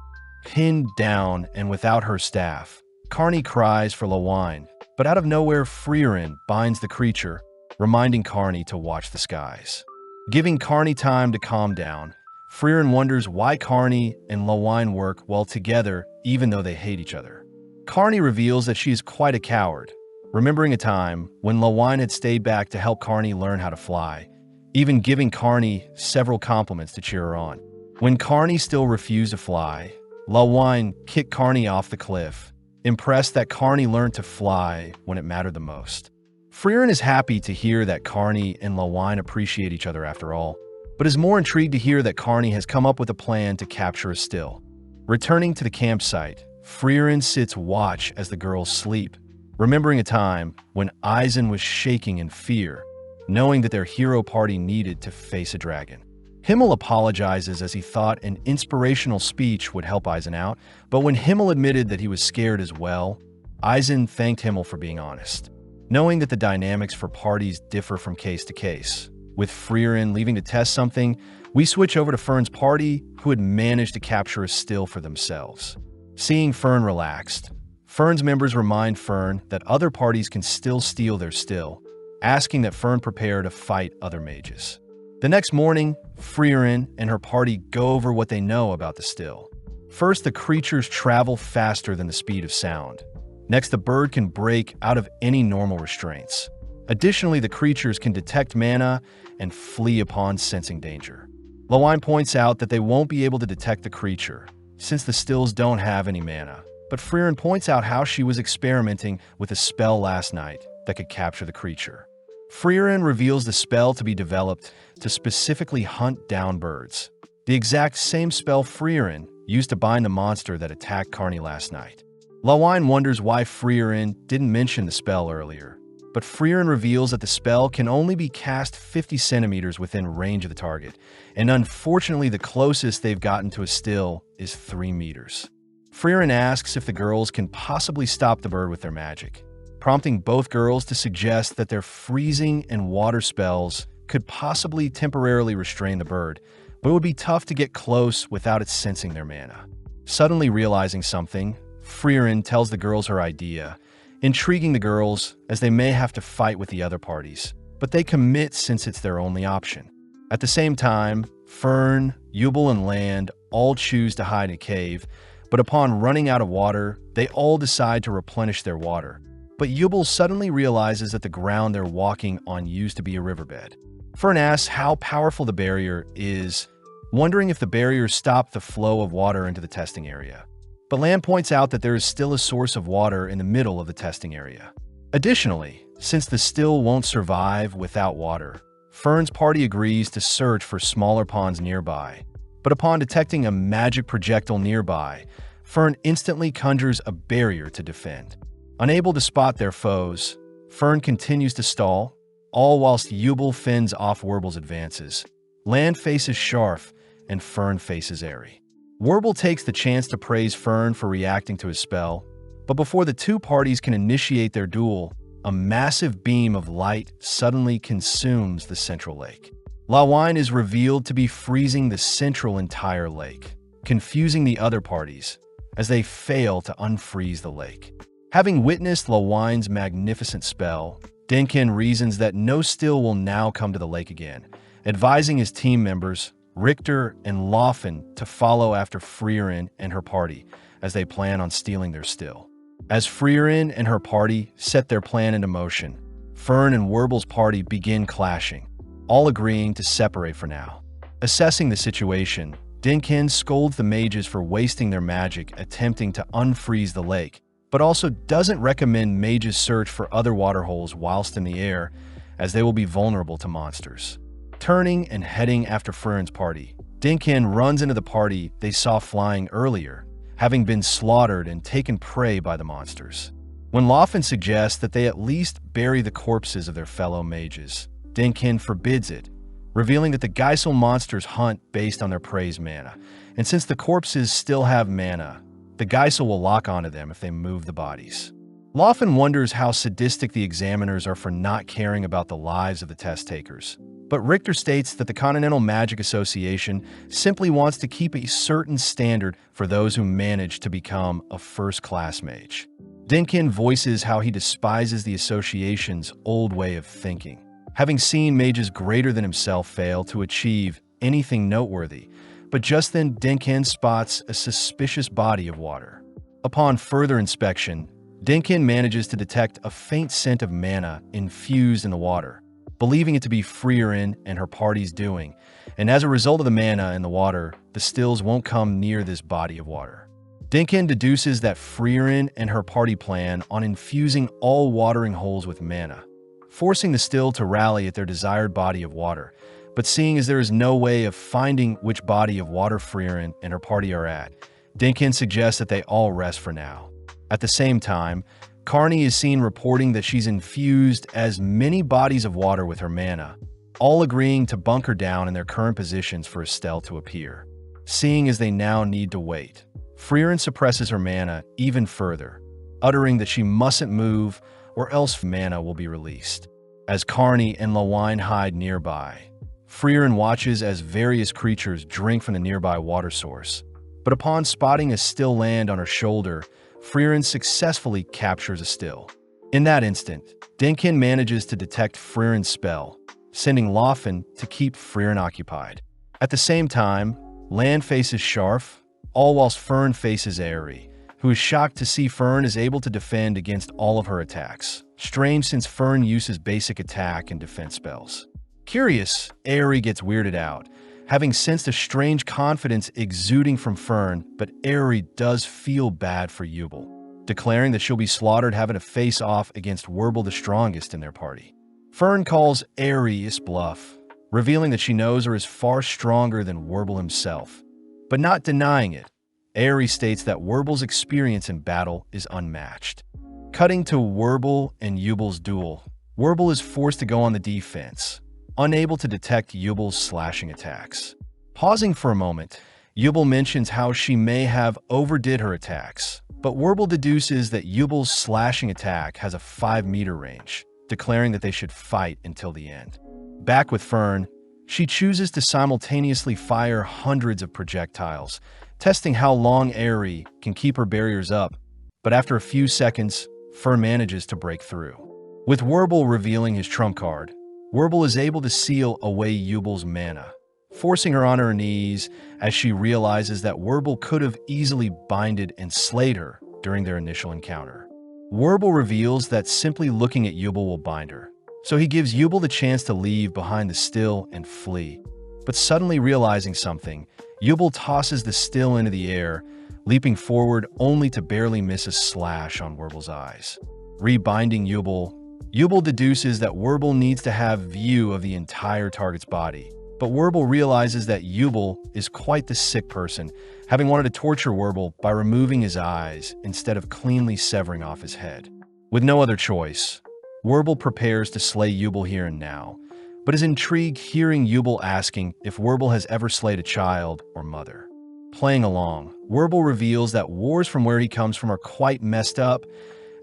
Pinned down and without her staff, Carney cries for Lawine, but out of nowhere Freeren binds the creature, reminding Carney to watch the skies. Giving Carney time to calm down, Freeren wonders why Carney and Lawine work well together even though they hate each other. Carney reveals that she is quite a coward, remembering a time when Lawine had stayed back to help Carney learn how to fly, even giving Carney several compliments to cheer her on. When Carney still refused to fly, Lawine kicked Carney off the cliff, impressed that Carney learned to fly when it mattered the most. Freeren is happy to hear that Carney and Lawine appreciate each other after all, but is more intrigued to hear that Carney has come up with a plan to capture a still. Returning to the campsite, Freeren sits watch as the girls sleep, remembering a time when Eisen was shaking in fear, knowing that their hero party needed to face a dragon. Himmel apologizes as he thought an inspirational speech would help Eisen out, but when Himmel admitted that he was scared as well, Eisen thanked Himmel for being honest. Knowing that the dynamics for parties differ from case to case, with Freeren leaving to test something, we switch over to Fern's party, who had managed to capture a still for themselves. Seeing Fern relaxed, Fern's members remind Fern that other parties can still steal their still, asking that Fern prepare to fight other mages. The next morning, Freeren and her party go over what they know about the still. First, the creatures travel faster than the speed of sound. Next, the bird can break out of any normal restraints. Additionally, the creatures can detect mana and flee upon sensing danger. Lawine points out that they won't be able to detect the creature, since the stills don't have any mana. But Freeren points out how she was experimenting with a spell last night that could capture the creature. Freeren reveals the spell to be developed to specifically hunt down birds, the exact same spell Freeren used to bind the monster that attacked Carney last night. Lawine wonders why Freeren didn't mention the spell earlier, but Freeren reveals that the spell can only be cast 50 centimeters within range of the target, and unfortunately the closest they've gotten to a still is 3 meters. Freeren asks if the girls can possibly stop the bird with their magic, prompting both girls to suggest that their freezing and water spells could possibly temporarily restrain the bird, but it would be tough to get close without it sensing their mana. Suddenly realizing something, Freeren tells the girls her idea, intriguing the girls as they may have to fight with the other parties, but they commit since it's their only option. At the same time, Fern, Yubel, and Land all choose to hide in a cave, but upon running out of water, they all decide to replenish their water. But Yubel suddenly realizes that the ground they're walking on used to be a riverbed. Fern asks how powerful the barrier is, wondering if the barrier stopped the flow of water into the testing area. But Land points out that there is still a source of water in the middle of the testing area. Additionally, since the still won't survive without water, Fern's party agrees to search for smaller ponds nearby. But upon detecting a magic projectile nearby, Fern instantly conjures a barrier to defend. Unable to spot their foes, Fern continues to stall, all whilst Yubel fends off Werbel's advances. Land faces Sharf, and Fern faces Airy. Werbel takes the chance to praise Fern for reacting to his spell, but before the two parties can initiate their duel, a massive beam of light suddenly consumes the central lake. Lawine is revealed to be freezing the central entire lake, confusing the other parties as they fail to unfreeze the lake. Having witnessed Lawine's magnificent spell, Denkin reasons that no still will now come to the lake again, advising his team members, Richter and Laufen, to follow after Freeren and her party as they plan on stealing their still. As Freeren and her party set their plan into motion, Fern and Werbel's party begin clashing, all agreeing to separate for now. Assessing the situation, Denkin scolds the mages for wasting their magic attempting to unfreeze the lake, but also doesn't recommend mages search for other waterholes whilst in the air, as they will be vulnerable to monsters. Turning and heading after Freren's party, Denkin runs into the party they saw flying earlier, having been slaughtered and taken prey by the monsters. When Laufen suggests that they at least bury the corpses of their fellow mages, Denkin forbids it, revealing that the Geisel monsters hunt based on their prey's mana, and since the corpses still have mana, the Geisel will lock onto them if they move the bodies. Laufen wonders how sadistic the examiners are for not caring about the lives of the test takers, but Richter states that the Continental Magic Association simply wants to keep a certain standard for those who manage to become a first-class mage. Denkin voices how he despises the association's old way of thinking, having seen mages greater than himself fail to achieve anything noteworthy. But just then Denkin spots a suspicious body of water. Upon further inspection, Denkin manages to detect a faint scent of mana infused in the water, believing it to be Freeren and her party's doing, and as a result of the mana in the water, the stills won't come near this body of water. Denkin deduces that Freeren and her party plan on infusing all watering holes with mana, forcing the still to rally at their desired body of water. But seeing as there is no way of finding which body of water Freeren and her party are at, Denkin suggests that they all rest for now. At the same time, Carney is seen reporting that she's infused as many bodies of water with her mana, all agreeing to bunker down in their current positions for Estelle to appear. Seeing as they now need to wait, Freeren suppresses her mana even further, uttering that she mustn't move or else mana will be released. As Carney and Lawine hide nearby, Freeren watches as various creatures drink from the nearby water source, but upon spotting a still land on her shoulder, Freeren successfully captures a still. In that instant, Denkin manages to detect Freeren's spell, sending Laufen to keep Freeren occupied. At the same time, Land faces Sharf, all whilst Fern faces Airy, who is shocked to see Fern is able to defend against all of her attacks. Strange since Fern uses basic attack and defense spells. Curious, Airy gets weirded out, having sensed a strange confidence exuding from Fern, but Airy does feel bad for Yubel, declaring that she'll be slaughtered having to face off against Werbel the strongest in their party. Fern calls Airy's bluff, revealing that she knows her is far stronger than Werbel himself, but not denying it. Airy states that Werbel's experience in battle is unmatched. Cutting to Werbel and Yubel's duel, Werble is forced to go on the defense, unable to detect Yubel's slashing attacks. Pausing for a moment, Yubel mentions how she may have overdid her attacks, but Werble deduces that Yubel's slashing attack has a 5-meter range, declaring that they should fight until the end. Back with Fern, she chooses to simultaneously fire hundreds of projectiles, testing how long Aerie can keep her barriers up, but after a few seconds, Fern manages to break through. With Werble revealing his trump card, Werble is able to seal away Yubel's mana, forcing her on her knees as she realizes that Werble could have easily binded and slayed her during their initial encounter. Werble reveals that simply looking at Yubel will bind her, so he gives Yubel the chance to leave behind the still and flee. But suddenly realizing something, Yubel tosses the still into the air, leaping forward only to barely miss a slash on Werble's eyes. Rebinding Yubel, Yubel deduces that Werble needs to have view of the entire target's body, but Werble realizes that Yubel is quite the sick person, having wanted to torture Werble by removing his eyes instead of cleanly severing off his head. With no other choice, Werble prepares to slay Yubel here and now, but is intrigued hearing Yubel asking if Werble has ever slayed a child or mother. Playing along, Werble reveals that wars from where he comes from are quite messed up,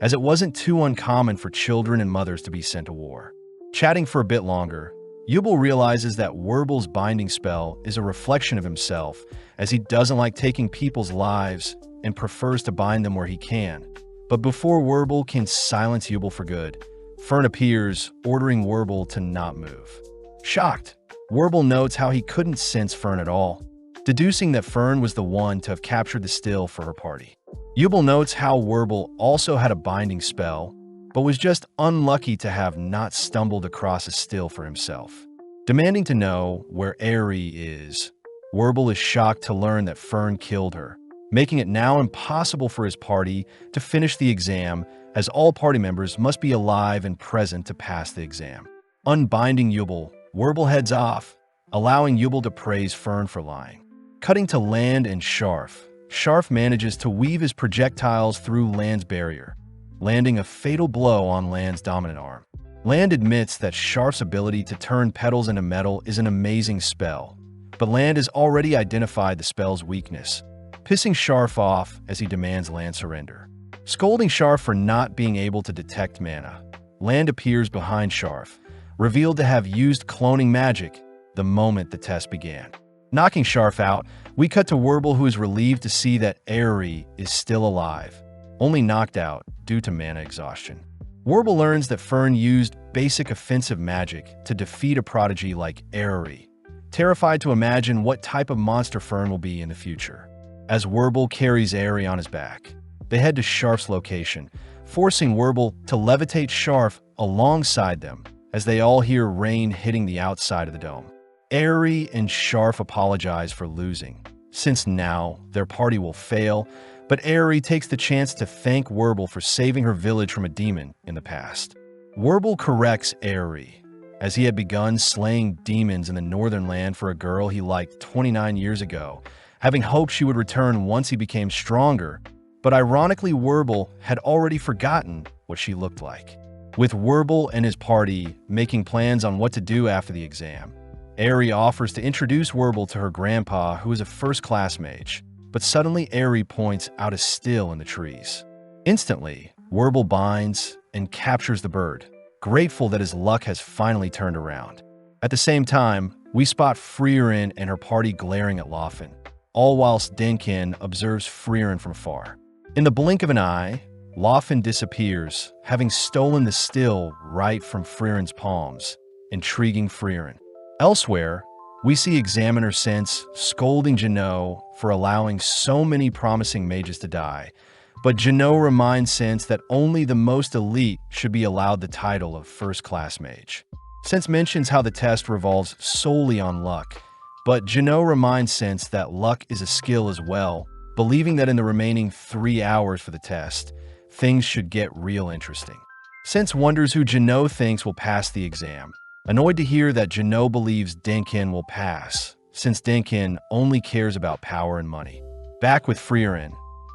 as it wasn't too uncommon for children and mothers to be sent to war. Chatting for a bit longer, Yubel realizes that Werble's binding spell is a reflection of himself, as he doesn't like taking people's lives and prefers to bind them where he can. But before Werble can silence Yubel for good, Fern appears, ordering Werble to not move. Shocked, Werble notes how he couldn't sense Fern at all, deducing that Fern was the one to have captured the still for her party. Yubel notes how Werble also had a binding spell, but was just unlucky to have not stumbled across a still for himself. Demanding to know where Aerie is, Werble is shocked to learn that Fern killed her, making it now impossible for his party to finish the exam, as all party members must be alive and present to pass the exam. Unbinding Yubel, Werble heads off, allowing Yubel to praise Fern for lying. Cutting to Land and Sharf, Sharf manages to weave his projectiles through Land's barrier, landing a fatal blow on Land's dominant arm. Land admits that Sharf's ability to turn petals into metal is an amazing spell, but Land has already identified the spell's weakness, pissing Sharf off as he demands Land surrender. Scolding Sharf for not being able to detect mana, Land appears behind Sharf, revealed to have used cloning magic the moment the test began. Knocking Sharf out, we cut to Werble, who is relieved to see that Aerie is still alive, only knocked out due to mana exhaustion. Werble learns that Fern used basic offensive magic to defeat a prodigy like Aerie, terrified to imagine what type of monster Fern will be in the future. As Werble carries Aerie on his back, they head to Sharf's location, forcing Werble to levitate Sharf alongside them as they all hear rain hitting the outside of the dome. Aerie and Sharf apologize for losing, since now their party will fail, but Aerie takes the chance to thank Werble for saving her village from a demon in the past. Werble corrects Aerie, as he had begun slaying demons in the Northern Land for a girl he liked 29 years ago, having hoped she would return once he became stronger, but ironically Werble had already forgotten what she looked like. With Werble and his party making plans on what to do after the exam, Aerie offers to introduce Werble to her grandpa, who is a first-class mage, but suddenly Aerie points out a still in the trees. Instantly, Werble binds and captures the bird, grateful that his luck has finally turned around. At the same time, we spot Freeren and her party glaring at Laufen, all whilst Denkin observes Freeren from afar. In the blink of an eye, Laufen disappears, having stolen the still right from Freeren's palms, intriguing Freeren. Elsewhere, we see Examiner Sense scolding Jeannot for allowing so many promising mages to die, but Jeannot reminds Sense that only the most elite should be allowed the title of first-class mage. Sense mentions how the test revolves solely on luck, but Jeannot reminds Sense that luck is a skill as well, believing that in the remaining 3 hours for the test, things should get real interesting. Sense wonders who Jeannot thinks will pass the exam, annoyed to hear that Jeannot believes Denkin will pass, since Denkin only cares about power and money. Back with Freeren,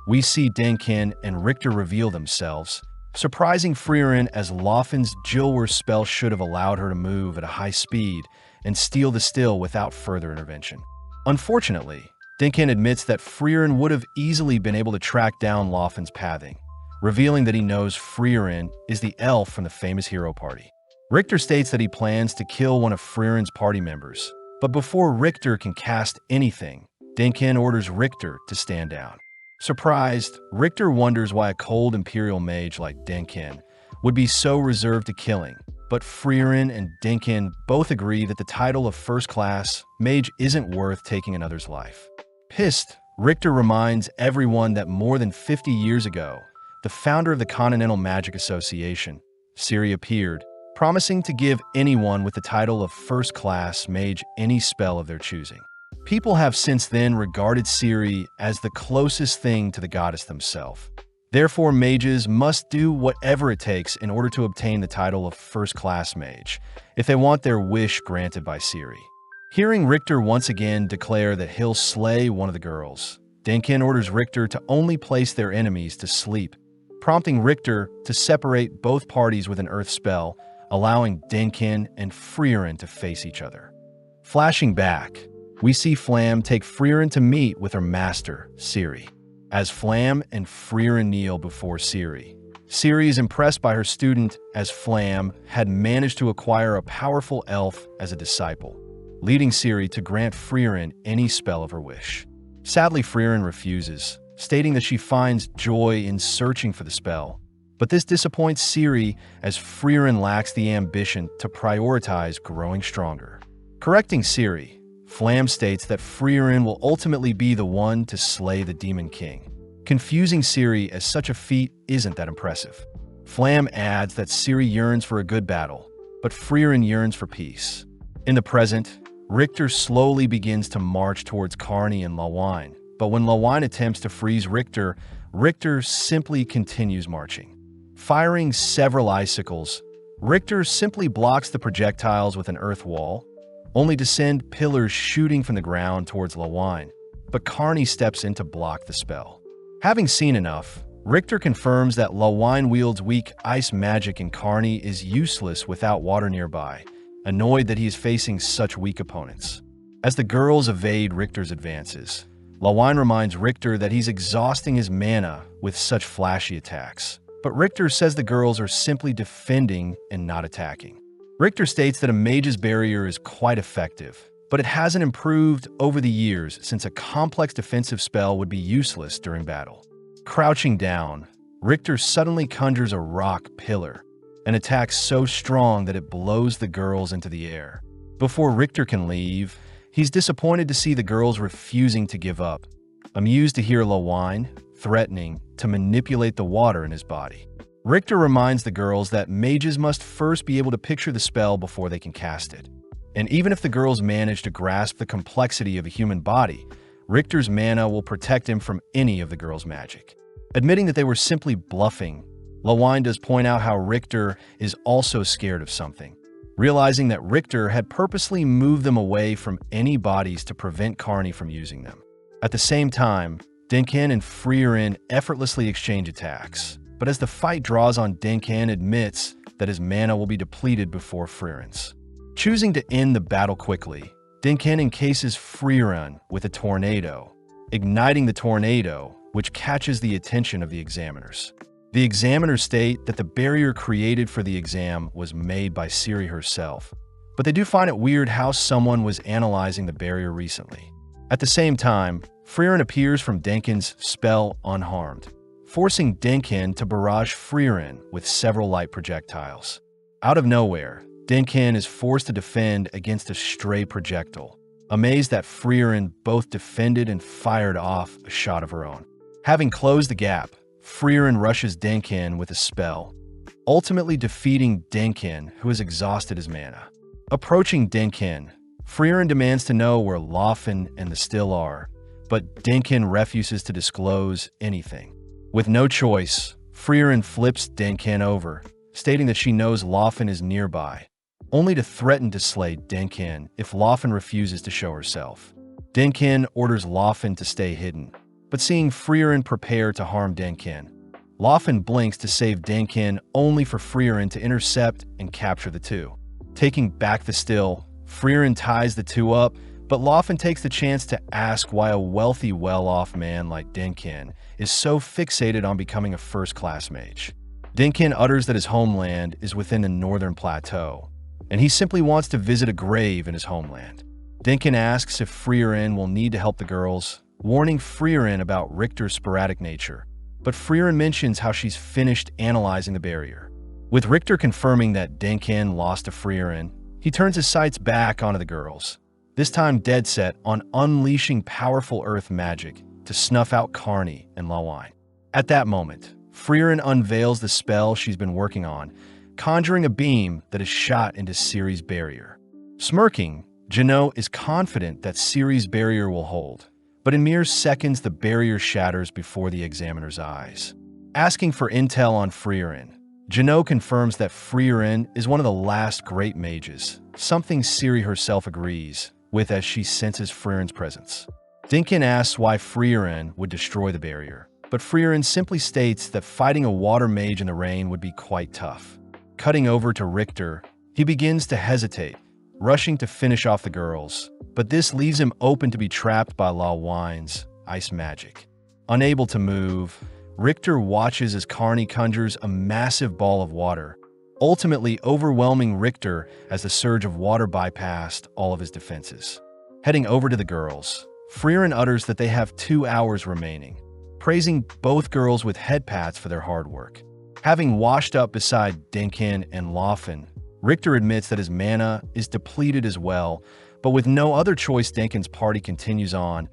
we see Denkin and Richter reveal themselves, surprising Freeren as Loffin's Jilwar spell should have allowed her to move at a high speed and steal the still without further intervention. Unfortunately, Dinkin admits that Freeren would have easily been able to track down Loffin's pathing, revealing that he knows Freeren is the elf from the famous hero party. Richter states that he plans to kill one of Freeren's party members, but before Richter can cast anything, Dinkin orders Richter to stand down. Surprised, Richter wonders why a cold Imperial mage like Dinkin would be so reserved to killing, but Freeren and Dinkin both agree that the title of first-class mage isn't worth taking another's life. Pissed, Richter reminds everyone that more than 50 years ago, the founder of the Continental Magic Association, Ciri, appeared, promising to give anyone with the title of first-class mage any spell of their choosing. People have since then regarded Ciri as the closest thing to the goddess themselves. Therefore, mages must do whatever it takes in order to obtain the title of first-class mage, if they want their wish granted by Ciri. Hearing Richter once again declare that he'll slay one of the girls, Dinkin orders Richter to only place their enemies to sleep, prompting Richter to separate both parties with an earth spell, allowing Dinkin and Freeren to face each other. Flashing back, we see Flam take Freeren to meet with her master, Ciri. As Flam and Freeren kneel before Ciri, Ciri is impressed by her student as Flam had managed to acquire a powerful elf as a disciple, leading Ciri to grant Freeren any spell of her wish. Sadly, Freeren refuses, stating that she finds joy in searching for the spell. But this disappoints Ciri as Freeren lacks the ambition to prioritize growing stronger. Correcting Ciri, Flam states that Freeren will ultimately be the one to slay the Demon King. Confusing Ciri as such a feat isn't that impressive. Flam adds that Ciri yearns for a good battle, but Freeren yearns for peace. In the present, Richter slowly begins to march towards Carney and Lawine, but when Lawine attempts to freeze Richter, Richter simply continues marching. Firing several icicles, Richter simply blocks the projectiles with an earth wall, only to send pillars shooting from the ground towards Lawine, but Carney steps in to block the spell. Having seen enough, Richter confirms that Lawine wields weak ice magic and Carney is useless without water nearby, annoyed that he is facing such weak opponents. As the girls evade Richter's advances, Lawine reminds Richter that he's exhausting his mana with such flashy attacks, but Richter says the girls are simply defending and not attacking. Richter states that a mage's barrier is quite effective, but it hasn't improved over the years since a complex defensive spell would be useless during battle. Crouching down, Richter suddenly conjures a rock pillar, an attack so strong that it blows the girls into the air. Before Richter can leave, he's disappointed to see the girls refusing to give up, amused to hear Lawine threatening to manipulate the water in his body. Richter reminds the girls that mages must first be able to picture the spell before they can cast it. And even if the girls manage to grasp the complexity of a human body, Richter's mana will protect him from any of the girls' magic. Admitting that they were simply bluffing, Lawine does point out how Richter is also scared of something, realizing that Richter had purposely moved them away from any bodies to prevent Carney from using them. At the same time, Dinkin and Freeren effortlessly exchange attacks, but as the fight draws on, Dinkin admits that his mana will be depleted before Freeren's. Choosing to end the battle quickly, Dinkin encases Freeren with a tornado, igniting the tornado, which catches the attention of the examiners. The examiners state that the barrier created for the exam was made by Ciri herself, but they do find it weird how someone was analyzing the barrier recently. At the same time, Freeren appears from Dinkin's spell unharmed, forcing Dinkin to barrage Freeren with several light projectiles. Out of nowhere, Dinkin is forced to defend against a stray projectile, amazed that Freeren both defended and fired off a shot of her own. Having closed the gap, Freeren rushes Dinkin with a spell, ultimately defeating Dinkin, who has exhausted his mana. Approaching Dinkin, Freeren demands to know where Loffen and the Still are, but Dinkin refuses to disclose anything. With no choice, Freeren flips Dinkin over, stating that she knows Loffen is nearby, only to threaten to slay Dinkin if Loffen refuses to show herself. Dinkin orders Loffen to stay hidden, but seeing Freeren prepare to harm Dinkin, Laufen blinks to save Denkin, only for Freeren to intercept and capture the two. Taking back the still, Freeren ties the two up, but Laufen takes the chance to ask why a wealthy, well-off man like Denkin is so fixated on becoming a first-class mage. Denkin utters that his homeland is within the northern plateau, and he simply wants to visit a grave in his homeland. Denkin asks if Freeren will need to help the girls, warning Freeren about Richter's sporadic nature, but Freeren mentions how she's finished analyzing the barrier. With Richter confirming that Denkin lost to Freeren, he turns his sights back onto the girls, this time dead set on unleashing powerful earth magic to snuff out Carney and Lawine. At that moment, Freeren unveils the spell she's been working on, conjuring a beam that is shot into Ciri's barrier. Smirking, Jeannot is confident that Ciri's barrier will hold, but in mere seconds the barrier shatters before the examiner's eyes. Asking for intel on Freeren, Jeannot confirms that Freeren is one of the last great mages, something Ciri herself agrees with as she senses Freeren's presence. Denkin asks why Freeren would destroy the barrier, but Freeren simply states that fighting a water mage in the rain would be quite tough. Cutting over to Richter, he begins to hesitate, rushing to finish off the girls, but this leaves him open to be trapped by Lawine's ice magic. Unable to move, Richter watches as Carney conjures a massive ball of water, ultimately overwhelming Richter as the surge of water bypassed all of his defenses. Heading over to the girls, Freeren utters that they have 2 hours remaining, praising both girls with head pats for their hard work. Having washed up beside Denkin and Laufen, Richter admits that his mana is depleted as well, but with no other choice, Denkin's party continues on,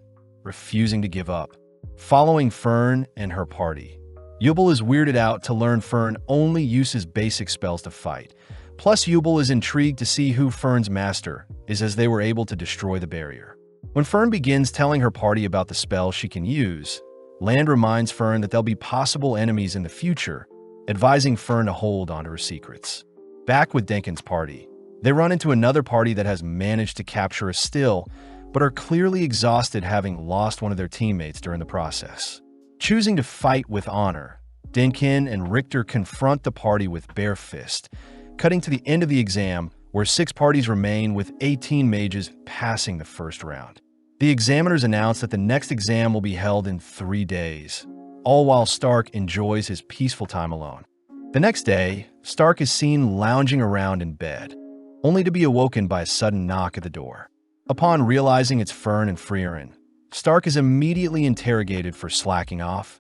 refusing to give up. Following Fern and her party, Yubel is weirded out to learn Fern only uses basic spells to fight. Plus, Yubel is intrigued to see who Fern's master is, as they were able to destroy the barrier. When Fern begins telling her party about the spell she can use, Land reminds Fern that there'll be possible enemies in the future, advising Fern to hold onto her secrets. Back with Denkin's party, they run into another party that has managed to capture a still, but are clearly exhausted, having lost one of their teammates during the process. Choosing to fight with honor, Denkin and Richter confront the party with bare fist, cutting to the end of the exam, where 6 parties remain with 18 mages passing the first round. The examiners announce that the next exam will be held in 3 days, all while Stark enjoys his peaceful time alone. The next day, Stark is seen lounging around in bed, only to be awoken by a sudden knock at the door. Upon realizing it's Fern and Freeren, Stark is immediately interrogated for slacking off,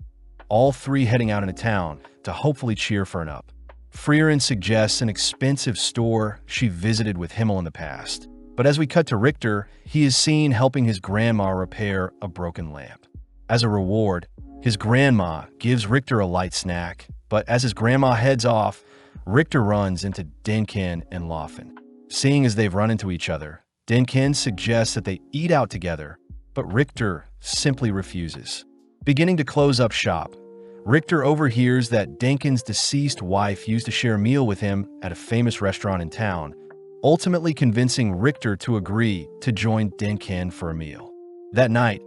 all 3 heading out into town to hopefully cheer Fern up. Freeren suggests an expensive store she visited with Himmel in the past, but as we cut to Richter, he is seen helping his grandma repair a broken lamp. As a reward, his grandma gives Richter a light snack, but as his grandma heads off, Richter runs into Denkin and Laufen. Seeing as they've run into each other, Denkin suggests that they eat out together, but Richter simply refuses. Beginning to close up shop, Richter overhears that Denkin's deceased wife used to share a meal with him at a famous restaurant in town, ultimately convincing Richter to agree to join Denkin for a meal. That night,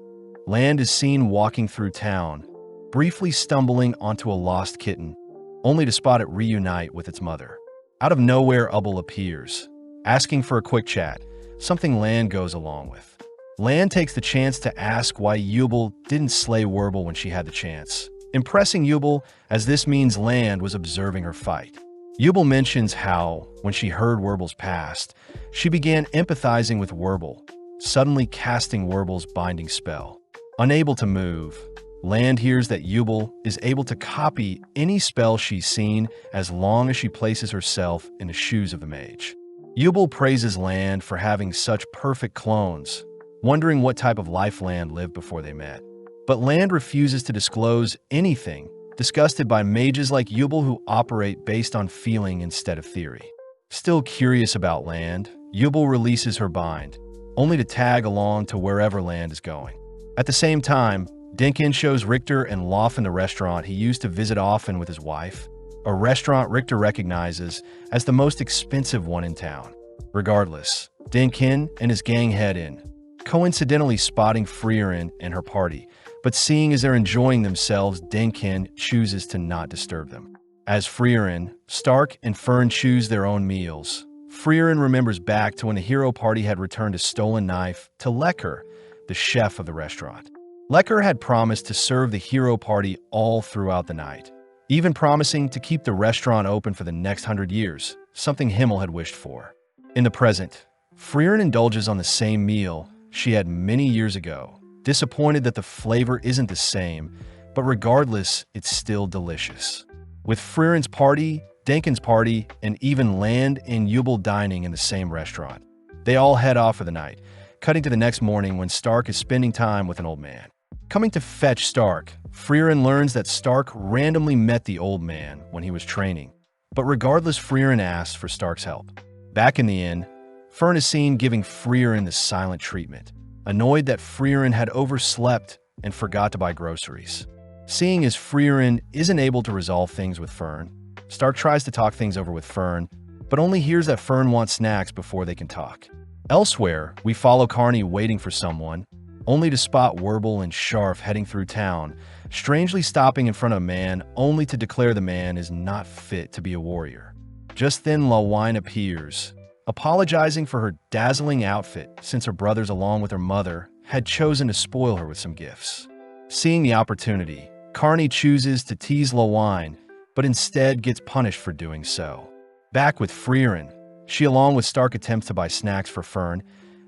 Land is seen walking through town, briefly stumbling onto a lost kitten, only to spot it reunite with its mother. Out of nowhere, Ubbel appears, asking for a quick chat, something Land goes along with. Land takes the chance to ask why Yubel didn't slay Werble when she had the chance, impressing Yubel, as this means Land was observing her fight. Yubel mentions how, when she heard Werble's past, she began empathizing with Werble, suddenly casting Werble's binding spell. Unable to move, Land hears that Yubel is able to copy any spell she's seen as long as she places herself in the shoes of the mage. Yubel praises Land for having such perfect clones, wondering what type of life Land lived before they met. But Land refuses to disclose anything, disgusted by mages like Yubel who operate based on feeling instead of theory. Still curious about Land, Yubel releases her bind, only to tag along to wherever Land is going. At the same time, Denkin shows Richter and Laufen the restaurant he used to visit often with his wife, a restaurant Richter recognizes as the most expensive one in town. Regardless, Denkin and his gang head in, coincidentally spotting Freeren and her party, But seeing as they're enjoying themselves, Denkin chooses to not disturb them. As Freeren, Stark and Fern choose their own meals, Freeren remembers back to when the hero party had returned a stolen knife to Lecker, the chef of the restaurant. Lecker had promised to serve the hero party all throughout the night, even promising to keep the restaurant open for the next 100 years, something Himmel had wished for. In the present, Freeren indulges on the same meal she had many years ago, disappointed that the flavor isn't the same, but regardless, it's still delicious. With Freeren's party, Denkin's party, and even Land and Jubel dining in the same restaurant, they all head off for the night, cutting to the next morning when Stark is spending time with an old man. Coming to fetch Stark, Freeren learns that Stark randomly met the old man when he was training, but regardless, Freeren asks for Stark's help. Back in the inn, Fern is seen giving Freeren the silent treatment, annoyed that Freeren had overslept and forgot to buy groceries. Seeing as Freeren isn't able to resolve things with Fern, Stark tries to talk things over with Fern, but only hears that Fern wants snacks before they can talk. Elsewhere, we follow Carney waiting for someone, only to spot Werbel and Scharf heading through town, strangely stopping in front of a man only to declare the man is not fit to be a warrior. Just then, Lawine appears, apologizing for her dazzling outfit since her brothers, along with her mother, had chosen to spoil her with some gifts. Seeing the opportunity, Carney chooses to tease Lawine, but instead gets punished for doing so. Back with Freeren, she, along with Stark, attempts to buy snacks for Fern,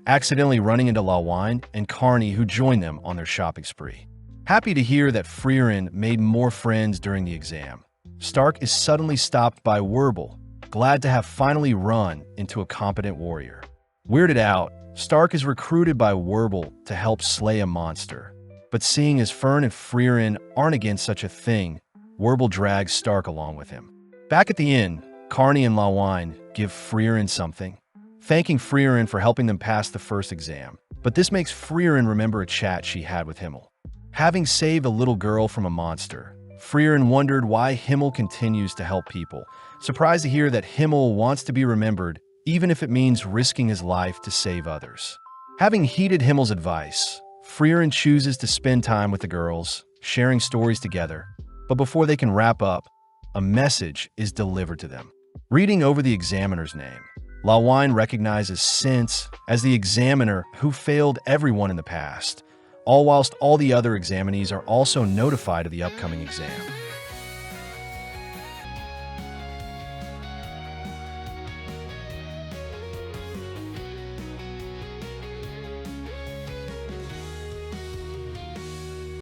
accidentally running into Lawine and Carney, who join them on their shopping spree. Happy to hear that Freeren made more friends during the exam, Stark is suddenly stopped by Werbel, glad to have finally run into a competent warrior. Weirded out, Stark is recruited by Werbel to help slay a monster. But seeing as Fern and Freeren aren't against such a thing, Werbel drags Stark along with him. Back at the inn, Carney and Lawine give Freeren something, thanking Freeren for helping them pass the first exam. But this makes Freeren remember a chat she had with Himmel. Having saved a little girl from a monster, Freeren wondered why Himmel continues to help people, surprised to hear that Himmel wants to be remembered, even if it means risking his life to save others. Having heeded Himmel's advice, Freeren chooses to spend time with the girls, sharing stories together. But before they can wrap up, a message is delivered to them. Reading over the examiner's name, Lawine recognizes Since as the examiner who failed everyone in the past, all whilst all the other examinees are also notified of the upcoming exam.